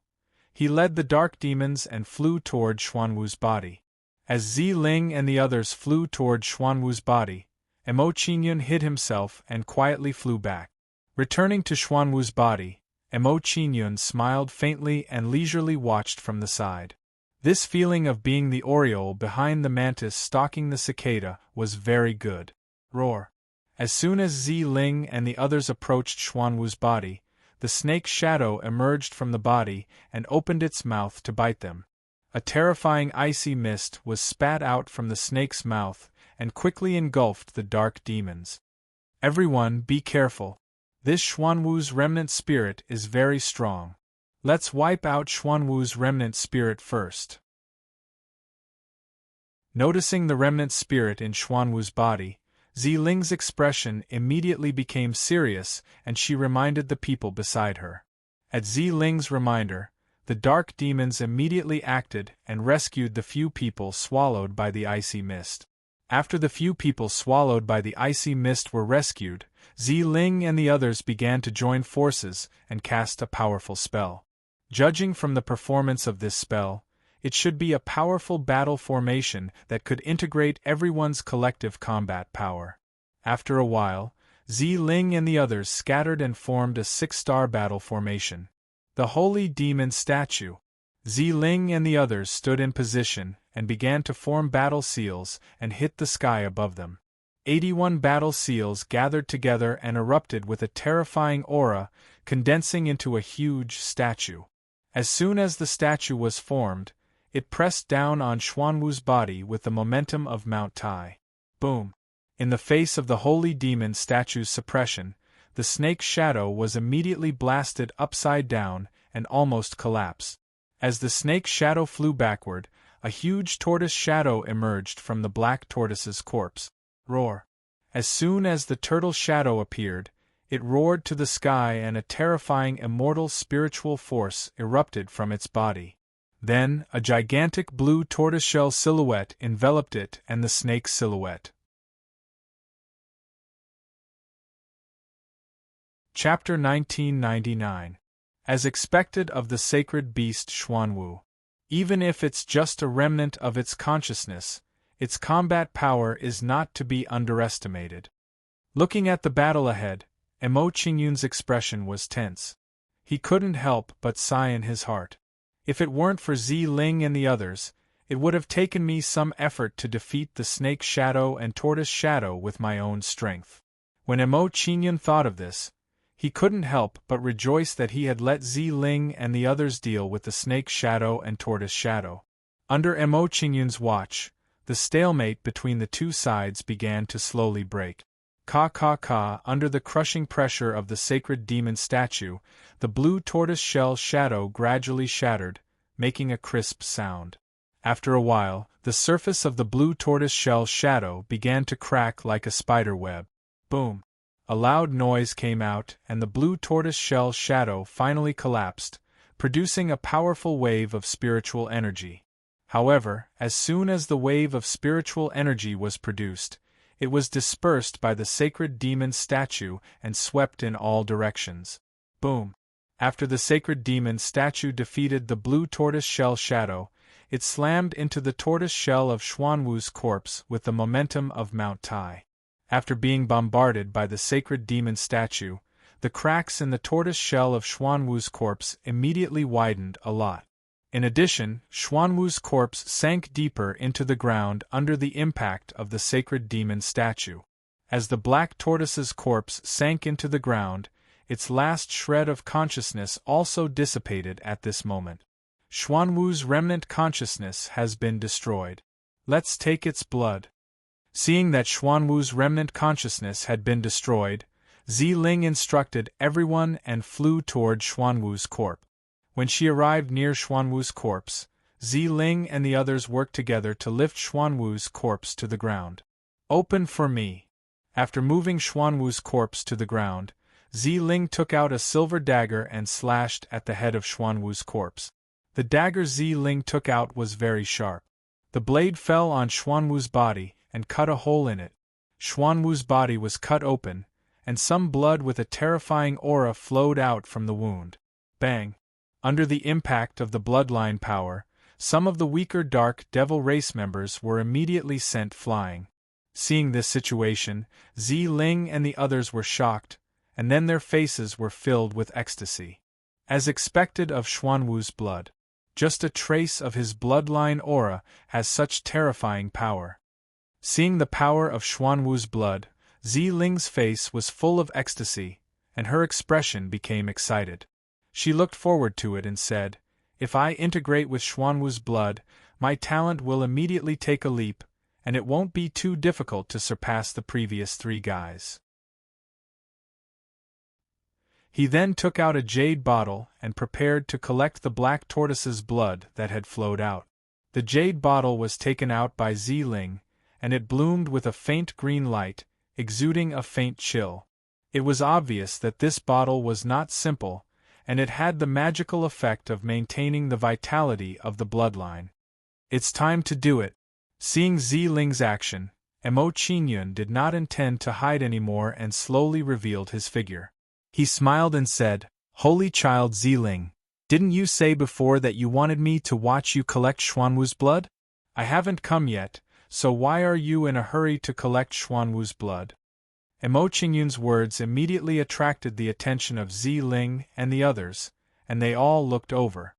Speaker 1: he led the dark demons and flew toward Xuanwu's body. As Ziling and the others flew toward Xuanwu's body, Emo Qingyun hid himself and quietly flew back. Returning to Xuanwu's body, Emo Qingyun smiled faintly and leisurely watched from the side. This feeling of being the oriole behind the mantis stalking the cicada was very good. Roar! As soon as Ziling and the others approached Xuanwu's body, the snake's shadow emerged from the body and opened its mouth to bite them. A terrifying icy mist was spat out from the snake's mouth and quickly engulfed the dark demons. Everyone, be careful. This Xuanwu's remnant spirit is very strong. Let's wipe out Xuanwu's remnant spirit first. Noticing the remnant spirit in Xuanwu's body, Ziling's expression immediately became serious and she reminded the people beside her. At Ziling's reminder, the dark demons immediately acted and rescued the few people swallowed by the icy mist. After the few people swallowed by the icy mist were rescued, Ziling and the others began to join forces and cast a powerful spell. Judging from the performance of this spell, it should be a powerful battle formation that could integrate everyone's collective combat power. After a while, Ziling and the others scattered and formed a 6-star battle formation. The Holy Demon Statue. Ziling and the others stood in position and began to form battle seals and hit the sky above them. 81 battle seals gathered together and erupted with a terrifying aura, condensing into a huge statue. As soon as the statue was formed, it pressed down on Xuanwu's body with the momentum of Mount Tai. Boom! In the face of the Holy Demon Statue's suppression, the snake's shadow was immediately blasted upside down and almost collapsed. As the snake's shadow flew backward, a huge tortoise shadow emerged from the black tortoise's corpse. Roar! As soon as the turtle shadow appeared, it roared to the sky and a terrifying immortal spiritual force erupted from its body. Then, a gigantic blue tortoiseshell silhouette enveloped it and the snake's silhouette. Chapter 1999. As expected of the sacred beast Xuanwu. Even if it's just a remnant of its consciousness, its combat power is not to be underestimated. Looking at the battle ahead, Emo Qingyun's expression was tense. He couldn't help but sigh in his heart. If it weren't for Ziling and the others, it would have taken me some effort to defeat the snake shadow and tortoise shadow with my own strength. When Emo Qingyun thought of this, he couldn't help but rejoice that he had let Ziling and the others deal with the snake shadow and tortoise shadow. Under Emo Qingyun's watch, the stalemate between the two sides began to slowly break. Under the crushing pressure of the sacred demon statue, the blue tortoise shell shadow gradually shattered, making a crisp sound. After a while, the surface of the blue tortoise shell shadow began to crack like a spider web. Boom! A loud noise came out and the blue tortoise shell shadow finally collapsed, producing a powerful wave of spiritual energy. However, as soon as the wave of spiritual energy was produced, it was dispersed by the sacred demon statue and swept in all directions. Boom! After the sacred demon statue defeated the blue tortoise shell shadow, it slammed into the tortoise shell of Xuanwu's corpse with the momentum of Mount Tai. After being bombarded by the sacred demon statue, the cracks in the tortoise shell of Xuanwu's corpse immediately widened a lot. In addition, Xuanwu's corpse sank deeper into the ground under the impact of the sacred demon statue. As the black tortoise's corpse sank into the ground, its last shred of consciousness also dissipated at this moment. Xuanwu's remnant consciousness has been destroyed. Let's take its blood. Seeing that Xuanwu's remnant consciousness had been destroyed, Ziling instructed everyone and flew toward Xuanwu's corpse. When she arrived near Xuanwu's corpse, Ziling and the others worked together to lift Xuanwu's corpse to the ground. Open for me. After moving Xuanwu's corpse to the ground, Ziling took out a silver dagger and slashed at the head of Xuanwu's corpse. The dagger Ziling took out was very sharp. The blade fell on Xuanwu's body and cut a hole in it. Xuanwu's body was cut open, and some blood with a terrifying aura flowed out from the wound. Bang! Under the impact of the bloodline power, some of the weaker Dark Devil race members were immediately sent flying. Seeing this situation, Ziling and the others were shocked, and then their faces were filled with ecstasy. As expected of Xuanwu's blood, just a trace of his bloodline aura has such terrifying power. Seeing the power of Xuanwu's blood, Ziling's face was full of ecstasy, and her expression became excited. She looked forward to it and said, "If I integrate with Xuanwu's blood, my talent will immediately take a leap, and it won't be too difficult to surpass the previous 3 guys." He then took out a jade bottle and prepared to collect the black tortoise's blood that had flowed out. The jade bottle was taken out by Ziling, and it bloomed with a faint green light, exuding a faint chill. It was obvious that this bottle was not simple, and it had the magical effect of maintaining the vitality of the bloodline. It's time to do it. Seeing Ziling's action, Emo Qingyun did not intend to hide anymore and slowly revealed his figure. He smiled and said, "Holy child Ziling, didn't you say before that you wanted me to watch you collect Xuanwu's blood? I haven't come yet, so why are you in a hurry to collect Xuanwu's blood?" Emo Qingyun's words immediately attracted the attention of Ziling and the others, and they all looked over.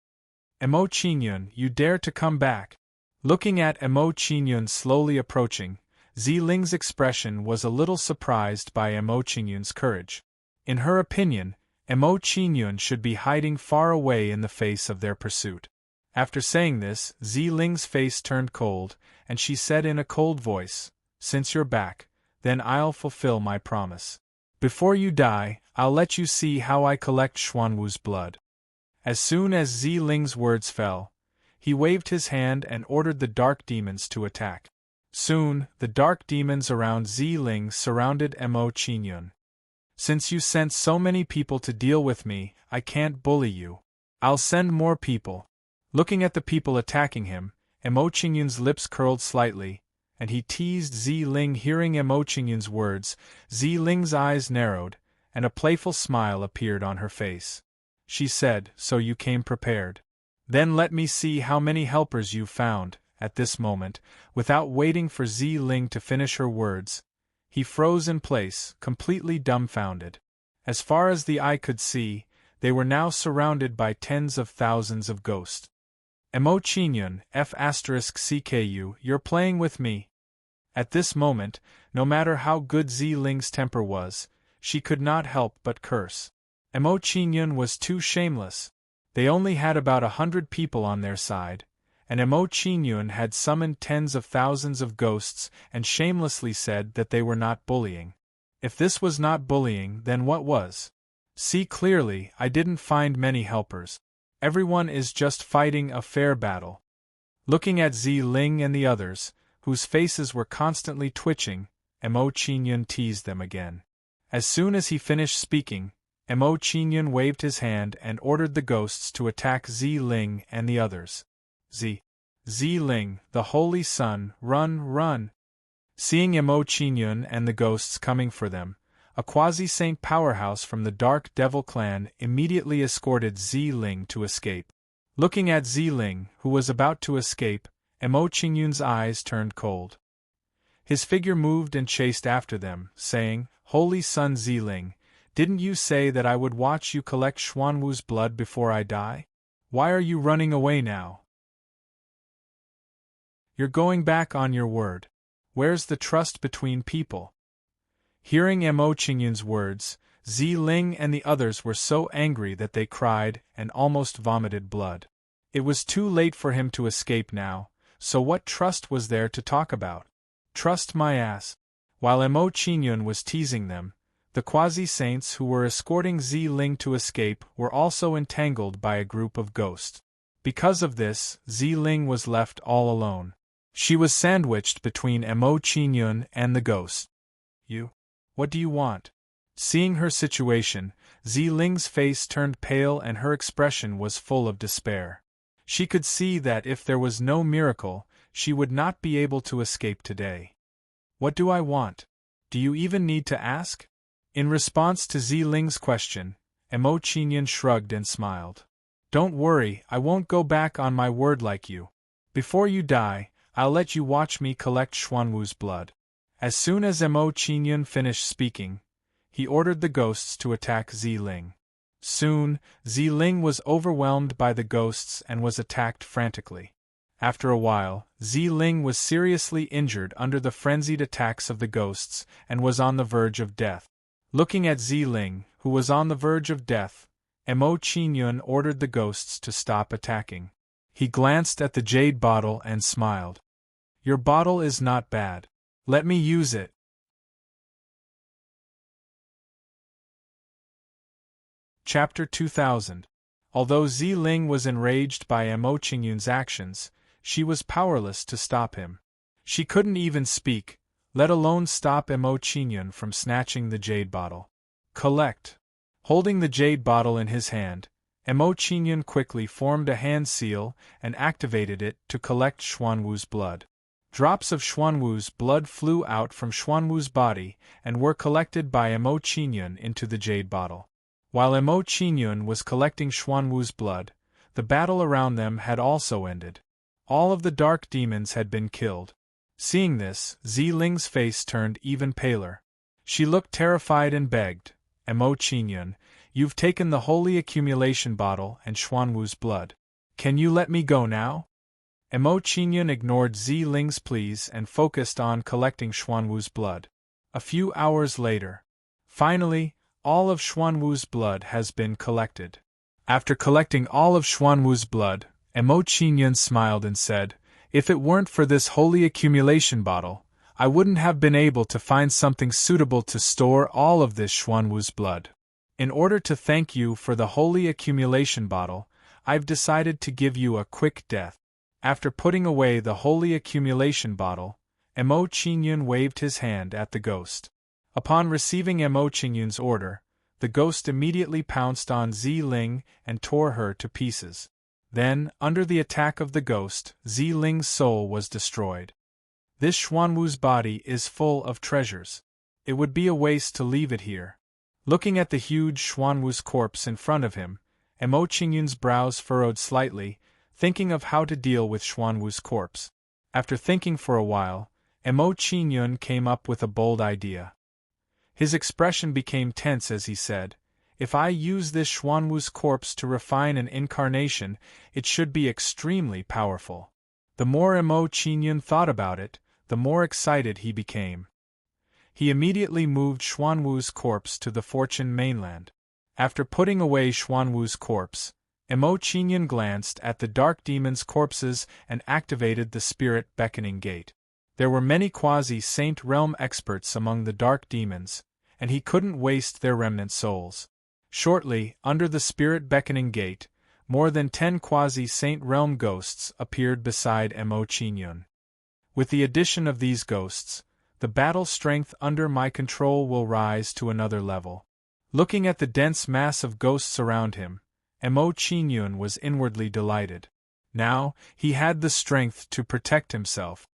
Speaker 1: "Emo Qingyun, you dare to come back?" Looking at Emo Qingyun slowly approaching, Ziling's expression was a little surprised by Emo Qingyun's courage. In her opinion, Emo Qingyun should be hiding far away in the face of their pursuit. After saying this, Ziling's face turned cold, and she said in a cold voice, "Since you're back, then I'll fulfill my promise. Before you die, I'll let you see how I collect Xuanwu's blood." As soon as Ziling's words fell, he waved his hand and ordered the dark demons to attack. Soon, the dark demons around Ziling surrounded Emo Qingyun. "Since you sent so many people to deal with me, I can't bully you. I'll send more people." Looking at the people attacking him, Emo Qingyun's lips curled slightly, and he teased Ziling. Hearing Emo Qingyun's words, Ziling's eyes narrowed, and a playful smile appeared on her face. She said, "So you came prepared? Then let me see how many helpers you've found." At this moment, without waiting for Ziling to finish her words, he froze in place, completely dumbfounded. As far as the eye could see, they were now surrounded by tens of thousands of ghosts. "Emo Qingyun, F***CKU, you're playing with me." At this moment, no matter how good Ziling's temper was, she could not help but curse. Emo Qingyun was too shameless. They only had about 100 people on their side, and Emo Qingyun had summoned tens of thousands of ghosts and shamelessly said that they were not bullying. If this was not bullying, then what was? See clearly, I didn't find many helpers. Everyone is just fighting a fair battle. Looking at Ziling and the others, whose faces were constantly twitching, Emo Qingyun teased them again. As soon as he finished speaking, Emo Qingyun waved his hand and ordered the ghosts to attack Ziling and the others. Ziling, the Holy Sun, run, run! Seeing Emo Qingyun and the ghosts coming for them, a quasi-saint powerhouse from the Dark Devil clan immediately escorted Ziling to escape. Looking at Ziling, who was about to escape, Emo Qingyun's eyes turned cold. His figure moved and chased after them, saying, "Holy Sun Ziling, didn't you say that I would watch you collect Xuanwu's blood before I die? Why are you running away now? You're going back on your word. Where's the trust between people? Hearing Mo Qingyun's words, Zi Ling and the others were so angry that they cried and almost vomited blood. It was too late for him to escape now, so what trust was there to talk about? Trust my ass. While Mo Qingyun was teasing them, the quasi-saints who were escorting Zi Ling to escape were also entangled by a group of ghosts. Because of this, Zi Ling was left all alone. She was sandwiched between Mo Qingyun and the ghosts. You? What do you want? Seeing her situation, Zi Ling's face turned pale and her expression was full of despair. She could see that if there was no miracle, she would not be able to escape today. What do I want? Do you even need to ask? In response to Zi Ling's question, Mo Qingyun shrugged and smiled. Don't worry, I won't go back on my word like you. Before you die, I'll let you watch me collect Xuanwu's blood. As soon as Mo Qingyun finished speaking, he ordered the ghosts to attack Zi Ling. Soon, Zi Ling was overwhelmed by the ghosts and was attacked frantically. After a while, Zi Ling was seriously injured under the frenzied attacks of the ghosts and was on the verge of death. Looking at Zi Ling, who was on the verge of death, Mo Qingyun ordered the ghosts to stop attacking. He glanced at the jade bottle and smiled. Your bottle is not bad. Let me use it. Chapter 2000. Although Zi Ling was enraged by Mo Qingyun's actions, she was powerless to stop him. She couldn't even speak, let alone stop Mo Qingyun from snatching the jade bottle. Collect. Holding the jade bottle in his hand, Mo Qingyun quickly formed a hand seal and activated it to collect Xuanwu's blood. Drops of Xuanwu's blood flew out from Xuanwu's body and were collected by Mo Qingyun into the jade bottle. While Mo Qingyun was collecting Xuanwu's blood, the battle around them had also ended. All of the dark demons had been killed. Seeing this, Zi Ling's face turned even paler. She looked terrified and begged, Mo Qingyun, you've taken the holy accumulation bottle and Xuanwu's blood. Can you let me go now? Mo Qingyun ignored Zi Ling's pleas and focused on collecting Xuanwu's blood. A few hours later. Finally, all of Xuanwu's blood has been collected. After collecting all of Xuanwu's blood, Mo Qingyun smiled and said, if it weren't for this holy accumulation bottle, I wouldn't have been able to find something suitable to store all of this Xuanwu's blood. In order to thank you for the holy accumulation bottle, I've decided to give you a quick death. After putting away the holy accumulation bottle, Mo Qingyun waved his hand at the ghost. Upon receiving Mo Qingyun's order, the ghost immediately pounced on Zi Ling and tore her to pieces. Then, under the attack of the ghost, Zi Ling's soul was destroyed. This Xuanwu's body is full of treasures. It would be a waste to leave it here. Looking at the huge Xuanwu's corpse in front of him, Mo Qingyun's brows furrowed slightly, thinking of how to deal with Xuanwu's corpse. After thinking for a while, Mo Qingyun came up with a bold idea. His expression became tense as he said, if I use this Xuanwu's corpse to refine an incarnation, it should be extremely powerful. The more Mo Qingyun thought about it, the more excited he became. He immediately moved Xuanwu's corpse to the Fortune mainland. After putting away Xuanwu's corpse, Mo Qingyun glanced at the dark demons' corpses and activated the spirit beckoning gate. There were many quasi-saint realm experts among the dark demons, and he couldn't waste their remnant souls. Shortly, under the spirit beckoning gate, more than 10 quasi-saint realm ghosts appeared beside Mo Qingyun. With the addition of these ghosts, the battle strength under my control will rise to another level. Looking at the dense mass of ghosts around him, Mo Qingyun was inwardly delighted. Now, he had the strength to protect himself.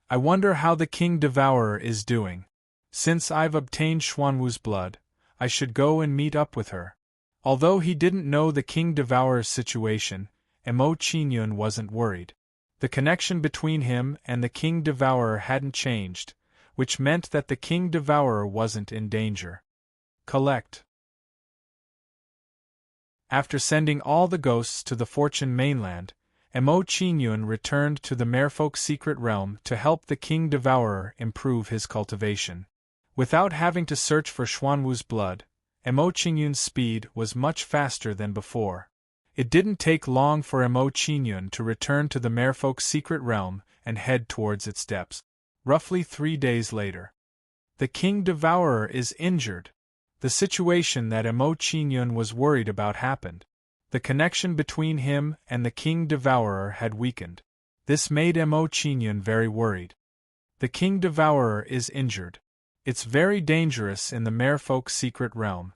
Speaker 1: I wonder how the King Devourer is doing. Since I've obtained Xuanwu's blood, I should go and meet up with her. Although he didn't know the King Devourer's situation, Mo Qingyun wasn't worried. The connection between him and the King Devourer hadn't changed, which meant that the King Devourer wasn't in danger. Collect. After sending all the ghosts to the Fortune mainland, Mo Qingyun returned to the Merfolk secret realm to help the King Devourer improve his cultivation. Without having to search for Xuanwu's blood, Mo Qingyun's speed was much faster than before. It didn't take long for Mo Qingyun to return to the Merfolk secret realm and head towards its depths. Roughly 3 days later. The King Devourer is injured. The situation that Mo Qingyun was worried about happened. The connection between him and the King Devourer had weakened. This made Mo Qingyun very worried. The King Devourer is injured. It's very dangerous in the Merfolk secret realm.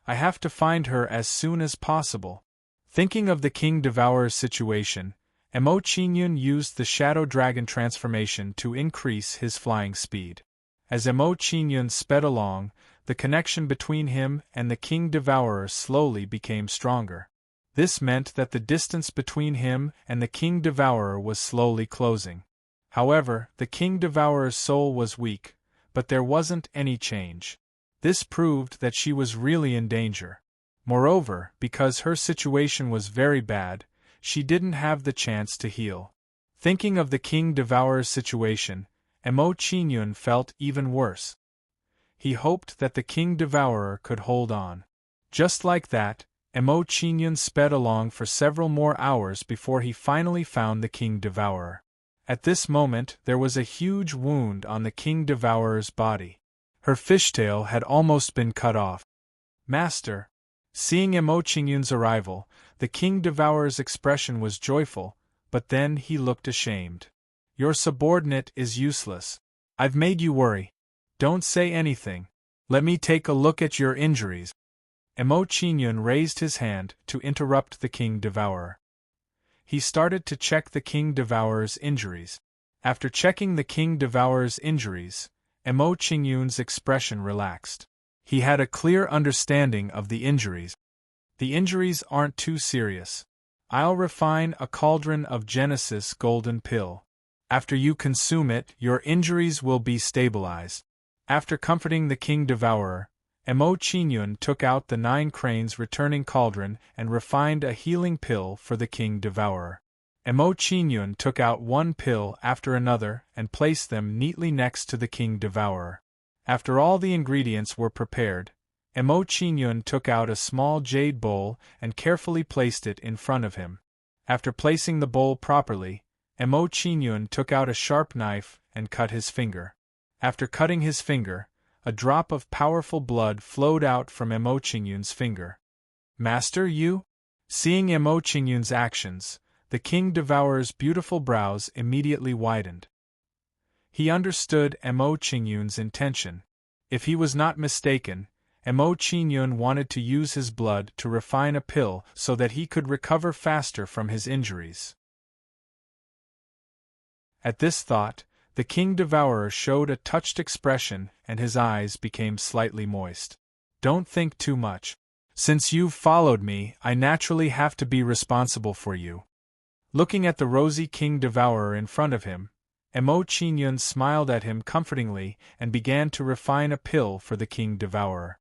Speaker 1: I have to find her as soon as possible. Thinking of the King Devourer's situation, Mo Qingyun used the Shadow Dragon transformation to increase his flying speed. As Mo Qingyun sped along, the connection between him and the King Devourer slowly became stronger. This meant that the distance between him and the King Devourer was slowly closing. However, the King Devourer's soul was weak, but there wasn't any change. This proved that she was really in danger. Moreover, because her situation was very bad, she didn't have the chance to heal. Thinking of the King Devourer's situation, Mo Qingyun felt even worse. He hoped that the King Devourer could hold on. Just like that, Mo Qingyun sped along for several more hours before he finally found the King Devourer. At this moment there was a huge wound on the King Devourer's body. Her fishtail had almost been cut off. Master. Seeing Mo Qingyun's arrival, the King Devourer's expression was joyful, but then he looked ashamed. Your subordinate is useless. I've made you worry. Don't say anything. Let me take a look at your injuries. Mo Qingyun raised his hand to interrupt the King Devourer. He started to check the King Devourer's injuries. After checking the King Devourer's injuries, Mo Qingyun's expression relaxed. He had a clear understanding of the injuries. The injuries aren't too serious. I'll refine a cauldron of Genesis golden pill. After you consume it, your injuries will be stabilized. After comforting the King Devourer, Mo Qingyun took out the 9 cranes returning cauldron and refined a healing pill for the King Devourer. Mo Qingyun took out one pill after another and placed them neatly next to the King Devourer. After all the ingredients were prepared, Mo Qingyun took out a small jade bowl and carefully placed it in front of him. After placing the bowl properly, Mo Qingyun took out a sharp knife and cut his finger. After cutting his finger, a drop of powerful blood flowed out from Mo Qingyun's finger. Master, you? Seeing Mo Qingyun's actions, the King Devourer's beautiful brows immediately widened. He understood Mo Qingyun's intention. If he was not mistaken, Mo Qingyun wanted to use his blood to refine a pill so that he could recover faster from his injuries. At this thought, the King Devourer showed a touched expression and his eyes became slightly moist. Don't think too much. Since you've followed me, I naturally have to be responsible for you. Looking at the rosy King Devourer in front of him, Mo Qingyun smiled at him comfortingly and began to refine a pill for the King Devourer.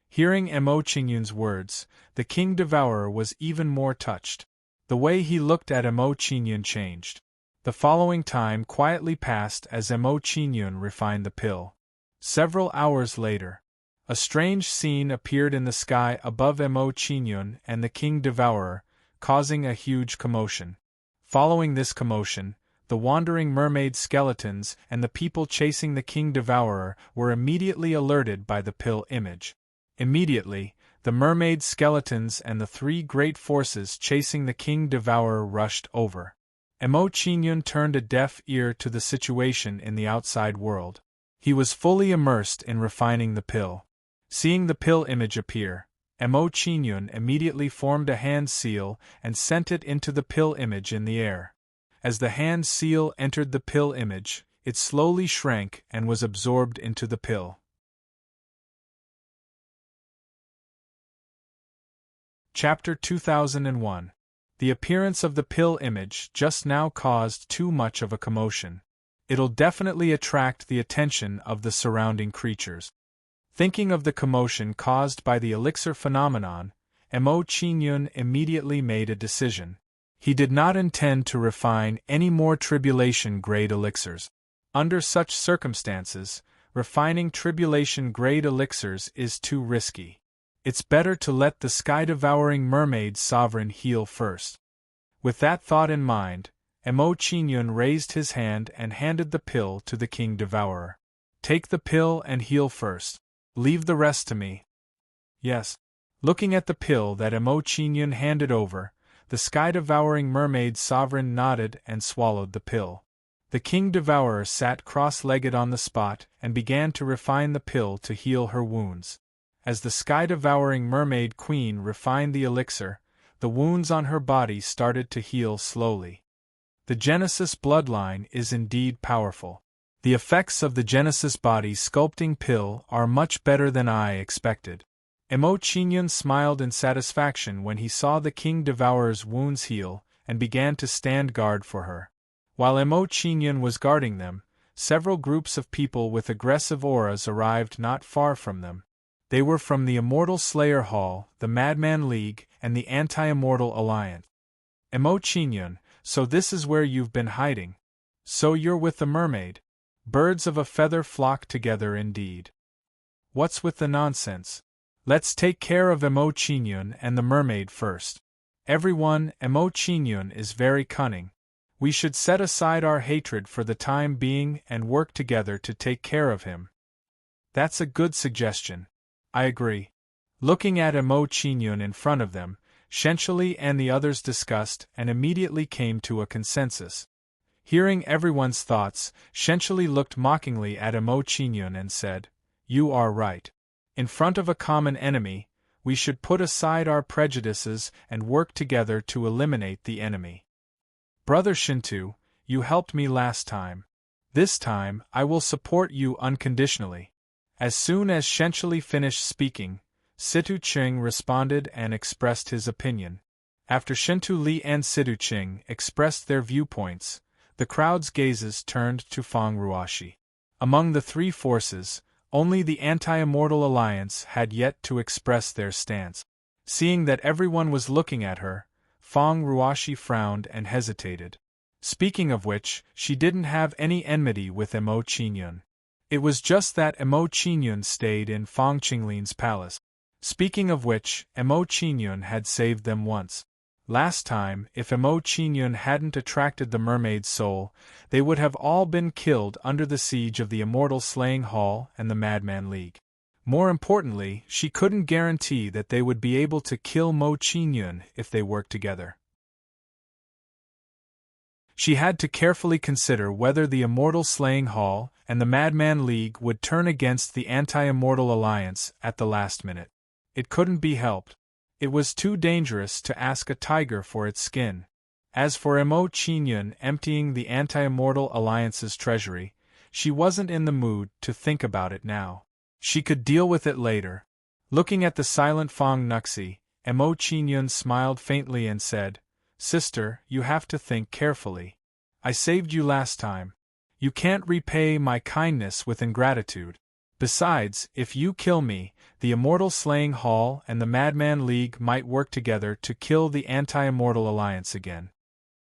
Speaker 1: Hearing Mo Qingyun's words, the King Devourer was even more touched. The way he looked at Mo Qingyun changed. The following time quietly passed as Mo Qingyun refined the pill. Several hours later, a strange scene appeared in the sky above Mo Qingyun and the King Devourer, causing a huge commotion. Following this commotion, the wandering mermaid skeletons and the people chasing the King Devourer were immediately alerted by the pill image. Immediately, the mermaid skeletons and the 3 great forces chasing the King Devourer rushed over. Mo Qingyun turned a deaf ear to the situation in the outside world. He was fully immersed in refining the pill. Seeing the pill image appear, Mo Qingyun immediately formed a hand seal and sent it into the pill image in the air. As the hand seal entered the pill image, it slowly shrank and was absorbed into the pill. Chapter 2001. The appearance of the pill image just now caused too much of a commotion. It'll definitely attract the attention of the surrounding creatures. Thinking of the commotion caused by the elixir phenomenon, Mo Qingyun immediately made a decision. He did not intend to refine any more tribulation-grade elixirs. Under such circumstances, refining tribulation-grade elixirs is too risky. It's better to let the sky-devouring mermaid sovereign heal first. With that thought in mind, Mo Qingyun raised his hand and handed the pill to the King Devourer. Take the pill and heal first. Leave the rest to me. Yes. Looking at the pill that Mo Qingyun handed over, the sky-devouring mermaid sovereign nodded and swallowed the pill. The King Devourer sat cross-legged on the spot and began to refine the pill to heal her wounds. As the sky-devouring mermaid queen refined the elixir, the wounds on her body started to heal slowly. The Genesis bloodline is indeed powerful. The effects of the Genesis body sculpting pill are much better than I expected. Mo Qingyun smiled in satisfaction when he saw the King Devourer's wounds heal and began to stand guard for her. While Mo Qingyun was guarding them, several groups of people with aggressive auras arrived not far from them. They were from the Immortal Slayer Hall, the Madman League, and the Anti-Immortal Alliance. Mo Qingyun, so this is where you've been hiding. So you're with the mermaid. Birds of a feather flock together indeed. What's with the nonsense? Let's take care of Mo Qingyun and the mermaid first. Everyone, Mo Qingyun is very cunning. We should set aside our hatred for the time being and work together to take care of him. That's a good suggestion. I agree. Looking at Mo Qingyun in front of them, Shenshili and the others discussed and immediately came to a consensus. Hearing everyone's thoughts, Shenshili looked mockingly at Mo Qingyun and said, "You are right. In front of a common enemy, we should put aside our prejudices and work together to eliminate the enemy. Brother Shintu, you helped me last time. This time, I will support you unconditionally." As soon as Shenshili finished speaking, Situ Ching responded and expressed his opinion. After Shintu Li and Situ Ching expressed their viewpoints, the crowd's gazes turned to Feng Ruoshi. Among the three forces, only the Anti-Immortal Alliance had yet to express their stance. Seeing that everyone was looking at her, Feng Ruoshi frowned and hesitated. Speaking of which, she didn't have any enmity with Mo Qingyun. It was just that Mo Qingyun stayed in Feng Qinglin's palace. Speaking of which, Mo Qingyun had saved them once. Last time, if Mo Qingyun hadn't attracted the mermaid's soul, they would have all been killed under the siege of the Immortal Slaying Hall and the Madman League. More importantly, she couldn't guarantee that they would be able to kill Mo Qingyun if they worked together. She had to carefully consider whether the Immortal Slaying Hall and the Madman League would turn against the Anti-Immortal Alliance at the last minute. It couldn't be helped. It was too dangerous to ask a tiger for its skin. As for Mo Qingyun emptying the Anti-Immortal Alliance's treasury, she wasn't in the mood to think about it now. She could deal with it later. Looking at the silent Feng Nuxi, Mo Qingyun smiled faintly and said, "Sister, you have to think carefully. I saved you last time. You can't repay my kindness with ingratitude. Besides, if you kill me, the Immortal Slaying Hall and the Madman League might work together to kill the Anti-Immortal Alliance again."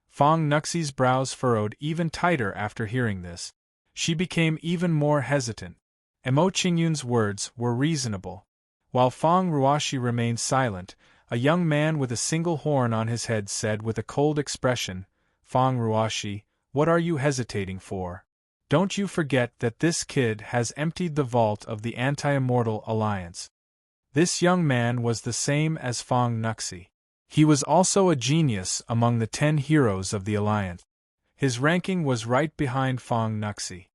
Speaker 1: Feng Nuxi's brows furrowed even tighter after hearing this. She became even more hesitant. Mo Qingyun's words were reasonable. While Feng Ruoshi remained silent, a young man with a single horn on his head said with a cold expression, "Feng Ruoshi, what are you hesitating for? Don't you forget that this kid has emptied the vault of the Anti-Immortal Alliance." This young man was the same as Feng Nuxi. He was also a genius among the 10 heroes of the Alliance. His ranking was right behind Feng Nuxi.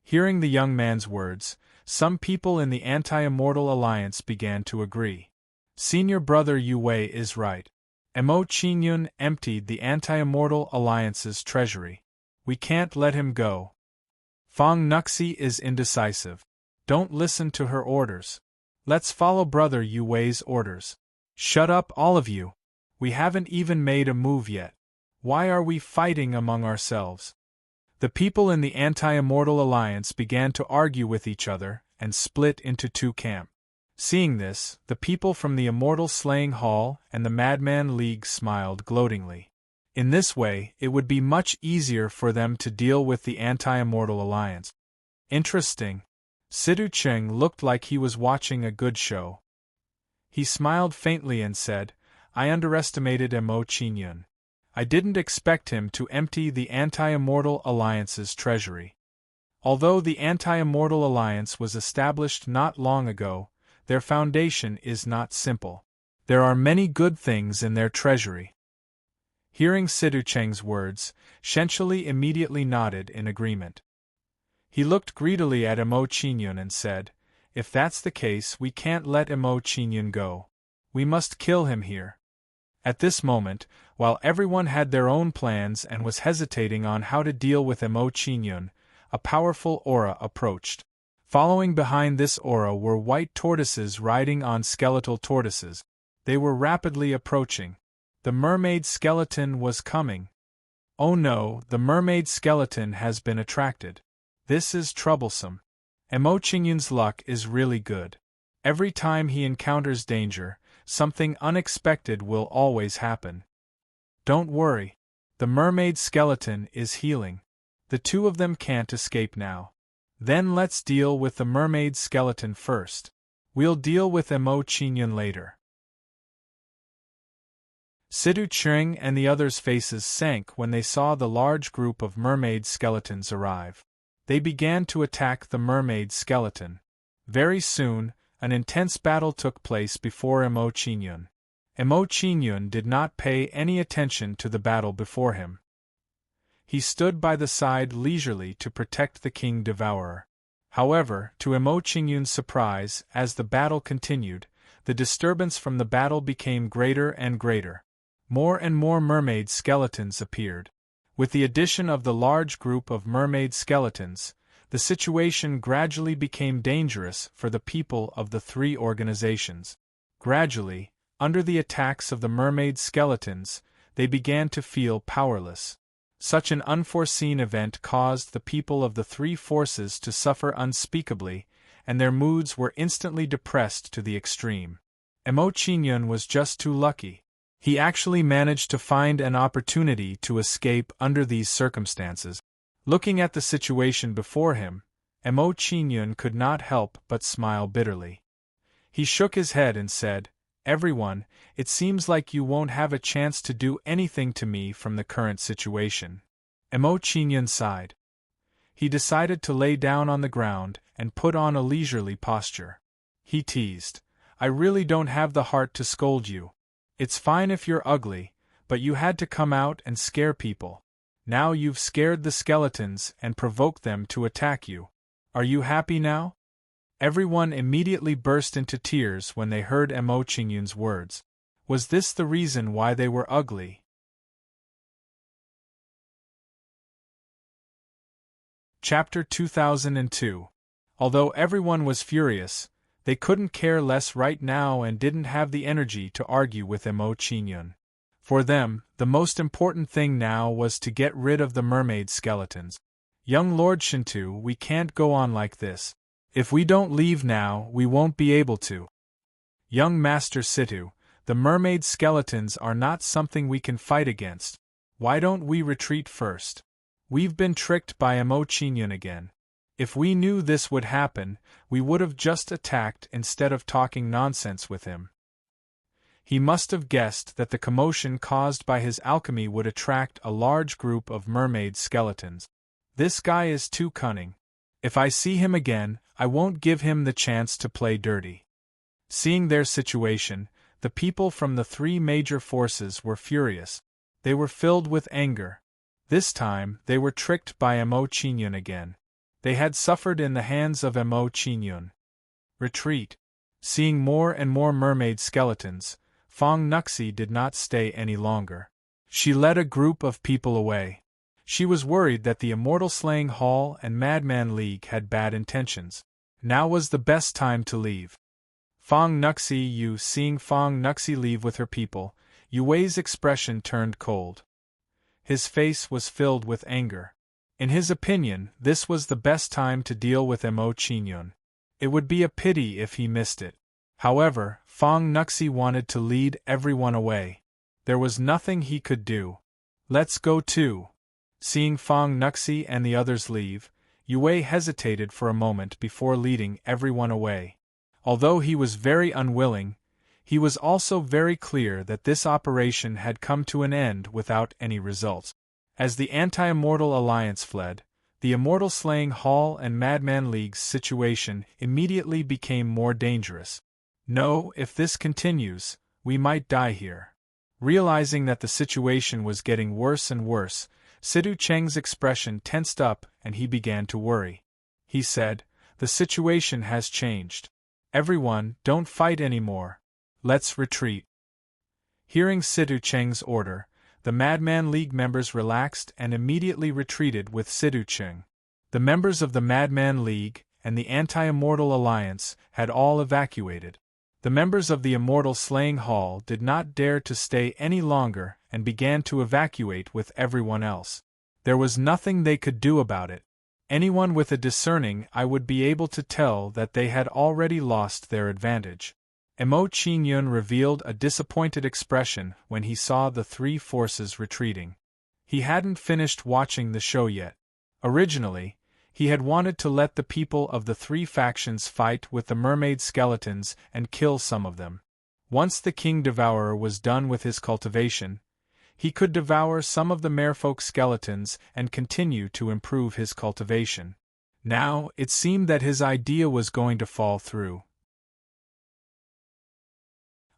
Speaker 1: Hearing the young man's words, some people in the Anti-Immortal Alliance began to agree. Senior brother Yu Wei is right. Mo Qingyun emptied the Anti-Immortal Alliance's treasury. We can't let him go. Feng Nuxi is indecisive. Don't listen to her orders. Let's follow brother Yu Wei's orders. Shut up all of you. We haven't even made a move yet. Why are we fighting among ourselves? The people in the Anti-Immortal Alliance began to argue with each other and split into two camps. Seeing this, the people from the Immortal Slaying Hall and the Madman League smiled gloatingly. In this way, it would be much easier for them to deal with the Anti-Immortal Alliance. Interesting. Sidu Cheng looked like he was watching a good show. He smiled faintly and said, I underestimated Mo Qingyun. I didn't expect him to empty the Anti-Immortal Alliance's treasury. Although the Anti-Immortal Alliance was established not long ago, their foundation is not simple. There are many good things in their treasury. Hearing Sidu Cheng's words, Shenshili immediately nodded in agreement. He looked greedily at Mo Qingyun and said, If that's the case, we can't let Mo Qingyun go. We must kill him here. At this moment, while everyone had their own plans and was hesitating on how to deal with Mo Qingyun, a powerful aura approached. Following behind this aura were white tortoises riding on skeletal tortoises. They were rapidly approaching. The mermaid skeleton was coming. Oh no, the mermaid skeleton has been attracted. This is troublesome. Mo Qingyun's luck is really good. Every time he encounters danger, something unexpected will always happen. Don't worry. The mermaid skeleton is healing. The two of them can't escape now. Then let's deal with the mermaid skeleton first. We'll deal with Mo Qingyun later. Sidu Cheng and the others' faces sank when they saw the large group of mermaid skeletons arrive. They began to attack the mermaid skeleton. Very soon, an intense battle took place before Mo Qingyun. Mo Qingyun did not pay any attention to the battle before him. He stood by the side leisurely to protect the King Devourer. However, to Mo Qingyun's surprise, as the battle continued, the disturbance from the battle became greater and greater. More and more mermaid skeletons appeared. With the addition of the large group of mermaid skeletons, the situation gradually became dangerous for the people of the three organizations. Gradually, under the attacks of the mermaid skeletons, they began to feel powerless. Such an unforeseen event caused the people of the three forces to suffer unspeakably, and their moods were instantly depressed to the extreme. Mo Qingyun was just too lucky. He actually managed to find an opportunity to escape under these circumstances. Looking at the situation before him, Mo Qingyun could not help but smile bitterly. He shook his head and said, Everyone, it seems like you won't have a chance to do anything to me from the current situation. Mo Qingyun sighed. He decided to lay down on the ground and put on a leisurely posture. He teased, I really don't have the heart to scold you. It's fine if you're ugly, but you had to come out and scare people. Now you've scared the skeletons and provoked them to attack you. Are you happy now? Everyone immediately burst into tears when they heard Mo Qingyun's words. Was this the reason why they were ugly? Chapter 2002. Although everyone was furious, they couldn't care less right now and didn't have the energy to argue with Mo Qingyun. For them, the most important thing now was to get rid of the mermaid skeletons. Young Lord Shintu, we can't go on like this. If we don't leave now, we won't be able to. Young Master Situ, the mermaid skeletons are not something we can fight against. Why don't we retreat first? We've been tricked by Mo Qingyun again. If we knew this would happen, we would have just attacked instead of talking nonsense with him. He must have guessed that the commotion caused by his alchemy would attract a large group of mermaid skeletons. This guy is too cunning. If I see him again, I won't give him the chance to play dirty. Seeing their situation, the people from the three major forces were furious. They were filled with anger. This time, they were tricked by Mo Qingyun again. They had suffered in the hands of Mo Qingyun. Retreat. Seeing more and more mermaid skeletons, Fong Nuxi did not stay any longer. She led a group of people away. She was worried that the Immortal Slaying Hall and Madman League had bad intentions. Now was the best time to leave. Fong Nuxi seeing Fong Nuxi leave with her people, Yue's expression turned cold. His face was filled with anger. In his opinion, this was the best time to deal with Mo Qingyun. It would be a pity if he missed it. However, Fong Nuxi wanted to lead everyone away. There was nothing he could do. Let's go too. Seeing Fong Nuxi and the others leave, Yue hesitated for a moment before leading everyone away. Although he was very unwilling, he was also very clear that this operation had come to an end without any results. As the Anti-Immortal Alliance fled, the Immortal Slaying Hall and Madman League's situation immediately became more dangerous. No, if this continues, we might die here. Realizing that the situation was getting worse and worse, Sidu Cheng's expression tensed up and he began to worry. He said, "The situation has changed. Everyone, don't fight anymore. Let's retreat." Hearing Sidu Cheng's order, the Madman League members relaxed and immediately retreated with Sidu Cheng. The members of the Madman League and the Anti-Immortal Alliance had all evacuated. The members of the Immortal Slaying Hall did not dare to stay any longer and began to evacuate with everyone else. There was nothing they could do about it. Anyone with a discerning eye would be able to tell that they had already lost their advantage. Mo Qingyun revealed a disappointed expression when he saw the three forces retreating. He hadn't finished watching the show yet. Originally, he had wanted to let the people of the three factions fight with the mermaid skeletons and kill some of them. Once the King Devourer was done with his cultivation, he could devour some of the merfolk skeletons and continue to improve his cultivation. Now, it seemed that his idea was going to fall through.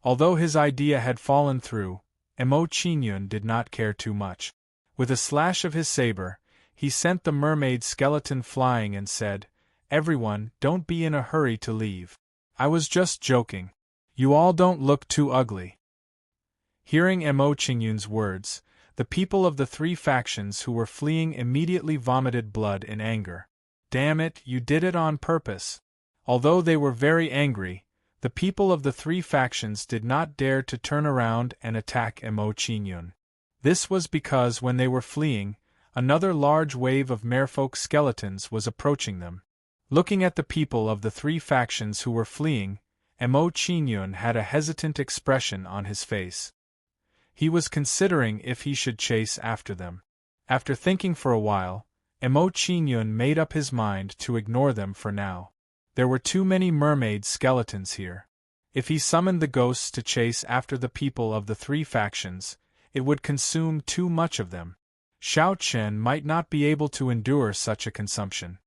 Speaker 1: Although his idea had fallen through, Mo Qingyun did not care too much. With a slash of his saber, he sent the mermaid skeleton flying and said, "Everyone, don't be in a hurry to leave. I was just joking. You all don't look too ugly." Hearing Mo Qingyun's words, the people of the three factions who were fleeing immediately vomited blood in anger. "Damn it, you did it on purpose." Although they were very angry, the people of the three factions did not dare to turn around and attack Mo Qingyun. This was because when they were fleeing, another large wave of merfolk skeletons was approaching them. Looking at the people of the three factions who were fleeing, Mo Qingyun had a hesitant expression on his face. He was considering if he should chase after them. After thinking for a while, Mo Qingyun made up his mind to ignore them for now. There were too many mermaid skeletons here. If he summoned the ghosts to chase after the people of the three factions, it would consume too much of them. Xiao Chen might not be able to endure such a consumption.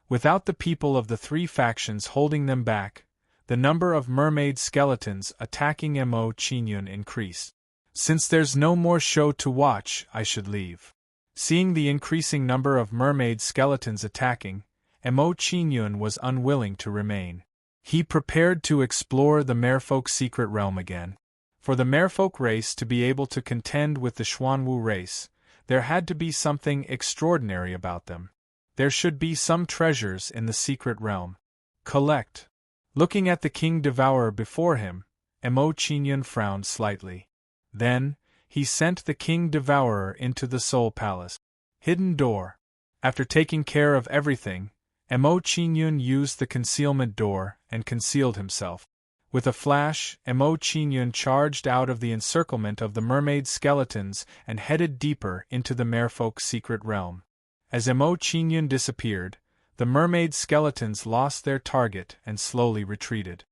Speaker 1: Without the people of the three factions holding them back, the number of mermaid skeletons attacking Mo Qingyun increased. "Since there's no more show to watch, I should leave." Seeing the increasing number of mermaid skeletons attacking, Mo Qingyun was unwilling to remain. He prepared to explore the merfolk secret realm again. For the merfolk race to be able to contend with the Xuanwu race, there had to be something extraordinary about them. There should be some treasures in the secret realm. Collect. Looking at the King Devourer before him, Mo Qingyun frowned slightly. Then, he sent the King Devourer into the Soul Palace. Hidden door. After taking care of everything, Mo Qingyun used the concealment door and concealed himself. With a flash, Mo Qingyun charged out of the encirclement of the mermaid skeletons and headed deeper into the merfolk secret realm. As Mo Qingyun disappeared, the mermaid skeletons lost their target and slowly retreated.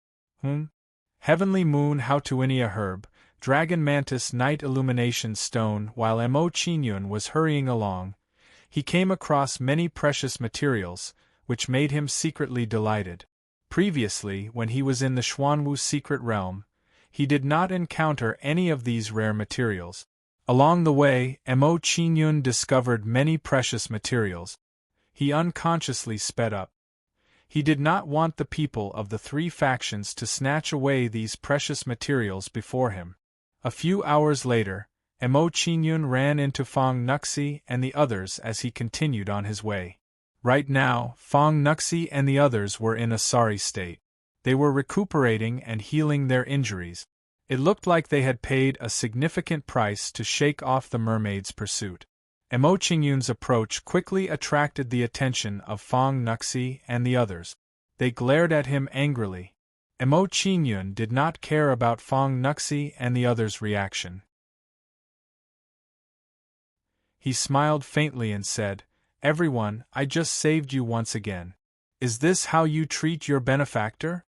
Speaker 1: Heavenly Moon Hautuinia Herb, Dragon Mantis Night Illumination Stone. While Mo Qingyun was hurrying along, he came across many precious materials, which made him secretly delighted. Previously, when he was in the Xuanwu secret realm, he did not encounter any of these rare materials. Along the way, Mo Qingyun discovered many precious materials. He unconsciously sped up. He did not want the people of the three factions to snatch away these precious materials before him. A few hours later, Mo Qingyun ran into Fong Nuxi and the others as he continued on his way. Right now, Fong Nuxi and the others were in a sorry state. They were recuperating and healing their injuries. It looked like they had paid a significant price to shake off the mermaid's pursuit. Mo Qingyun's approach quickly attracted the attention of Fong Nuxi and the others. They glared at him angrily. Emo Qingyun did not care about Fong Nuxi and the others' reaction. He smiled faintly and said, "Everyone, I just saved you once again. Is this how you treat your benefactor?"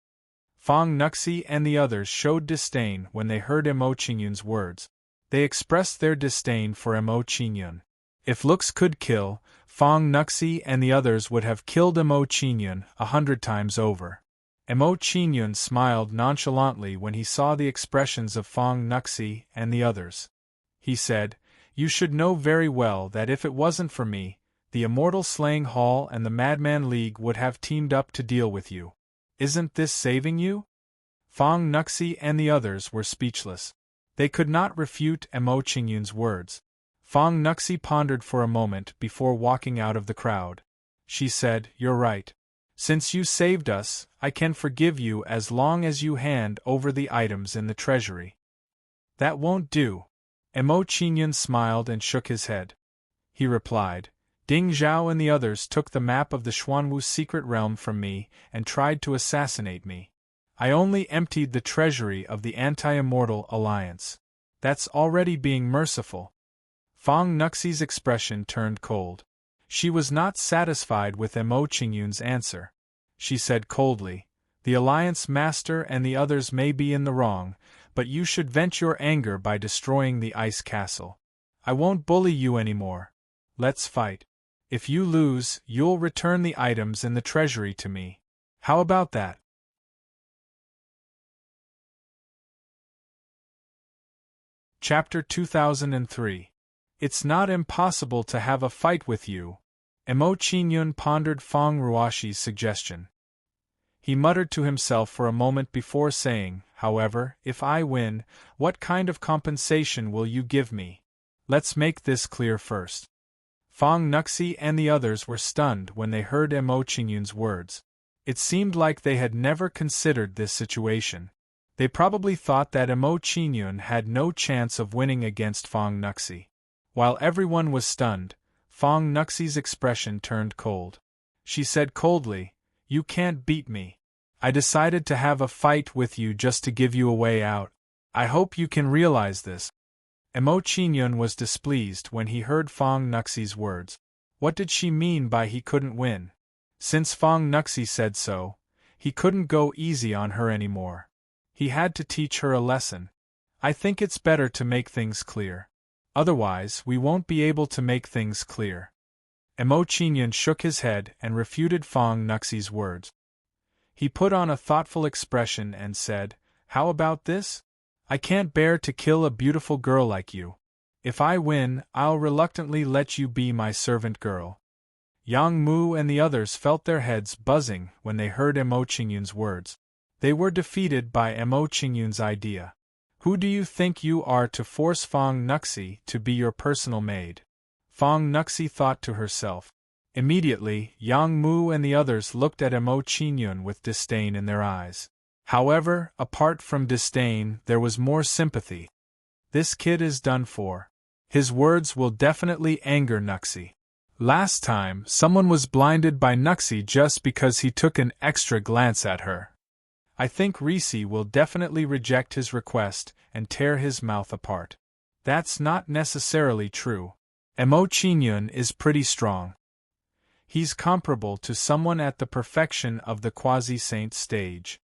Speaker 1: Fong Nuxi and the others showed disdain when they heard Emo Qingyun's words. They expressed their disdain for Emo Qingyun. If looks could kill, Fong Nuxi and the others would have killed Emo Qingyun 100 times over. Emo Qingyun smiled nonchalantly when he saw the expressions of Fong Nuxi and the others. He said, "You should know very well that if it wasn't for me, the Immortal Slaying Hall and the Madman League would have teamed up to deal with you. Isn't this saving you?" Fong Nuxi and the others were speechless. They could not refute Emo Qingyun's words. Fong Nuxi pondered for a moment before walking out of the crowd. She said, "You're right. Since you saved us, I can forgive you as long as you hand over the items in the treasury." "That won't do." Emo Qingyun smiled and shook his head. He replied, "Ding Zhao and the others took the map of the Xuanwu secret realm from me and tried to assassinate me. I only emptied the treasury of the Anti-Immortal Alliance. That's already being merciful." Fong Nuxi's expression turned cold. She was not satisfied with Emo Qingyun's answer. She said coldly, "The Alliance Master and the others may be in the wrong, but you should vent your anger by destroying the ice castle. I won't bully you anymore. Let's fight. If you lose, you'll return the items in the treasury to me. How about that?" Chapter 2003. It's not impossible to have a fight with you. Emo Qingyun pondered Fong Ruoshi's suggestion. He muttered to himself for a moment before saying, "However, if I win, what kind of compensation will you give me? Let's make this clear first." Fong Nuxi and the others were stunned when they heard Emo Qingyun's words. It seemed like they had never considered this situation. They probably thought that Emo Qingyun had no chance of winning against Fong Nuxi. While everyone was stunned, Fong Nuxi's expression turned cold. She said coldly, "You can't beat me. I decided to have a fight with you just to give you a way out. I hope you can realize this." Emo Qingyun was displeased when he heard Fong Nuxi's words. What did she mean by he couldn't win? Since Fong Nuxi said so, he couldn't go easy on her anymore. He had to teach her a lesson. "I think it's better to make things clear. Otherwise, we won't be able to make things clear." Emo Qingyun shook his head and refuted Fong Nuxi's words. He put on a thoughtful expression and said, "How about this? I can't bear to kill a beautiful girl like you. If I win, I'll reluctantly let you be my servant girl." Yang Mu and the others felt their heads buzzing when they heard Emo Qingyun's words. They were defeated by Emo Qingyun's idea. "Who do you think you are to force Fong Nuxi to be your personal maid?" Fong Nuxi thought to herself. Immediately, Yang Mu and the others looked at Emo Qingyun with disdain in their eyes. However, apart from disdain, there was more sympathy. This kid is done for. His words will definitely anger Nuxi. Last time, someone was blinded by Nuxi just because he took an extra glance at her. I think Risi will definitely reject his request and tear his mouth apart. That's not necessarily true. Emo Qingyun is pretty strong. He's comparable to someone at the perfection of the quasi-saint stage.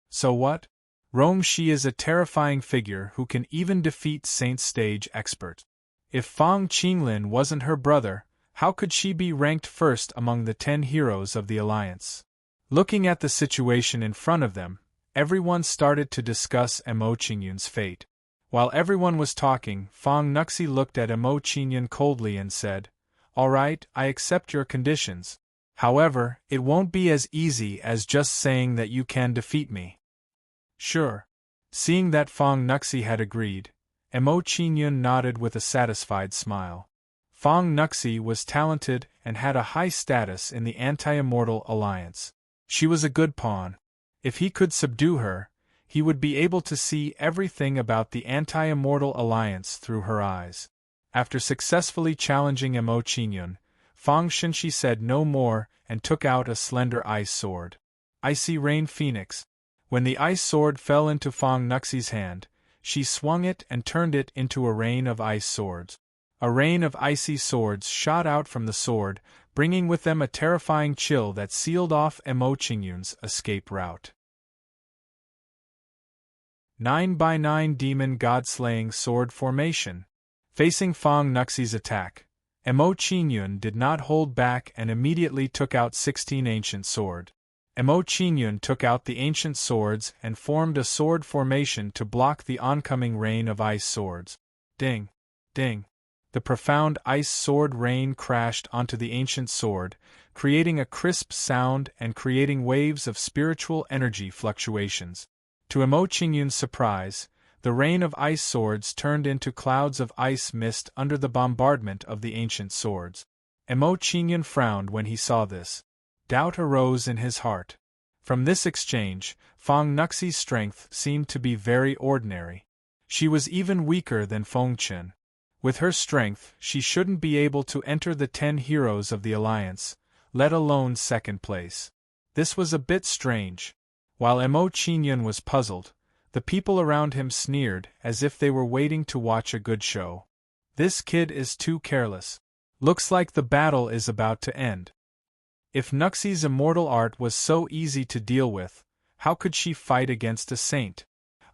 Speaker 1: So what? Rongxi is a terrifying figure who can even defeat saint stage experts. If Fang Qinglin wasn't her brother, how could she be ranked first among the 10 heroes of the Alliance? Looking at the situation in front of them, everyone started to discuss Emo Qingyun's fate. While everyone was talking, Fong Nuxi looked at Emo Qingyun coldly and said, "All right, I accept your conditions. However, it won't be as easy as just saying that you can defeat me." "Sure." Seeing that Fong Nuxi had agreed, Emo Qingyun nodded with a satisfied smile. Fong Nuxi was talented and had a high status in the Anti-Immortal Alliance. She was a good pawn. If he could subdue her, he would be able to see everything about the Anti-Immortal Alliance through her eyes. After successfully challenging Emo Qingyun, Fang Shenxi said no more and took out a slender ice sword. "Icy Rain Phoenix. When the ice sword fell into Fong Nuxie's hand, she swung it and turned it into a rain of ice swords. A rain of icy swords shot out from the sword, bringing with them a terrifying chill that sealed off Mo Qingyun's escape route. 9x9 Demon God-Slaying Sword Formation. Facing Fong Nuxie's attack, Mo Qingyun did not hold back and immediately took out 16 ancient swords. Mo Qingyun took out the ancient swords and formed a sword formation to block the oncoming rain of ice swords. Ding! Ding! The profound ice sword rain crashed onto the ancient sword, creating a crisp sound and creating waves of spiritual energy fluctuations. To Mo Qingyun's surprise, the rain of ice swords turned into clouds of ice mist under the bombardment of the ancient swords. Mo Qingyun frowned when he saw this. Doubt arose in his heart. From this exchange, Fong Nuxie's strength seemed to be very ordinary. She was even weaker than Feng Chen. With her strength, she shouldn't be able to enter the 10 heroes of the Alliance, let alone second place. This was a bit strange. While Mo Qingyun was puzzled, the people around him sneered as if they were waiting to watch a good show. This kid is too careless. Looks like the battle is about to end. If Nuxie's immortal art was so easy to deal with, how could she fight against a saint?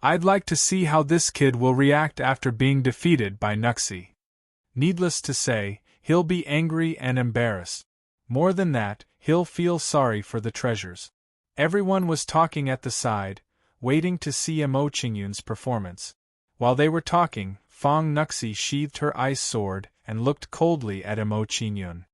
Speaker 1: I'd like to see how this kid will react after being defeated by Nuxie. Needless to say, he'll be angry and embarrassed. More than that, he'll feel sorry for the treasures. Everyone was talking at the side, waiting to see Mo Qingyun's performance. While they were talking, Fong Nuxie sheathed her ice sword and looked coldly at Mo Qingyun.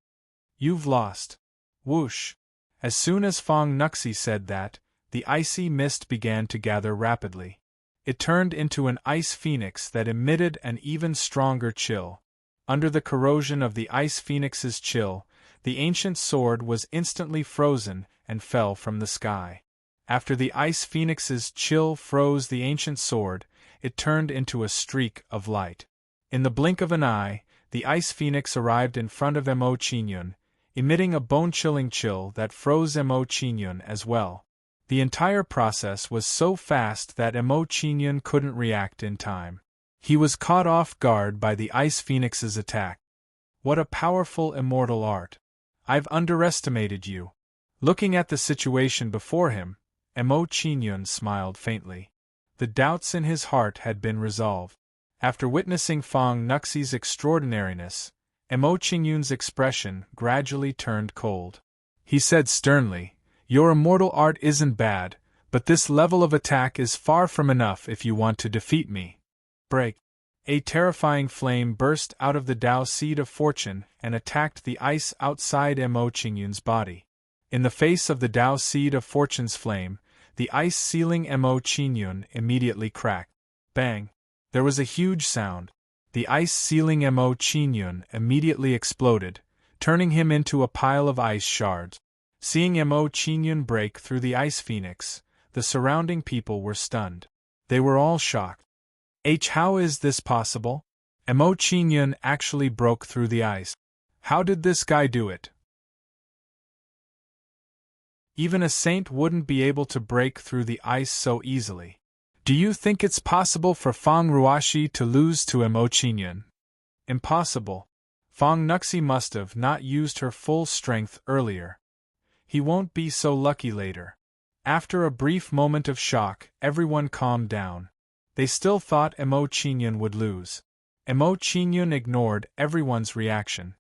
Speaker 1: You've lost. Whoosh! As soon as Fong Nuxie said that, the icy mist began to gather rapidly. It turned into an ice phoenix that emitted an even stronger chill. Under the corrosion of the ice phoenix's chill, the ancient sword was instantly frozen and fell from the sky. After the ice phoenix's chill froze the ancient sword, it turned into a streak of light. In the blink of an eye, the ice phoenix arrived in front of Mo Qingyun, emitting a bone-chilling chill that froze Mo Qingyun as well. The entire process was so fast that Mo Qingyun couldn't react in time. He was caught off guard by the Ice Phoenix's attack. What a powerful immortal art! I've underestimated you. Looking at the situation before him, Mo Qingyun smiled faintly. The doubts in his heart had been resolved. After witnessing Fong Nuxie's extraordinariness, Mo Qingyun's expression gradually turned cold. He said sternly, "Your immortal art isn't bad, but this level of attack is far from enough if you want to defeat me." Break! A terrifying flame burst out of the Tao Seed of Fortune and attacked the ice outside Mo Qingyun's body. In the face of the Tao Seed of Fortune's flame, the ice sealing Mo Qingyun immediately cracked. Bang! There was a huge sound. The ice sealing Mo Qingyun immediately exploded, turning him into a pile of ice shards. Seeing Mo Qingyun break through the ice phoenix, the surrounding people were stunned. They were all shocked. How is this possible? Mo Qingyun actually broke through the ice. How did this guy do it? Even a saint wouldn't be able to break through the ice so easily. Do you think it's possible for Fang Ruoxi to lose to Mo Qingyun? Impossible. Fong Nuxie must have not used her full strength earlier. He won't be so lucky later. After a brief moment of shock, everyone calmed down. They still thought Mo Qingyun would lose. Mo Qingyun ignored everyone's reaction.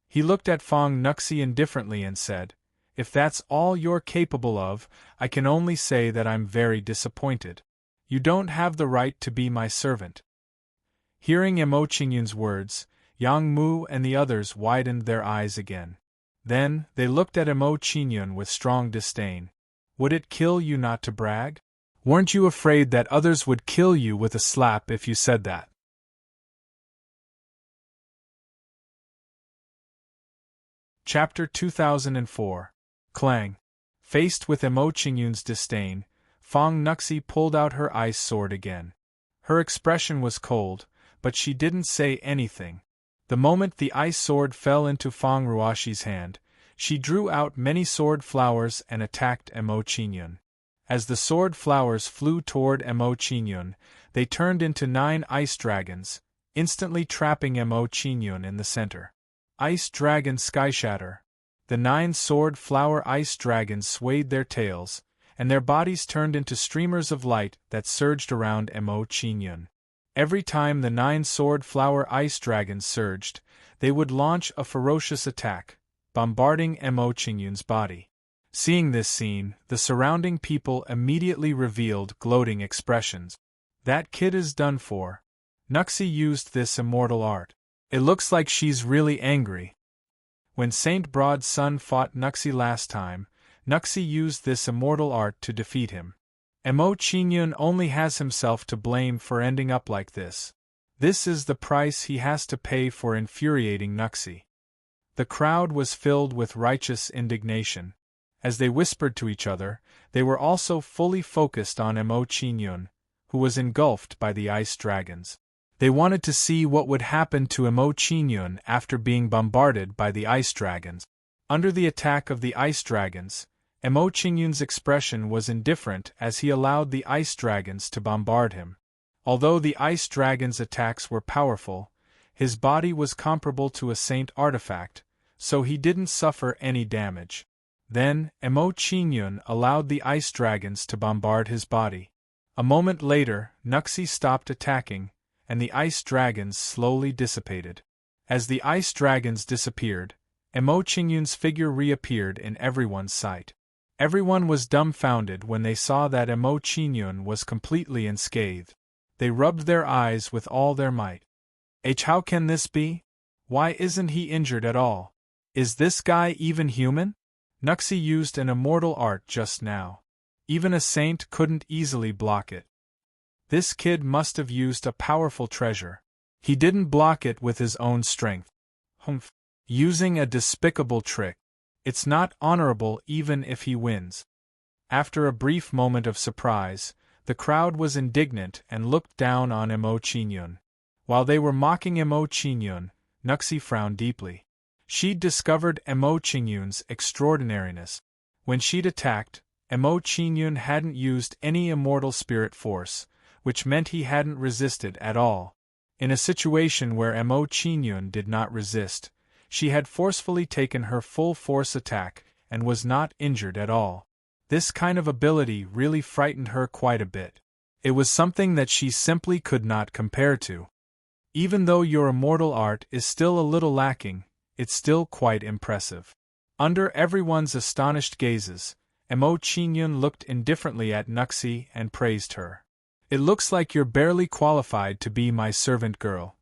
Speaker 1: He looked at Fong Nuxie indifferently and said, "If that's all you're capable of, I can only say that I'm very disappointed. You don't have the right to be my servant." Hearing Mo Qingyun's words, Yang Mu and the others widened their eyes again. Then, they looked at Mo Qingyun with strong disdain. Would it kill you not to brag? Weren't you afraid that others would kill you with a slap if you said that? Chapter 2004. Clang. Faced with Mo Qingyun's disdain, Fong Nuxie pulled out her ice sword again. Her expression was cold, but she didn't say anything. The moment the ice sword fell into Fang Ruoxi's hand, she drew out many sword flowers and attacked Mo Qingyun. As the sword flowers flew toward Mo Qingyun, they turned into 9 ice dragons, instantly trapping Mo Qingyun in the center. Ice Dragon Skyshatter. The 9 sword flower ice dragons swayed their tails, and their bodies turned into streamers of light that surged around Mo Qingyun. Every time the 9 sword flower ice dragons surged, they would launch a ferocious attack, bombarding Mo Qingyun's body. Seeing this scene, the surrounding people immediately revealed gloating expressions. That kid is done for. Nuxie used this immortal art. It looks like she's really angry. When Saint Broad's son fought Nuxie last time, Nuxie used this immortal art to defeat him. Mo Qingyun only has himself to blame for ending up like this. This is the price he has to pay for infuriating Nuxie. The crowd was filled with righteous indignation. As they whispered to each other, they were also fully focused on Mo Qingyun, who was engulfed by the ice dragons. They wanted to see what would happen to Mo Qingyun after being bombarded by the ice dragons. Under the attack of the ice dragons, Mo Qingyun's expression was indifferent as he allowed the ice dragons to bombard him. Although the ice dragons' attacks were powerful, his body was comparable to a saint artifact, so he didn't suffer any damage. Then, Mo Qingyun allowed the ice dragons to bombard his body. A moment later, Nuxie stopped attacking, and the ice dragons slowly dissipated. As the ice dragons disappeared, Mo Qingyun's figure reappeared in everyone's sight. Everyone was dumbfounded when they saw that Mo Qingyun was completely unscathed. They rubbed their eyes with all their might. How can this be? Why isn't he injured at all? Is this guy even human? Nuxie used an immortal art just now. Even a saint couldn't easily block it. This kid must have used a powerful treasure. He didn't block it with his own strength. Humph. Using a despicable trick. It's not honorable even if he wins. After a brief moment of surprise, the crowd was indignant and looked down on Mo Qingyun. While they were mocking Mo Qingyun, Nuxie frowned deeply. She'd discovered Mo Qingyun's extraordinariness. When she'd attacked, Mo Qingyun hadn't used any immortal spirit force, which meant he hadn't resisted at all. In a situation where Mo Qingyun did not resist, she had forcefully taken her full force attack and was not injured at all. This kind of ability really frightened her quite a bit. It was something that she simply could not compare to. Even though your immortal art is still a little lacking, it's still quite impressive. Under everyone's astonished gazes, Mo Qingyun looked indifferently at Nuxie and praised her. It looks like you're barely qualified to be my servant girl.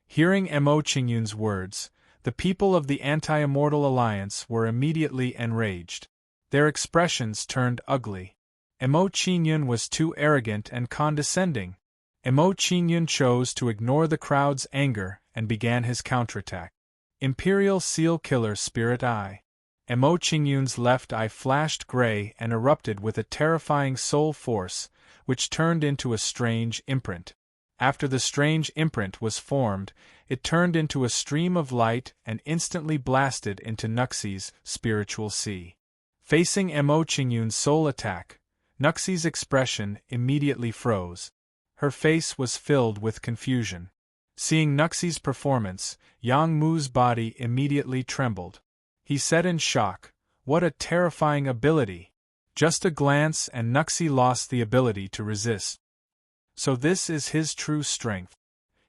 Speaker 1: Hearing Mo Qingyun's words, the people of the Anti-Immortal Alliance were immediately enraged. Their expressions turned ugly. Mo Qingyun was too arrogant and condescending. Mo Qingyun chose to ignore the crowd's anger and began his counterattack. Imperial Seal Killer Spirit Eye. Mo Qingyun's left eye flashed gray and erupted with a terrifying soul force, which turned into a strange imprint. After the strange imprint was formed, it turned into a stream of light and instantly blasted into Nuxie's spiritual sea. Facing Mo Qingyun's soul attack, Nuxie's expression immediately froze. Her face was filled with confusion. Seeing Nuxie's performance, Yang Mu's body immediately trembled. He said in shock, "What a terrifying ability!" Just a glance and Nuxie lost the ability to resist. So this is his true strength.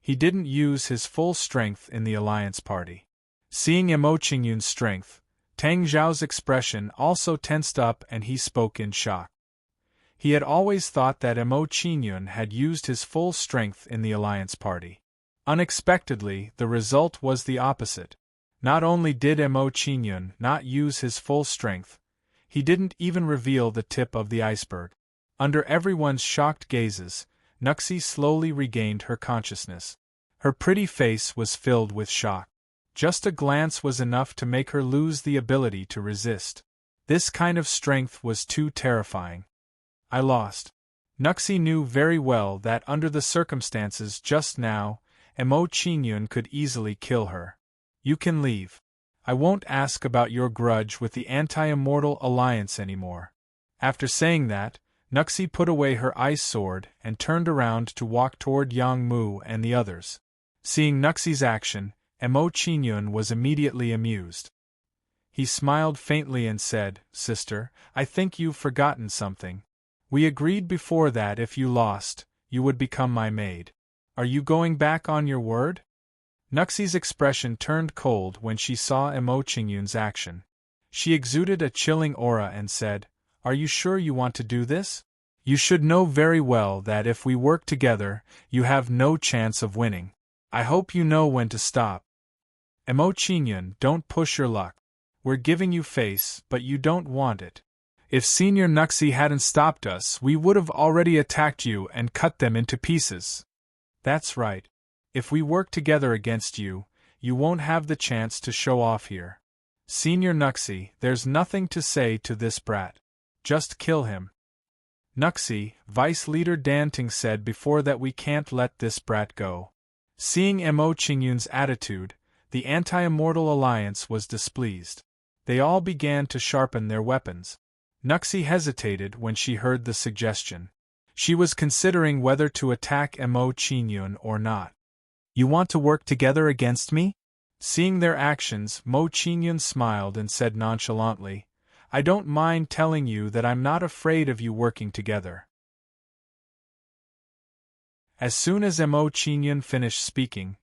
Speaker 1: He didn't use his full strength in the alliance party. Seeing Mo Qingyun's strength, Tang Zhao's expression also tensed up and he spoke in shock. He had always thought that Mo Qingyun had used his full strength in the alliance party. Unexpectedly, the result was the opposite. Not only did Mo Qingyun not use his full strength, he didn't even reveal the tip of the iceberg. Under everyone's shocked gazes, Nuxie slowly regained her consciousness. Her pretty face was filled with shock. Just a glance was enough to make her lose the ability to resist. This kind of strength was too terrifying. I lost. Nuxie knew very well that under the circumstances just now, Mo Qingyun could easily kill her. You can leave. I won't ask about your grudge with the Anti-Immortal Alliance anymore. After saying that, Nuxie put away her ice sword and turned around to walk toward Yang Mu and the others. Seeing Nuxie's action, Mo Qingyun was immediately amused. He smiled faintly and said, "Sister, I think you've forgotten something. We agreed before that if you lost, you would become my maid. Are you going back on your word?" Nuxie's expression turned cold when she saw Mo Qingyun's action. She exuded a chilling aura and said, "Are you sure you want to do this? You should know very well that if we work together, you have no chance of winning. I hope you know when to stop. Mo Qingyun, don't push your luck. We're giving you face, but you don't want it. If Senior Nuxie hadn't stopped us, we would have already attacked you and cut them into pieces. That's right. If we work together against you, you won't have the chance to show off here. Senior Nuxie, there's nothing to say to this brat. Just kill him." "Nuxie," Vice Leader Danting said before that, "we can't let this brat go." Seeing Mo Qingyun's attitude, the Anti-Immortal Alliance was displeased. They all began to sharpen their weapons. Nuxie hesitated when she heard the suggestion. She was considering whether to attack Mo Qingyun or not. "You want to work together against me?" Seeing their actions, Mo Qingyun smiled and said nonchalantly, "I don't mind telling you that I'm not afraid of you working together." As soon as Mo Qingyun finished speaking,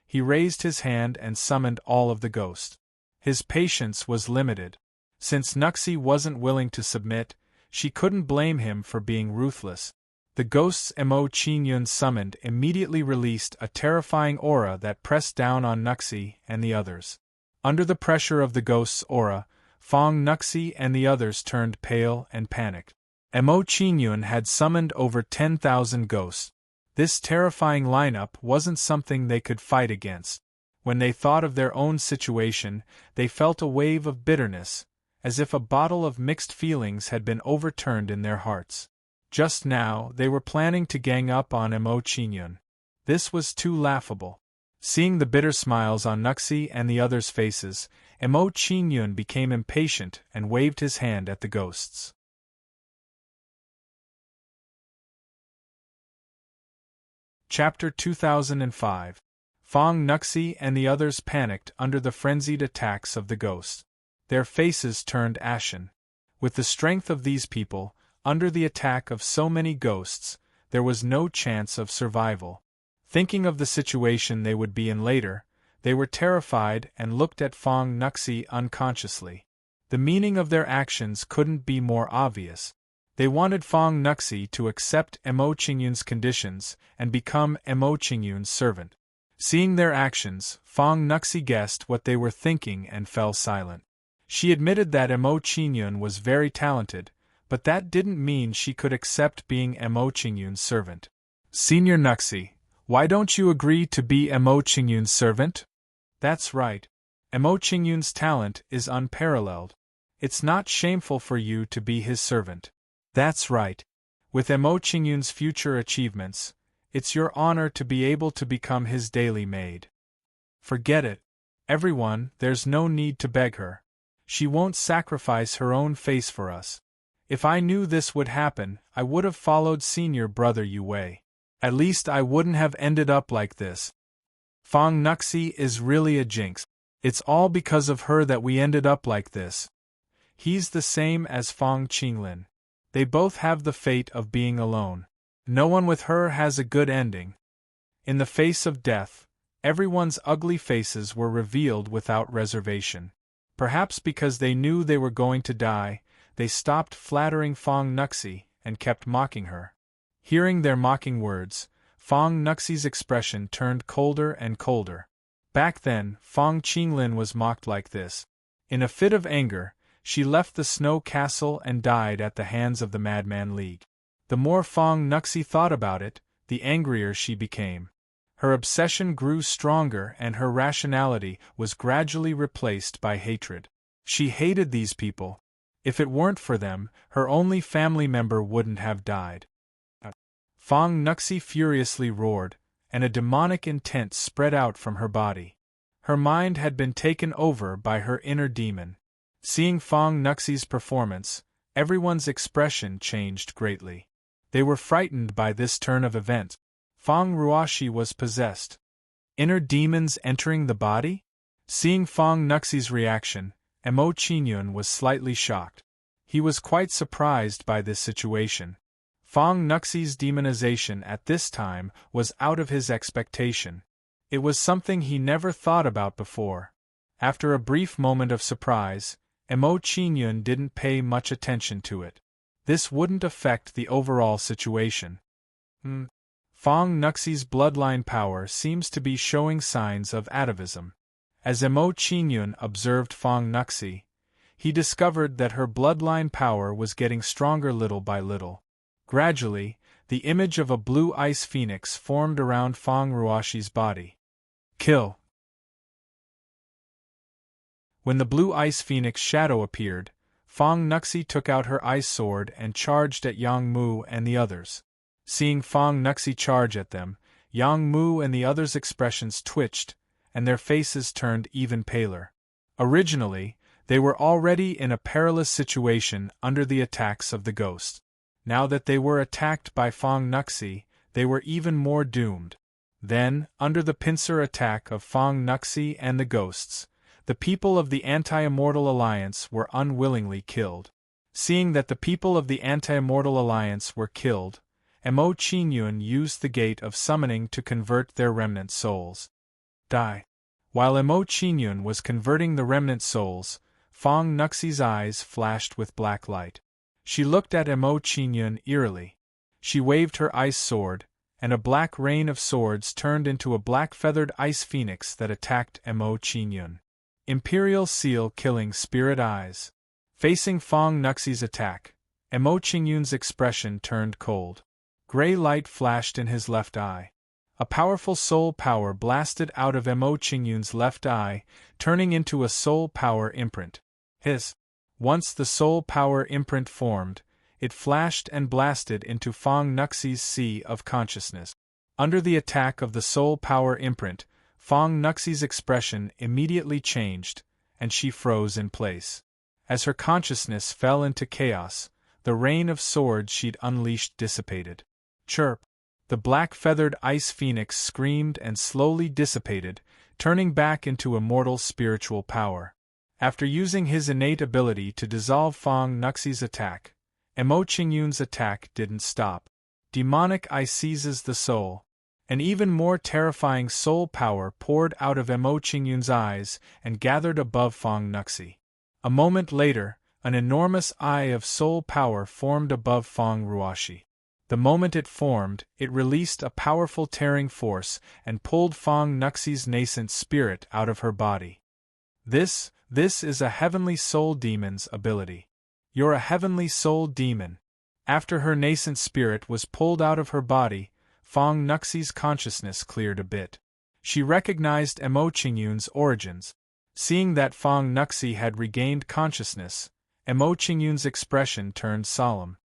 Speaker 1: he raised his hand and summoned all of the ghosts. His patience was limited. Since Nuxie wasn't willing to submit, she couldn't blame him for being ruthless. The ghosts Mo Qingyun summoned immediately released a terrifying aura that pressed down on Nuxie and the others. Under the pressure of the ghost's aura, Fong Nuxie and the others turned pale and panicked. Mo Qingyun had summoned over 10,000 ghosts. This terrifying lineup wasn't something they could fight against. When they thought of their own situation, they felt a wave of bitterness, as if a bottle of mixed feelings had been overturned in their hearts. Just now, they were planning to gang up on Mo Qingyun. This was too laughable. Seeing the bitter smiles on Nuxie and the others' faces, Mo Qingyun became impatient and waved his hand at the ghosts. Chapter 2005. Fong Nuxie and the others panicked under the frenzied attacks of the ghosts. Their faces turned ashen. With the strength of these people, under the attack of so many ghosts, there was no chance of survival. Thinking of the situation they would be in later, they were terrified and looked at Fong Nuxie unconsciously. The meaning of their actions couldn't be more obvious. They wanted Fong Nuxie to accept Mo Qingyun's conditions and become Mo Qingyun's servant. Seeing their actions, Fong Nuxie guessed what they were thinking and fell silent. She admitted that Mo Qingyun was very talented, but that didn't mean she could accept being Mo Qingyun's servant. "Senior Nuxie, why don't you agree to be Mo Qingyun's servant?" "That's right. Mo Qingyun's talent is unparalleled. It's not shameful for you to be his servant." "That's right. With Mo Qingyun's future achievements, it's your honor to be able to become his daily maid." "Forget it. Everyone, there's no need to beg her. She won't sacrifice her own face for us. If I knew this would happen, I would have followed Senior Brother Yu Wei. At least I wouldn't have ended up like this. Fong Nuxie is really a jinx. It's all because of her that we ended up like this. He's the same as Fong Qinglin. They both have the fate of being alone. No one with her has a good ending." In the face of death, everyone's ugly faces were revealed without reservation. Perhaps because they knew they were going to die, they stopped flattering Fong Nuxie and kept mocking her. Hearing their mocking words, Fong Nuxie's expression turned colder and colder. Back then, Fong Qinglin was mocked like this. In a fit of anger, she left the snow castle and died at the hands of the Madman League. The more Fong Nuxie thought about it, the angrier she became. Her obsession grew stronger and her rationality was gradually replaced by hatred. She hated these people. If it weren't for them, her only family member wouldn't have died. Fong Nuxie furiously roared, and a demonic intent spread out from her body. Her mind had been taken over by her inner demon. Seeing Fong Nuxie's performance, everyone's expression changed greatly. They were frightened by this turn of events. Fong Ruoshi was possessed. Inner demons entering the body? Seeing Fong Nuxie's reaction, Mo Qinyun was slightly shocked. He was quite surprised by this situation. Fong Nuxie's demonization at this time was out of his expectation. It was something he never thought about before. After a brief moment of surprise, Mo Qinyun didn't pay much attention to it. This wouldn't affect the overall situation. Fong Nuxie's bloodline power seems to be showing signs of atavism. As Mo Qinyun observed Fong Nuxie, he discovered that her bloodline power was getting stronger little by little. Gradually, the image of a blue ice phoenix formed around Fong Ruoshi's body. Kill! When the blue ice phoenix shadow appeared, Fong Nuxie took out her ice sword and charged at Yang Mu and the others. Seeing Fong Nuxie charge at them, Yang Mu and the others' expressions twitched, and their faces turned even paler. Originally, they were already in a perilous situation under the attacks of the ghosts. Now that they were attacked by Fong Nuxie, they were even more doomed. Then, under the pincer attack of Fong Nuxie and the ghosts, the people of the Anti-Immortal Alliance were unwillingly killed. Seeing that the people of the Anti-Immortal Alliance were killed, Mo Qinyun used the gate of summoning to convert their remnant souls. Die. While Mo Qinyun was converting the remnant souls, Fong Nuxie's eyes flashed with black light. She looked at Mo Qinyun eerily. She waved her ice sword, and a black rain of swords turned into a black-feathered ice phoenix that attacked Mo Qinyun. Imperial Seal Killing Spirit Eyes. Facing Fong Nuxie's attack, Mo Qinyun's expression turned cold. Gray light flashed in his left eye. A powerful soul power blasted out of Mo Qinyun's left eye, turning into a soul power imprint. Once the soul power imprint formed, it flashed and blasted into Fong Nuxie's sea of consciousness. Under the attack of the soul power imprint, Fong Nuxie's expression immediately changed, and she froze in place. As her consciousness fell into chaos, the rain of swords she'd unleashed dissipated. Chirp! The black-feathered ice phoenix screamed and slowly dissipated, turning back into immortal spiritual power. After using his innate ability to dissolve Fong Nuxie's attack, Mo Qinyun's attack didn't stop. Demonic Eye seizes the soul. An even more terrifying soul power poured out of Mo Qinyun's eyes and gathered above Fong Nuxie. A moment later, an enormous eye of soul power formed above Fong Ruoshi. The moment it formed, it released a powerful tearing force and pulled Fong Nuxie's nascent spirit out of her body. This is a heavenly soul demon's ability. You're a heavenly soul demon. After her nascent spirit was pulled out of her body, Fong Nuxie's consciousness cleared a bit. She recognized Mo Qinyun's origins. Seeing that Fong Nuxie had regained consciousness, Mo Qinyun's expression turned solemn.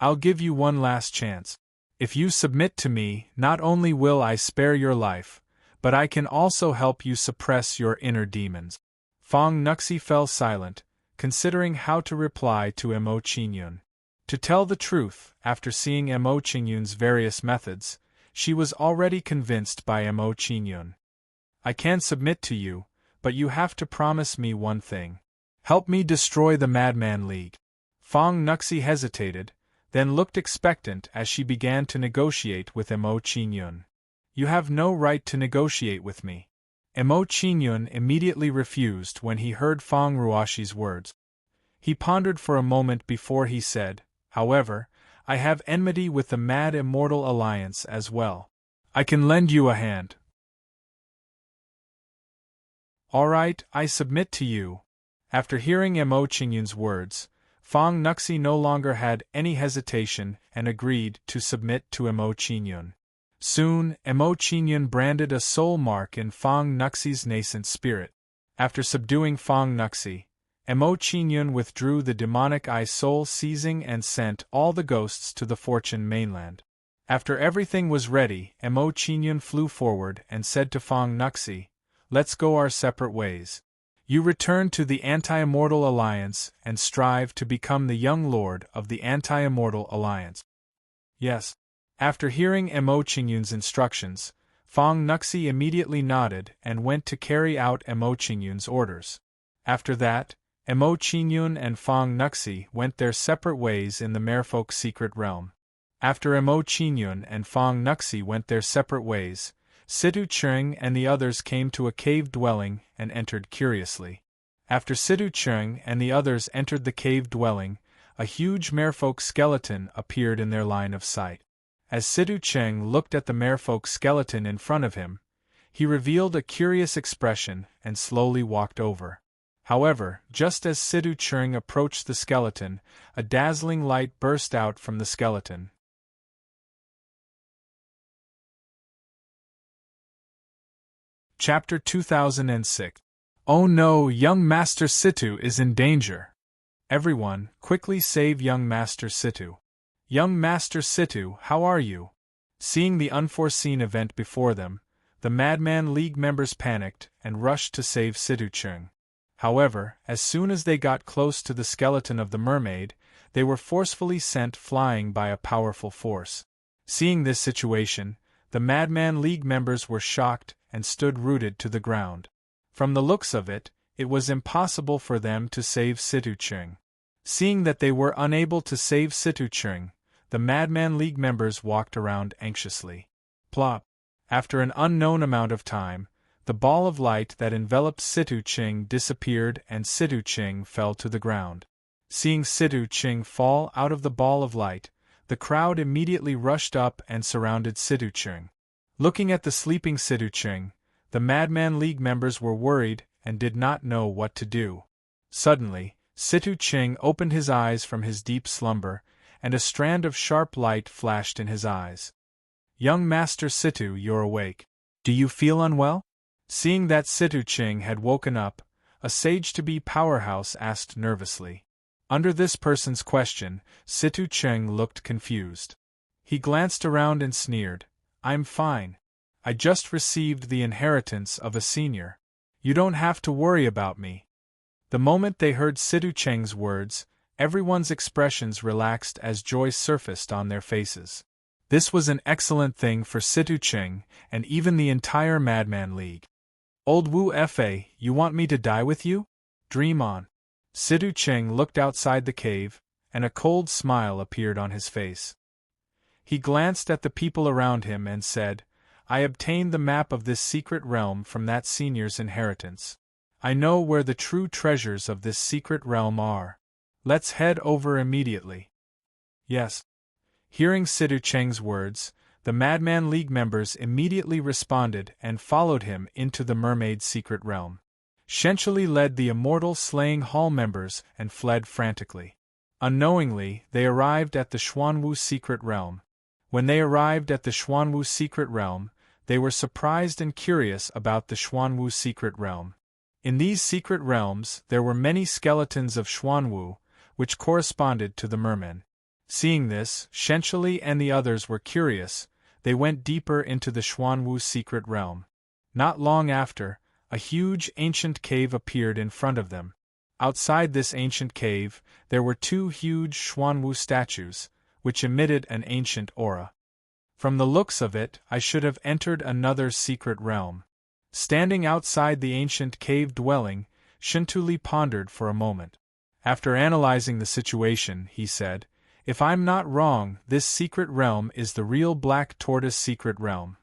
Speaker 1: I'll give you one last chance. If you submit to me, not only will I spare your life, but I can also help you suppress your inner demons. Fong Nuxie fell silent, considering how to reply to Mo Qinyun. To tell the truth, after seeing Mo Qinyun's various methods, she was already convinced by Mo Qinyun. I can submit to you, but you have to promise me one thing. Help me destroy the Madman League. Fong Nuxie hesitated, then looked expectant as she began to negotiate with Mo Qinyun. You have no right to negotiate with me. Mo Qinyun immediately refused when he heard Fong Ruoshi's words. He pondered for a moment before he said, however, I have enmity with the Mad Immortal Alliance as well. I can lend you a hand. All right, I submit to you. After hearing Mo Qinyun's words, Fong Nuxie no longer had any hesitation and agreed to submit to Mo Qinyun. Soon, Mo Qinyun branded a soul mark in Fong Nuxie's nascent spirit. After subduing Fong Nuxie, Mo Qinyun withdrew the demonic eye soul seizing and sent all the ghosts to the Fortune mainland. After everything was ready, Mo Qinyun flew forward and said to Fong Nuxie, let's go our separate ways. You return to the Anti-Immortal Alliance and strive to become the young lord of the Anti-Immortal Alliance. Yes. After hearing Mo Qingyun's instructions, Fang Nuxi immediately nodded and went to carry out Mo Qingyun's orders. After that, Mo Qingyun and Fang Nuxi went their separate ways in the Merfolk's secret realm. After Mo Qingyun and Fang Nuxi went their separate ways, Situ Cheng and the others came to a cave dwelling and entered curiously. After Situ Cheng and the others entered the cave dwelling, a huge merfolk skeleton appeared in their line of sight. As Situ Cheng looked at the merfolk skeleton in front of him, he revealed a curious expression and slowly walked over. However, just as Situ Cheng approached the skeleton, a dazzling light burst out from the skeleton. Chapter 2006. Oh no, young Master Situ is in danger. Everyone, quickly save young Master Situ. Young Master Situ, how are you? Seeing the unforeseen event before them, the Madman League members panicked and rushed to save Situ Cheng. However, as soon as they got close to the skeleton of the mermaid, they were forcefully sent flying by a powerful force. Seeing this situation, the Madman League members were shocked and stood rooted to the ground. From the looks of it, it was impossible for them to save Situ Cheng. Seeing that they were unable to save Situ Cheng, the Madman League members walked around anxiously. Plop! After an unknown amount of time, the ball of light that enveloped Situ Cheng disappeared and Situ Cheng fell to the ground. Seeing Situ Cheng fall out of the ball of light, the crowd immediately rushed up and surrounded Situ Cheng. Looking at the sleeping Situ Cheng, the Madman League members were worried and did not know what to do. Suddenly, Situ Cheng opened his eyes from his deep slumber, and a strand of sharp light flashed in his eyes. Young Master Situ, you're awake. Do you feel unwell? Seeing that Situ Cheng had woken up, a sage-to-be powerhouse asked nervously. Under this person's question, Situ Cheng looked confused. He glanced around and sneered. I'm fine. I just received the inheritance of a senior. You don't have to worry about me. The moment they heard Situ Cheng's words, everyone's expressions relaxed as joy surfaced on their faces. This was an excellent thing for Situ Cheng and even the entire Madman League. Old Wu Fa, you want me to die with you? Dream on. Situ Cheng looked outside the cave, and a cold smile appeared on his face. He glanced at the people around him and said, I obtained the map of this secret realm from that senior's inheritance. I know where the true treasures of this secret realm are. Let's head over immediately. Yes. Hearing Situ Cheng's words, the Madman League members immediately responded and followed him into the mermaid's secret realm. Shenchuli led the Immortal Slaying Hall members and fled frantically. Unknowingly, they arrived at the Xuanwu secret realm. When they arrived at the Xuanwu secret realm, they were surprised and curious about the Xuanwu secret realm. In these secret realms, there were many skeletons of Xuanwu, which corresponded to the mermen. Seeing this, Shenchuli and the others were curious. They went deeper into the Xuanwu secret realm. Not long after, a huge ancient cave appeared in front of them. Outside this ancient cave, there were two huge Xuanwu statues, which emitted an ancient aura. From the looks of it, I should have entered another secret realm. Standing outside the ancient cave dwelling, Shentuli pondered for a moment. After analyzing the situation, he said, If I'm not wrong, this secret realm is the real Black Tortoise secret realm.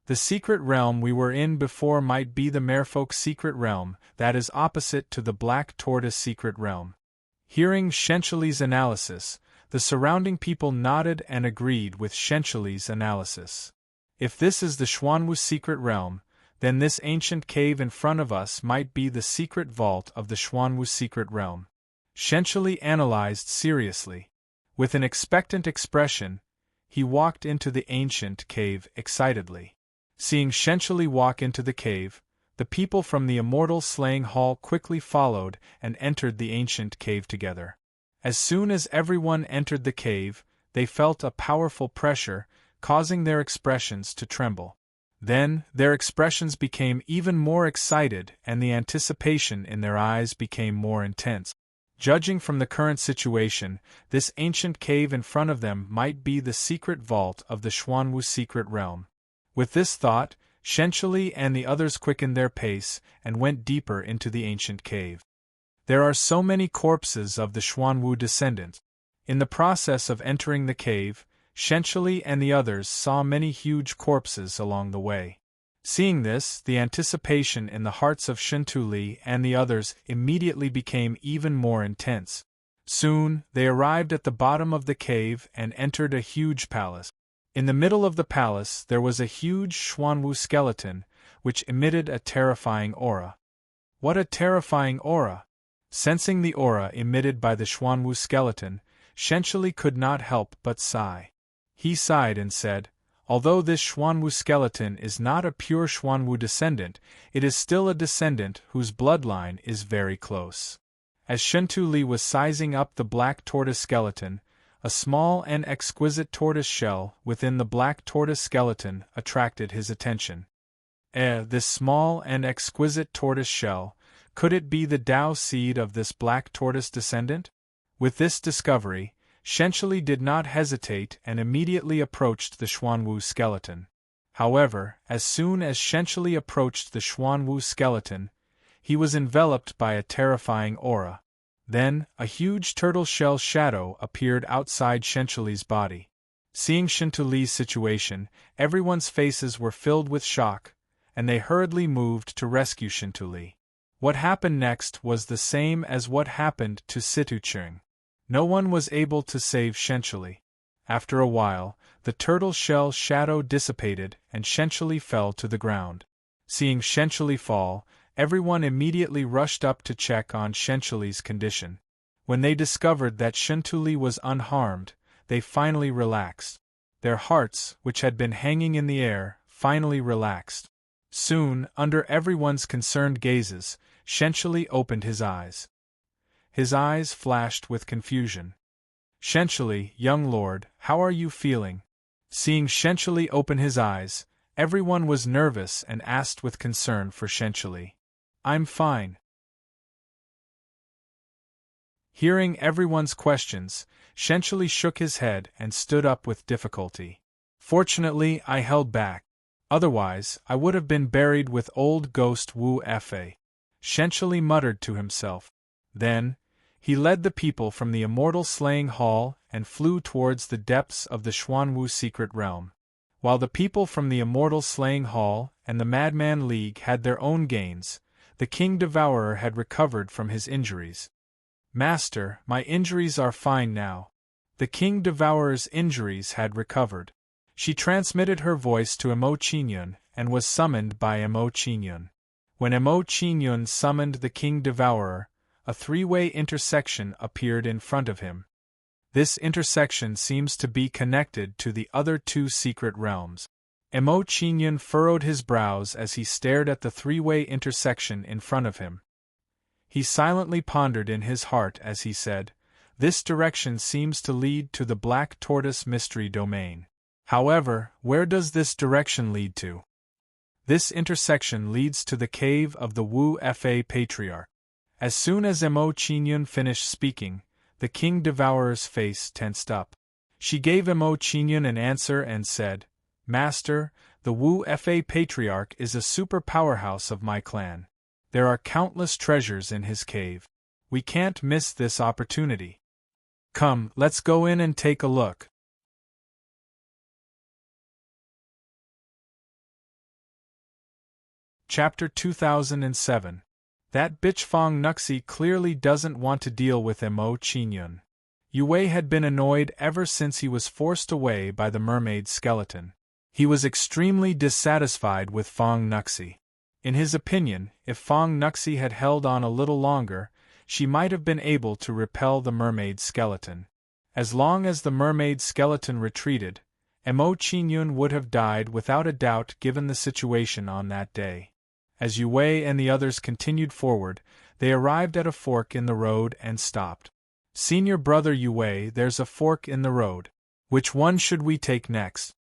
Speaker 1: The secret realm we were in before might be the Merfolk secret realm, that is opposite to the Black Tortoise secret realm. Hearing Shenchuli's analysis, the surrounding people nodded and agreed with Shenchuli's analysis. If this is the Xuanwu secret realm, then this ancient cave in front of us might be the secret vault of the Xuanwu secret realm. Shenchuli analyzed seriously. With an expectant expression, he walked into the ancient cave excitedly. Seeing Shenchuli walk into the cave, the people from the Immortal Slaying Hall quickly followed and entered the ancient cave together. As soon as everyone entered the cave, they felt a powerful pressure, causing their expressions to tremble. Then, their expressions became even more excited and the anticipation in their eyes became more intense. Judging from the current situation, this ancient cave in front of them might be the secret vault of the Xuanwu secret realm. With this thought, Shenchuli and the others quickened their pace and went deeper into the ancient cave. There are so many corpses of the Xuanwu descendants. In the process of entering the cave, Shenchuli and the others saw many huge corpses along the way. Seeing this, the anticipation in the hearts of Shenchuli and the others immediately became even more intense. Soon, they arrived at the bottom of the cave and entered a huge palace. In the middle of the palace there was a huge Xuanwu skeleton, which emitted a terrifying aura. What a terrifying aura! Sensing the aura emitted by the Xuanwu skeleton, Shenchuli could not help but sigh. He sighed and said, "Although this Xuanwu skeleton is not a pure Xuanwu descendant, it is still a descendant whose bloodline is very close." As Shenchuli was sizing up the black tortoise skeleton, a small and exquisite tortoise shell within the black tortoise skeleton attracted his attention. This small and exquisite tortoise shell, could it be the Tao seed of this black tortoise descendant? With this discovery, Shenchuli did not hesitate and immediately approached the Xuanwu skeleton. However, as soon as Shenchuli approached the Xuanwu skeleton, he was enveloped by a terrifying aura. Then, a huge turtle shell shadow appeared outside Shenchuli's body. Seeing Shenchuli's situation, everyone's faces were filled with shock, and they hurriedly moved to rescue Shenchuli. What happened next was the same as what happened to Situcheng. No one was able to save Shenchuli. After a while, the turtle shell shadow dissipated and Shenchuli fell to the ground. Seeing Shenchuli fall, everyone immediately rushed up to check on Shenchuli's condition. When they discovered that Shenchuli was unharmed, they finally relaxed. Their hearts, which had been hanging in the air, finally relaxed. Soon, under everyone's concerned gazes, Shenchuli opened his eyes. His eyes flashed with confusion. "Shenchuli, young lord, how are you feeling?" Seeing Shenchuli open his eyes, everyone was nervous and asked with concern for Shenchuli. "I'm fine." Hearing everyone's questions, Shenchuli shook his head and stood up with difficulty. "Fortunately, I held back. Otherwise, I would have been buried with old ghost Wu Fa," Shenchuli muttered to himself. Then, he led the people from the immortal slaying hall and flew towards the depths of the Xuanwu secret realm. While the people from the immortal slaying hall and the Madman League had their own gains, the King Devourer had recovered from his injuries. "Master, my injuries are fine now." The King Devourer's injuries had recovered. She transmitted her voice to Emo Qingyun and was summoned by Emo Qingyun. When Emo Qingyun summoned the King Devourer, a three-way intersection appeared in front of him. This intersection seems to be connected to the other two secret realms. Emo Qingyun furrowed his brows as he stared at the three-way intersection in front of him. He silently pondered in his heart as he said, "This direction seems to lead to the Black Tortoise Mystery Domain. However, where does this direction lead to?" This intersection leads to the cave of the Wu Fa Patriarch. As soon as Emo Qingyun finished speaking, the King Devourer's face tensed up. She gave Emo Qingyun an answer and said, "Master, the Wu Fa Patriarch is a super powerhouse of my clan. There are countless treasures in his cave. We can't miss this opportunity. Come, let's go in and take a look." Chapter 2007. That bitch Fong Nuxi clearly doesn't want to deal with Emo Qingyun. Yue had been annoyed ever since he was forced away by the mermaid skeleton. He was extremely dissatisfied with Fong Nuxi. In his opinion, if Fong Nuxi had held on a little longer, she might have been able to repel the mermaid skeleton. As long as the mermaid skeleton retreated, Emo Qingyun would have died without a doubt given the situation on that day. As Yue and the others continued forward, they arrived at a fork in the road and stopped. "Senior brother Yue, there's a fork in the road. Which one should we take next?"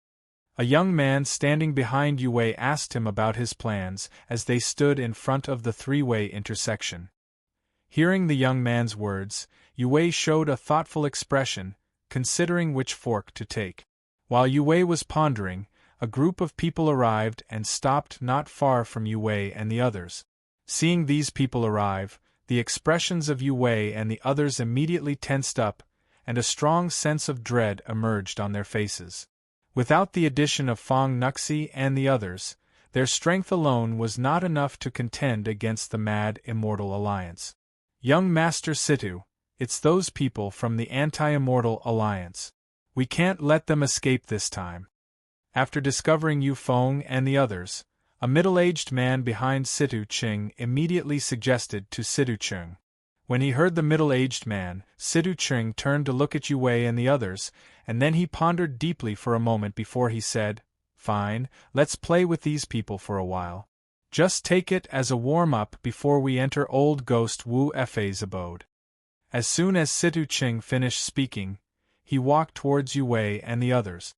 Speaker 1: A young man standing behind Yue asked him about his plans as they stood in front of the three-way intersection. Hearing the young man's words, Yue showed a thoughtful expression, considering which fork to take. While Yue was pondering, a group of people arrived and stopped not far from Yue and the others. Seeing these people arrive, the expressions of Yue and the others immediately tensed up, and a strong sense of dread emerged on their faces. Without the addition of Fong Nuxi and the others, their strength alone was not enough to contend against the Mad Immortal Alliance. Young Master Situ, it's those people from the Anti-Immortal Alliance. We can't let them escape this time. After discovering Yu Feng and the others, a middle-aged man behind Situ Ching immediately suggested to Situ Ching. When he heard the middle-aged man, Situ Ching turned to look at Yue and the others, and then he pondered deeply for a moment before he said, "Fine, let's play with these people for a while. Just take it as a warm-up before we enter old ghost Wu Fei's abode." As soon as Situ Ching finished speaking, he walked towards Yue and the others.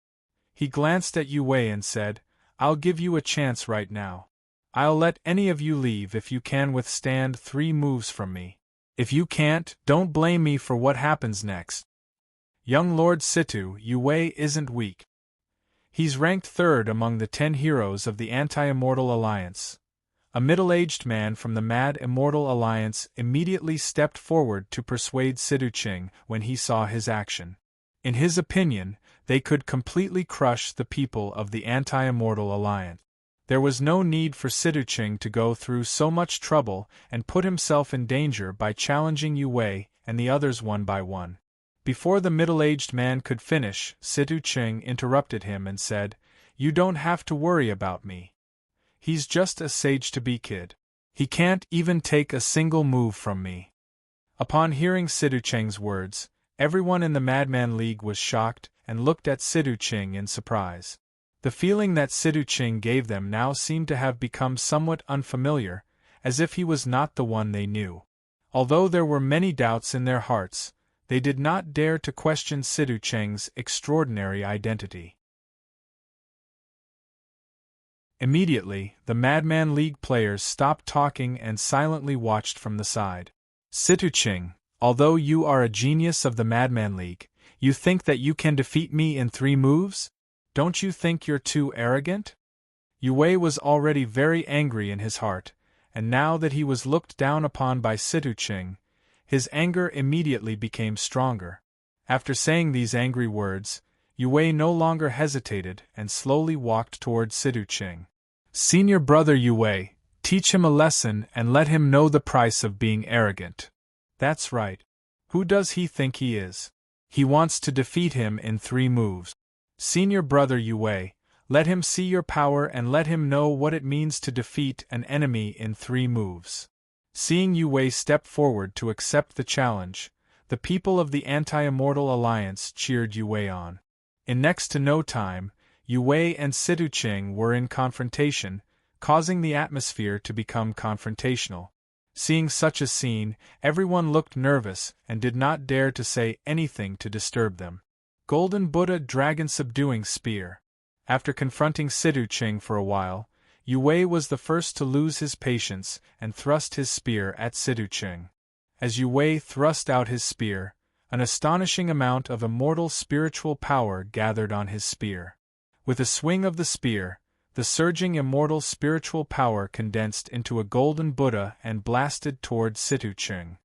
Speaker 1: He glanced at Yue and said, "I'll give you a chance right now. I'll let any of you leave if you can withstand 3 moves from me. If you can't, don't blame me for what happens next." Young Lord Situ, Yue isn't weak. He's ranked 3rd among the 10 heroes of the Anti-Immortal Alliance. A middle-aged man from the Mad Immortal Alliance immediately stepped forward to persuade Situ Ching when he saw his action. In his opinion, they could completely crush the people of the Anti-Immortal Alliance. There was no need for Situ Ching to go through so much trouble and put himself in danger by challenging Yue and the others one by one. Before the middle-aged man could finish, Situ Ching interrupted him and said, "You don't have to worry about me. He's just a sage-to-be kid. He can't even take a single move from me." Upon hearing Situ Ching's words, everyone in the Madman League was shocked and looked at Situ Ching in surprise. The feeling that Situ Ching gave them now seemed to have become somewhat unfamiliar, as if he was not the one they knew. Although there were many doubts in their hearts, they did not dare to question Situ Ching's extraordinary identity. Immediately, the Madman League players stopped talking and silently watched from the side. "Situ Ching, although you are a genius of the Madman League, you think that you can defeat me in 3 moves? Don't you think you're too arrogant?" Yue was already very angry in his heart, and now that he was looked down upon by Situ Ching, his anger immediately became stronger. After saying these angry words, Yue no longer hesitated and slowly walked towards Situ Ching. "Senior brother Yue, teach him a lesson and let him know the price of being arrogant." "That's right. Who does he think he is? He wants to defeat him in 3 moves. Senior brother Yue, let him see your power and let him know what it means to defeat an enemy in 3 moves." Seeing Yue step forward to accept the challenge, the people of the Anti-Immortal Alliance cheered Yue on. In next to no time, Yue and Situ Ching were in confrontation, causing the atmosphere to become confrontational. Seeing such a scene, everyone looked nervous and did not dare to say anything to disturb them. Golden Buddha Dragon Subduing Spear. After confronting Situ Ching for a while, Yue was the first to lose his patience and thrust his spear at Situ Ching. As Yue thrust out his spear, an astonishing amount of immortal spiritual power gathered on his spear. With a swing of the spear, the surging immortal spiritual power condensed into a golden Buddha and blasted toward Situ Ching.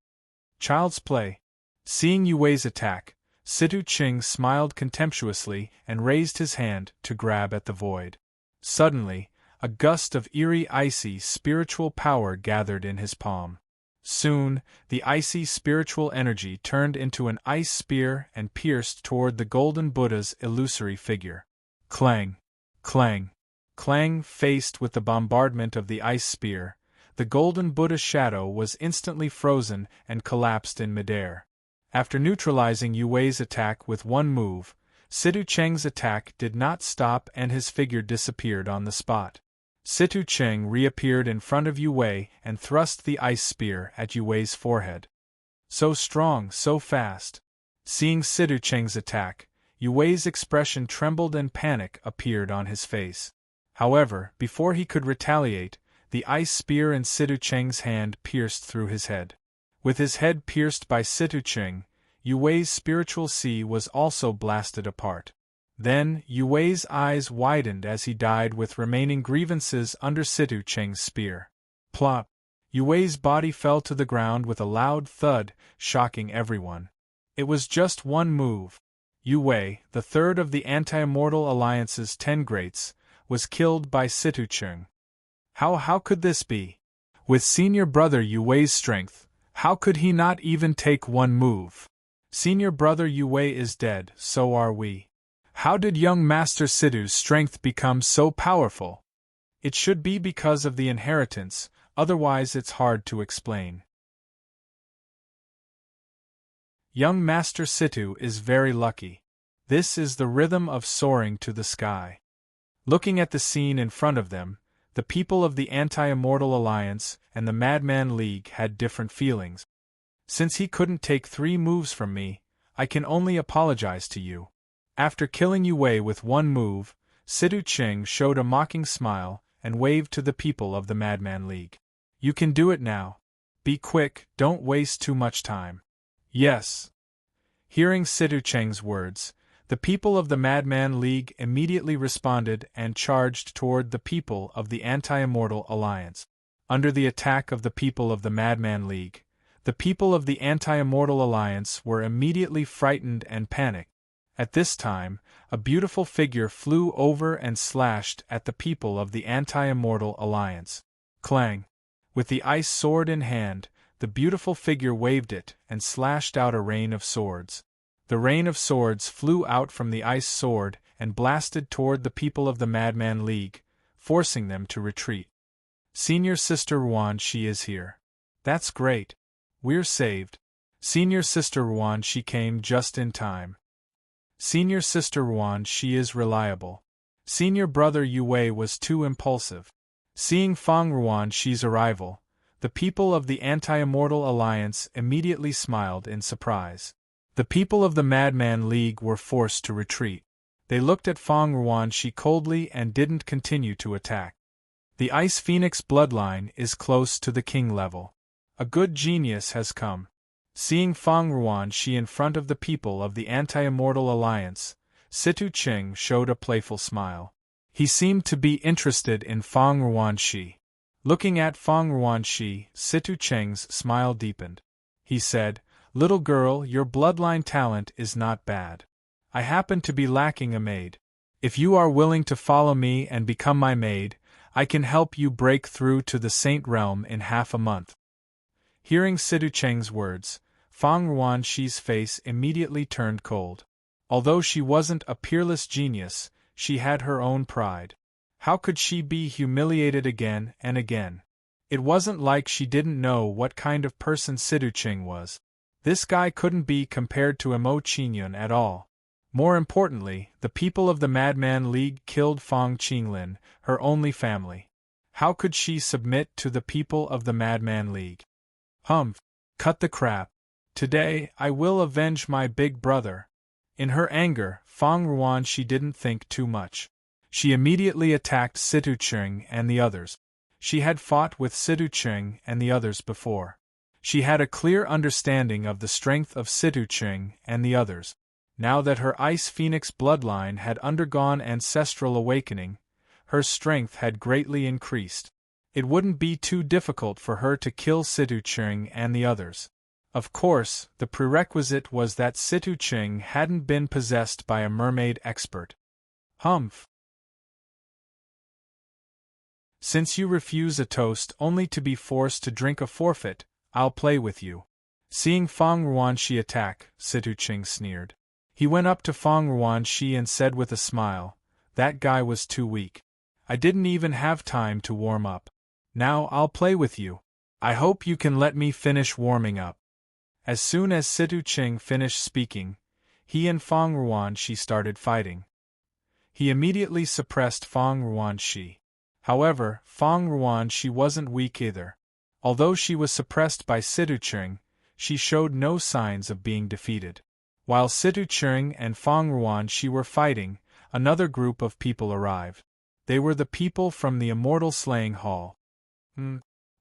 Speaker 1: Child's play. Seeing Yue's attack, Situ Ching smiled contemptuously and raised his hand to grab at the void. Suddenly, a gust of eerie icy spiritual power gathered in his palm. Soon, the icy spiritual energy turned into an ice spear and pierced toward the golden Buddha's illusory figure. Clang! Clang! Clang! Faced with the bombardment of the ice spear, the golden Buddha's shadow was instantly frozen and collapsed in midair. After neutralizing Yue's attack with 1 move, Situ Cheng's attack did not stop and his figure disappeared on the spot. Situ Cheng reappeared in front of Yue and thrust the ice spear at Yue's forehead. So strong, so fast. Seeing Situ Cheng's attack, Yue Wei's expression trembled and panic appeared on his face. However, before he could retaliate, the ice spear in Situ Cheng's hand pierced through his head. With his head pierced by Situ Cheng, Yue Wei's spiritual sea was also blasted apart. Then, Yue Wei's eyes widened as he died with remaining grievances under Situ Cheng's spear. Plop! Yue Wei's body fell to the ground with a loud thud, shocking everyone. It was just one move. Yue Wei, the third of the Anti-Immortal Alliance's 10 greats, was killed by Situ Cheng. How could this be? With senior brother Yue Wei's strength, how could he not even take one move? Senior brother Yue Wei is dead, so are we. How did young Master Situ's strength become so powerful? It should be because of the inheritance, otherwise it's hard to explain. Young Master Situ is very lucky. This is the rhythm of soaring to the sky. Looking at the scene in front of them, the people of the Anti-Immortal Alliance and the Madman League had different feelings. Since he couldn't take 3 moves from me, I can only apologize to you. After killing Yue Wei with one move, Situ Cheng showed a mocking smile and waved to the people of the Madman League. You can do it now. Be quick, don't waste too much time. Yes. Hearing Situ Cheng's words, the people of the Madman League immediately responded and charged toward the people of the Anti-Immortal Alliance. Under the attack of the people of the Madman League, the people of the Anti-Immortal Alliance were immediately frightened and panicked. At this time, a beautiful figure flew over and slashed at the people of the Anti-Immortal Alliance. Clang! With the ice sword in hand, the beautiful figure waved it and slashed out a rain of swords. The rain of swords flew out from the ice sword and blasted toward the people of the Madman League, forcing them to retreat. Senior Sister Ruan Shi is here. That's great. We're saved. Senior Sister Ruan Shi came just in time. Senior Sister Ruan Shi is reliable. Senior brother Yue Wei was too impulsive. Seeing Fang Ruan Shi's arrival, the people of the Anti-Immortal Alliance immediately smiled in surprise. The people of the Madman League were forced to retreat. They looked at Fang Ruan Shi coldly and didn't continue to attack. The Ice Phoenix bloodline is close to the king level. A good genius has come. Seeing Fang Ruan Shi in front of the people of the Anti-Immortal Alliance, Situ Cheng showed a playful smile. He seemed to be interested in Fang Ruan Shi. Looking at Fang Ruan Shi, Situ Cheng's smile deepened. He said, "Little girl, your bloodline talent is not bad. I happen to be lacking a maid. If you are willing to follow me and become my maid, I can help you break through to the Saint Realm in half a month." Hearing Situ Cheng's words, Fang Ruan Shi's face immediately turned cold. Although she wasn't a peerless genius, she had her own pride. How could she be humiliated again and again? It wasn't like she didn't know what kind of person Situ Cheng was. This guy couldn't be compared to Mo Qingyun at all. More importantly, the people of the Madman League killed Fang Qinglin, her only family. How could she submit to the people of the Madman League? Humph! Cut the crap. Today, I will avenge my big brother. In her anger, Fang Ruan Shi didn't think too much. She immediately attacked Situ Cheng and the others. She had fought with Situ Cheng and the others before. She had a clear understanding of the strength of Situ Cheng and the others. Now that her Ice Phoenix bloodline had undergone ancestral awakening, her strength had greatly increased. It wouldn't be too difficult for her to kill Situ Cheng and the others. Of course, the prerequisite was that Situ Cheng hadn't been possessed by a mermaid expert. Humph! Since you refuse a toast only to be forced to drink a forfeit, I'll play with you. Seeing Fang Ruan Shi attack, Situ Cheng sneered. He went up to Fang Ruan Shi and said with a smile, "That guy was too weak. I didn't even have time to warm up. Now I'll play with you. I hope you can let me finish warming up." As soon as Situ Cheng finished speaking, he and Fang Ruan Shi started fighting. He immediately suppressed Fang Ruan Shi. However, Fang Ruan Shi wasn't weak either. Although she was suppressed by Situ Cheng, she showed no signs of being defeated. While Situ-Cheng and Fong Ruanxi were fighting, another group of people arrived. They were the people from the Immortal Slaying Hall.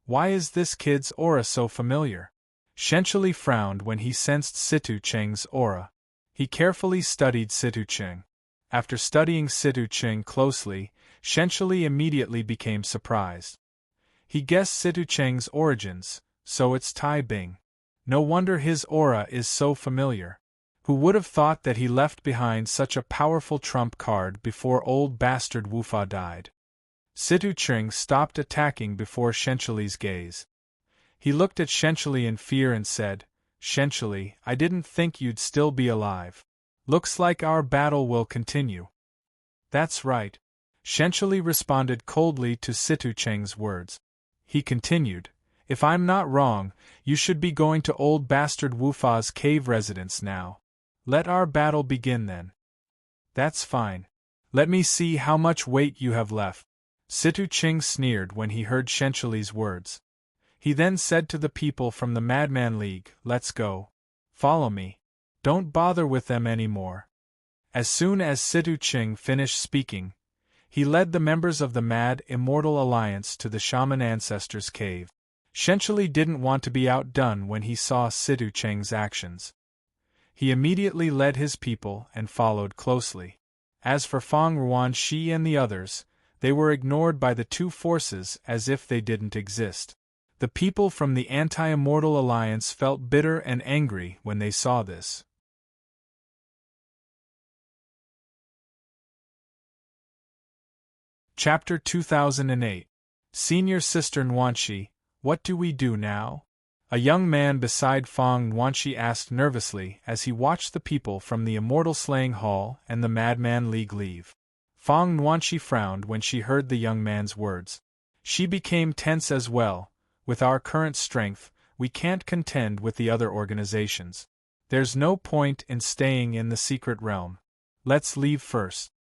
Speaker 1: Why is this kid's aura so familiar? Shenchuli frowned when he sensed Situ-Cheng's aura. He carefully studied Situ-Cheng. After studying Situ-Cheng closely, Shenchuli immediately became surprised. He guessed Situ-Cheng's origins, so it's Tai Bing. No wonder his aura is so familiar. Who would have thought that he left behind such a powerful trump card before old bastard Wufa died? Situ-Cheng stopped attacking before Shenchuli's gaze. He looked at Shenchuli in fear and said, "Shenchuli, I didn't think you'd still be alive. Looks like our battle will continue." "That's right." Shenchuli responded coldly to Situ-Cheng's words. He continued, "If I'm not wrong, you should be going to old bastard Wufa's cave residence now. Let our battle begin then." "That's fine. Let me see how much weight you have left." Situ-Cheng sneered when he heard Shenchuli's words. He then said to the people from the Madman League, "Let's go. Follow me. Don't bother with them anymore." As soon as Situ-Cheng finished speaking, he led the members of the Mad Immortal Alliance to the Shaman Ancestors' cave. Shenchuli didn't want to be outdone when he saw Situ-Cheng's actions. He immediately led his people and followed closely. As for Fong Ruanxi and the others, they were ignored by the two forces as if they didn't exist. The people from the Anti-Immortal Alliance felt bitter and angry when they saw this. Chapter 2008. Senior Sister Nuanxi, what do we do now? A young man beside Fong Nuanxi asked nervously as he watched the people from the Immortal Slaying Hall and the Madman League leave. Fong Nuanxi frowned when she heard the young man's words. She became tense as well. With our current strength, we can't contend with the other organizations. There's no point in staying in the secret realm. Let's leave first.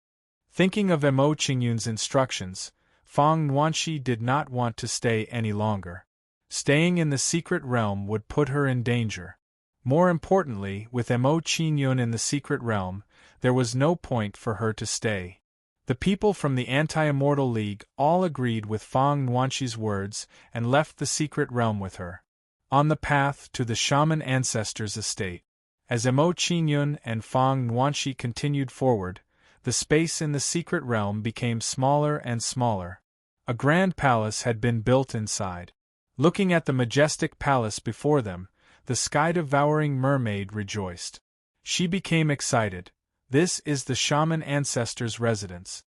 Speaker 1: Thinking of Mo Qingyun's instructions, Fong Nuanxi did not want to stay any longer. Staying in the secret realm would put her in danger. More importantly, with Mo Qingyun in the secret realm, there was no point for her to stay. The people from the Anti-Immortal League all agreed with Fong Nuanxi's words and left the secret realm with her. On the path to the Shaman Ancestors' estate, as Mo Qingyun and Fong Nuanxi continued forward, the space in the secret realm became smaller and smaller. A grand palace had been built inside. Looking at the majestic palace before them, the sky-devouring mermaid rejoiced. She became excited. This is the Shaman Ancestor's residence.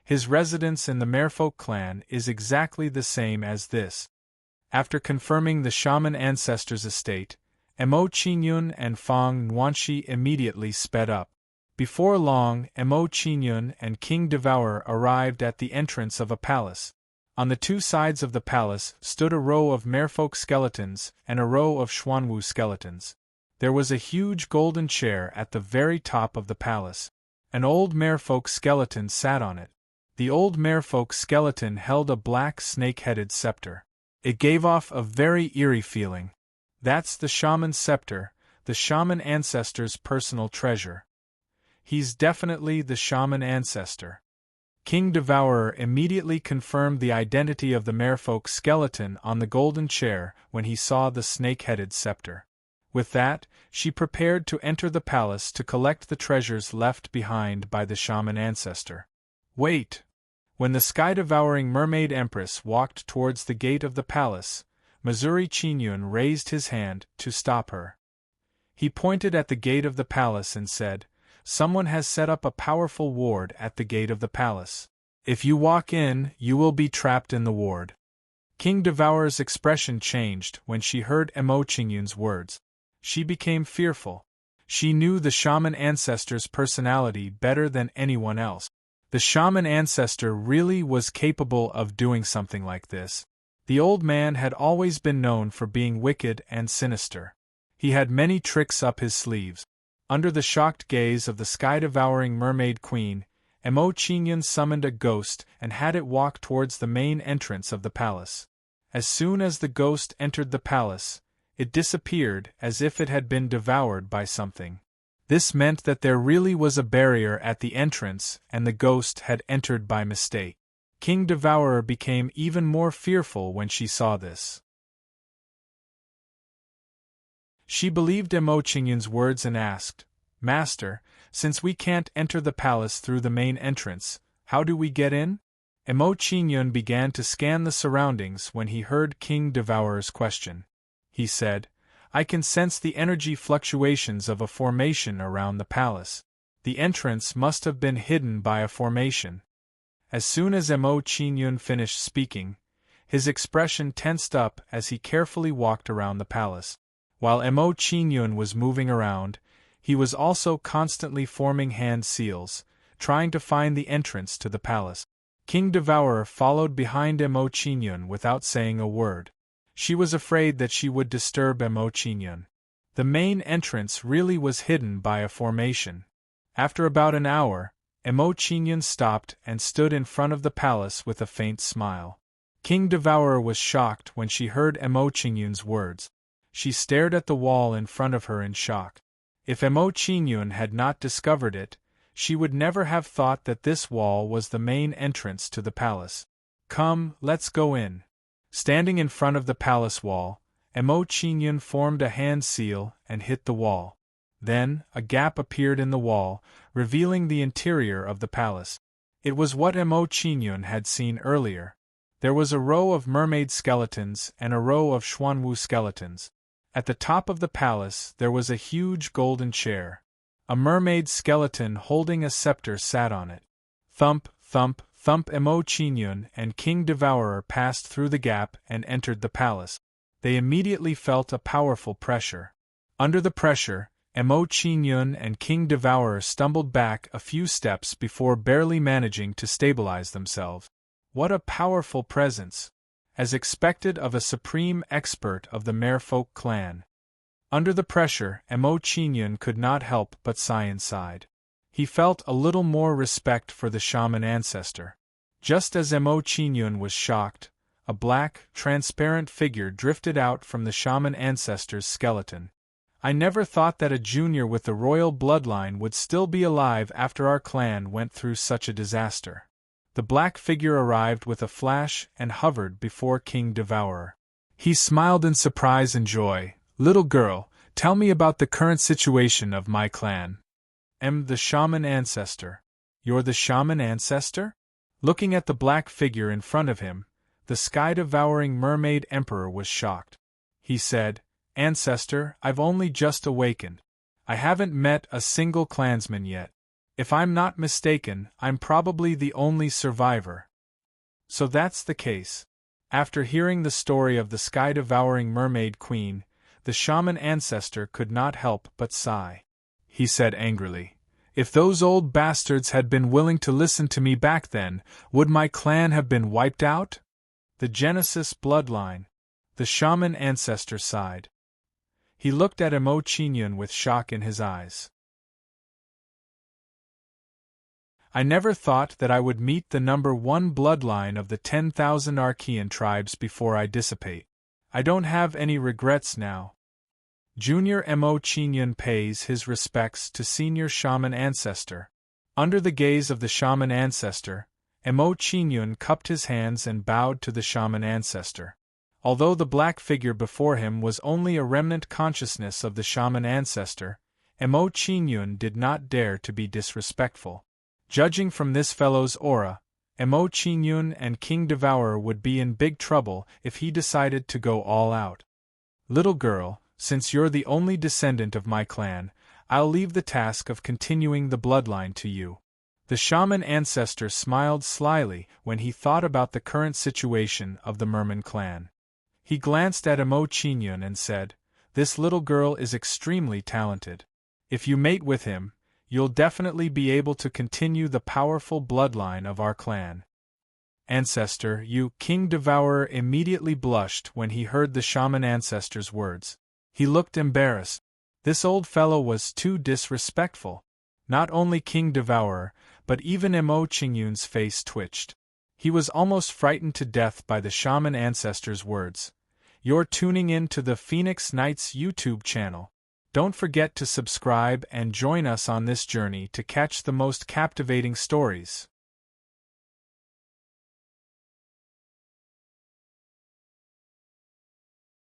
Speaker 1: His residence in the Merfolk clan is exactly the same as this. After confirming the Shaman Ancestor's estate, Mo Qingyun and Fong Nuanxi immediately sped up. Before long, Mo Qingyun and King Devourer arrived at the entrance of a palace. On the two sides of the palace stood a row of Merfolk skeletons and a row of Xuanwu skeletons. There was a huge golden chair at the very top of the palace. An old Merfolk skeleton sat on it. The old Merfolk skeleton held a black snake-headed scepter. It gave off a very eerie feeling. That's the shaman's scepter, the shaman ancestor's personal treasure. He's definitely the shaman ancestor. King Devourer immediately confirmed the identity of the Merfolk skeleton on the golden chair when he saw the snake-headed scepter. With that, she prepared to enter the palace to collect the treasures left behind by the shaman ancestor. Wait! When the sky-devouring mermaid empress walked towards the gate of the palace, Missouri Qingyun raised his hand to stop her. He pointed at the gate of the palace and said, "Someone has set up a powerful ward at the gate of the palace. If you walk in, you will be trapped in the ward." King Devourer's expression changed when she heard Mo Qingyun's words. She became fearful. She knew the shaman ancestor's personality better than anyone else. The shaman ancestor really was capable of doing something like this. The old man had always been known for being wicked and sinister. He had many tricks up his sleeves. Under the shocked gaze of the sky-devouring mermaid queen, Mo Qingyun summoned a ghost and had it walk towards the main entrance of the palace. As soon as the ghost entered the palace, it disappeared as if it had been devoured by something. This meant that there really was a barrier at the entrance and the ghost had entered by mistake. King Devourer became even more fearful when she saw this. She believed Emo Qingyun's words and asked, "Master, since we can't enter the palace through the main entrance, how do we get in?" Emo Qingyun began to scan the surroundings when he heard King Devourer's question. He said, "I can sense the energy fluctuations of a formation around the palace. The entrance must have been hidden by a formation." As soon as Emo Qingyun finished speaking, his expression tensed up as he carefully walked around the palace. While Emo Qingyun was moving around, he was also constantly forming hand seals, trying to find the entrance to the palace. King Devourer followed behind Emo Qingyun without saying a word. She was afraid that she would disturb Emo Qingyun. The main entrance really was hidden by a formation. After about an hour, Emo Qingyun stopped and stood in front of the palace with a faint smile. King Devourer was shocked when she heard Emo Qingyun's words. She stared at the wall in front of her in shock. If Emo Qingyun had not discovered it, she would never have thought that this wall was the main entrance to the palace. "Come, let's go in." Standing in front of the palace wall, Emo Qingyun formed a hand seal and hit the wall. Then, a gap appeared in the wall, revealing the interior of the palace. It was what Emo Qingyun had seen earlier. There was a row of mermaid skeletons and a row of Xuanwu skeletons. At the top of the palace there was a huge golden chair. A mermaid skeleton holding a scepter sat on it. Thump, thump, thump. Emo Qingyun and King Devourer passed through the gap and entered the palace. They immediately felt a powerful pressure. Under the pressure, Emo Qingyun and King Devourer stumbled back a few steps before barely managing to stabilize themselves. What a powerful presence! As expected of a supreme expert of the Merfolk clan. Under the pressure, Emo Qingyun could not help but sigh inside. He felt a little more respect for the shaman ancestor. Just as Emo Qingyun was shocked, a black, transparent figure drifted out from the shaman ancestor's skeleton. "I never thought that a junior with the royal bloodline would still be alive after our clan went through such a disaster." The black figure arrived with a flash and hovered before King Devourer. He smiled in surprise and joy. "Little girl, tell me about the current situation of my clan." "The shaman ancestor." "You're the shaman ancestor?" Looking at the black figure in front of him, the sky-devouring mermaid emperor was shocked. He said, "Ancestor, I've only just awakened. I haven't met a single clansman yet. If I'm not mistaken, I'm probably the only survivor." "So that's the case." After hearing the story of the sky-devouring mermaid queen, the shaman ancestor could not help but sigh. He said angrily, "If those old bastards had been willing to listen to me back then, would my clan have been wiped out?" "The Genesis bloodline." The shaman ancestor sighed. He looked at Emo Qingyun with shock in his eyes. "I never thought that I would meet the number 1 bloodline of the 10,000 Archean tribes before I dissipate. I don't have any regrets now." Junior Emo Qingyun pays his respects to senior shaman ancestor. Under the gaze of the shaman ancestor, Emo Qingyun cupped his hands and bowed to the shaman ancestor. Although the black figure before him was only a remnant consciousness of the shaman ancestor, Emo Qingyun did not dare to be disrespectful. Judging from this fellow's aura, Emo Qingyun and King Devourer would be in big trouble if he decided to go all out. "Little girl, since you're the only descendant of my clan, I'll leave the task of continuing the bloodline to you." The shaman ancestor smiled slyly when he thought about the current situation of the Merman clan. He glanced at Emo Qingyun and said, "This little girl is extremely talented. If you mate with him, you'll definitely be able to continue the powerful bloodline of our clan." "Ancestor, you..." King Devourer immediately blushed when he heard the shaman ancestor's words. He looked embarrassed. This old fellow was too disrespectful. Not only King Devourer, but even Emo Qingyun's face twitched. He was almost frightened to death by the shaman ancestor's words. "You're tuning in to the Phoenix Knights YouTube channel. Don't forget to subscribe and join us on this journey to catch the most captivating stories.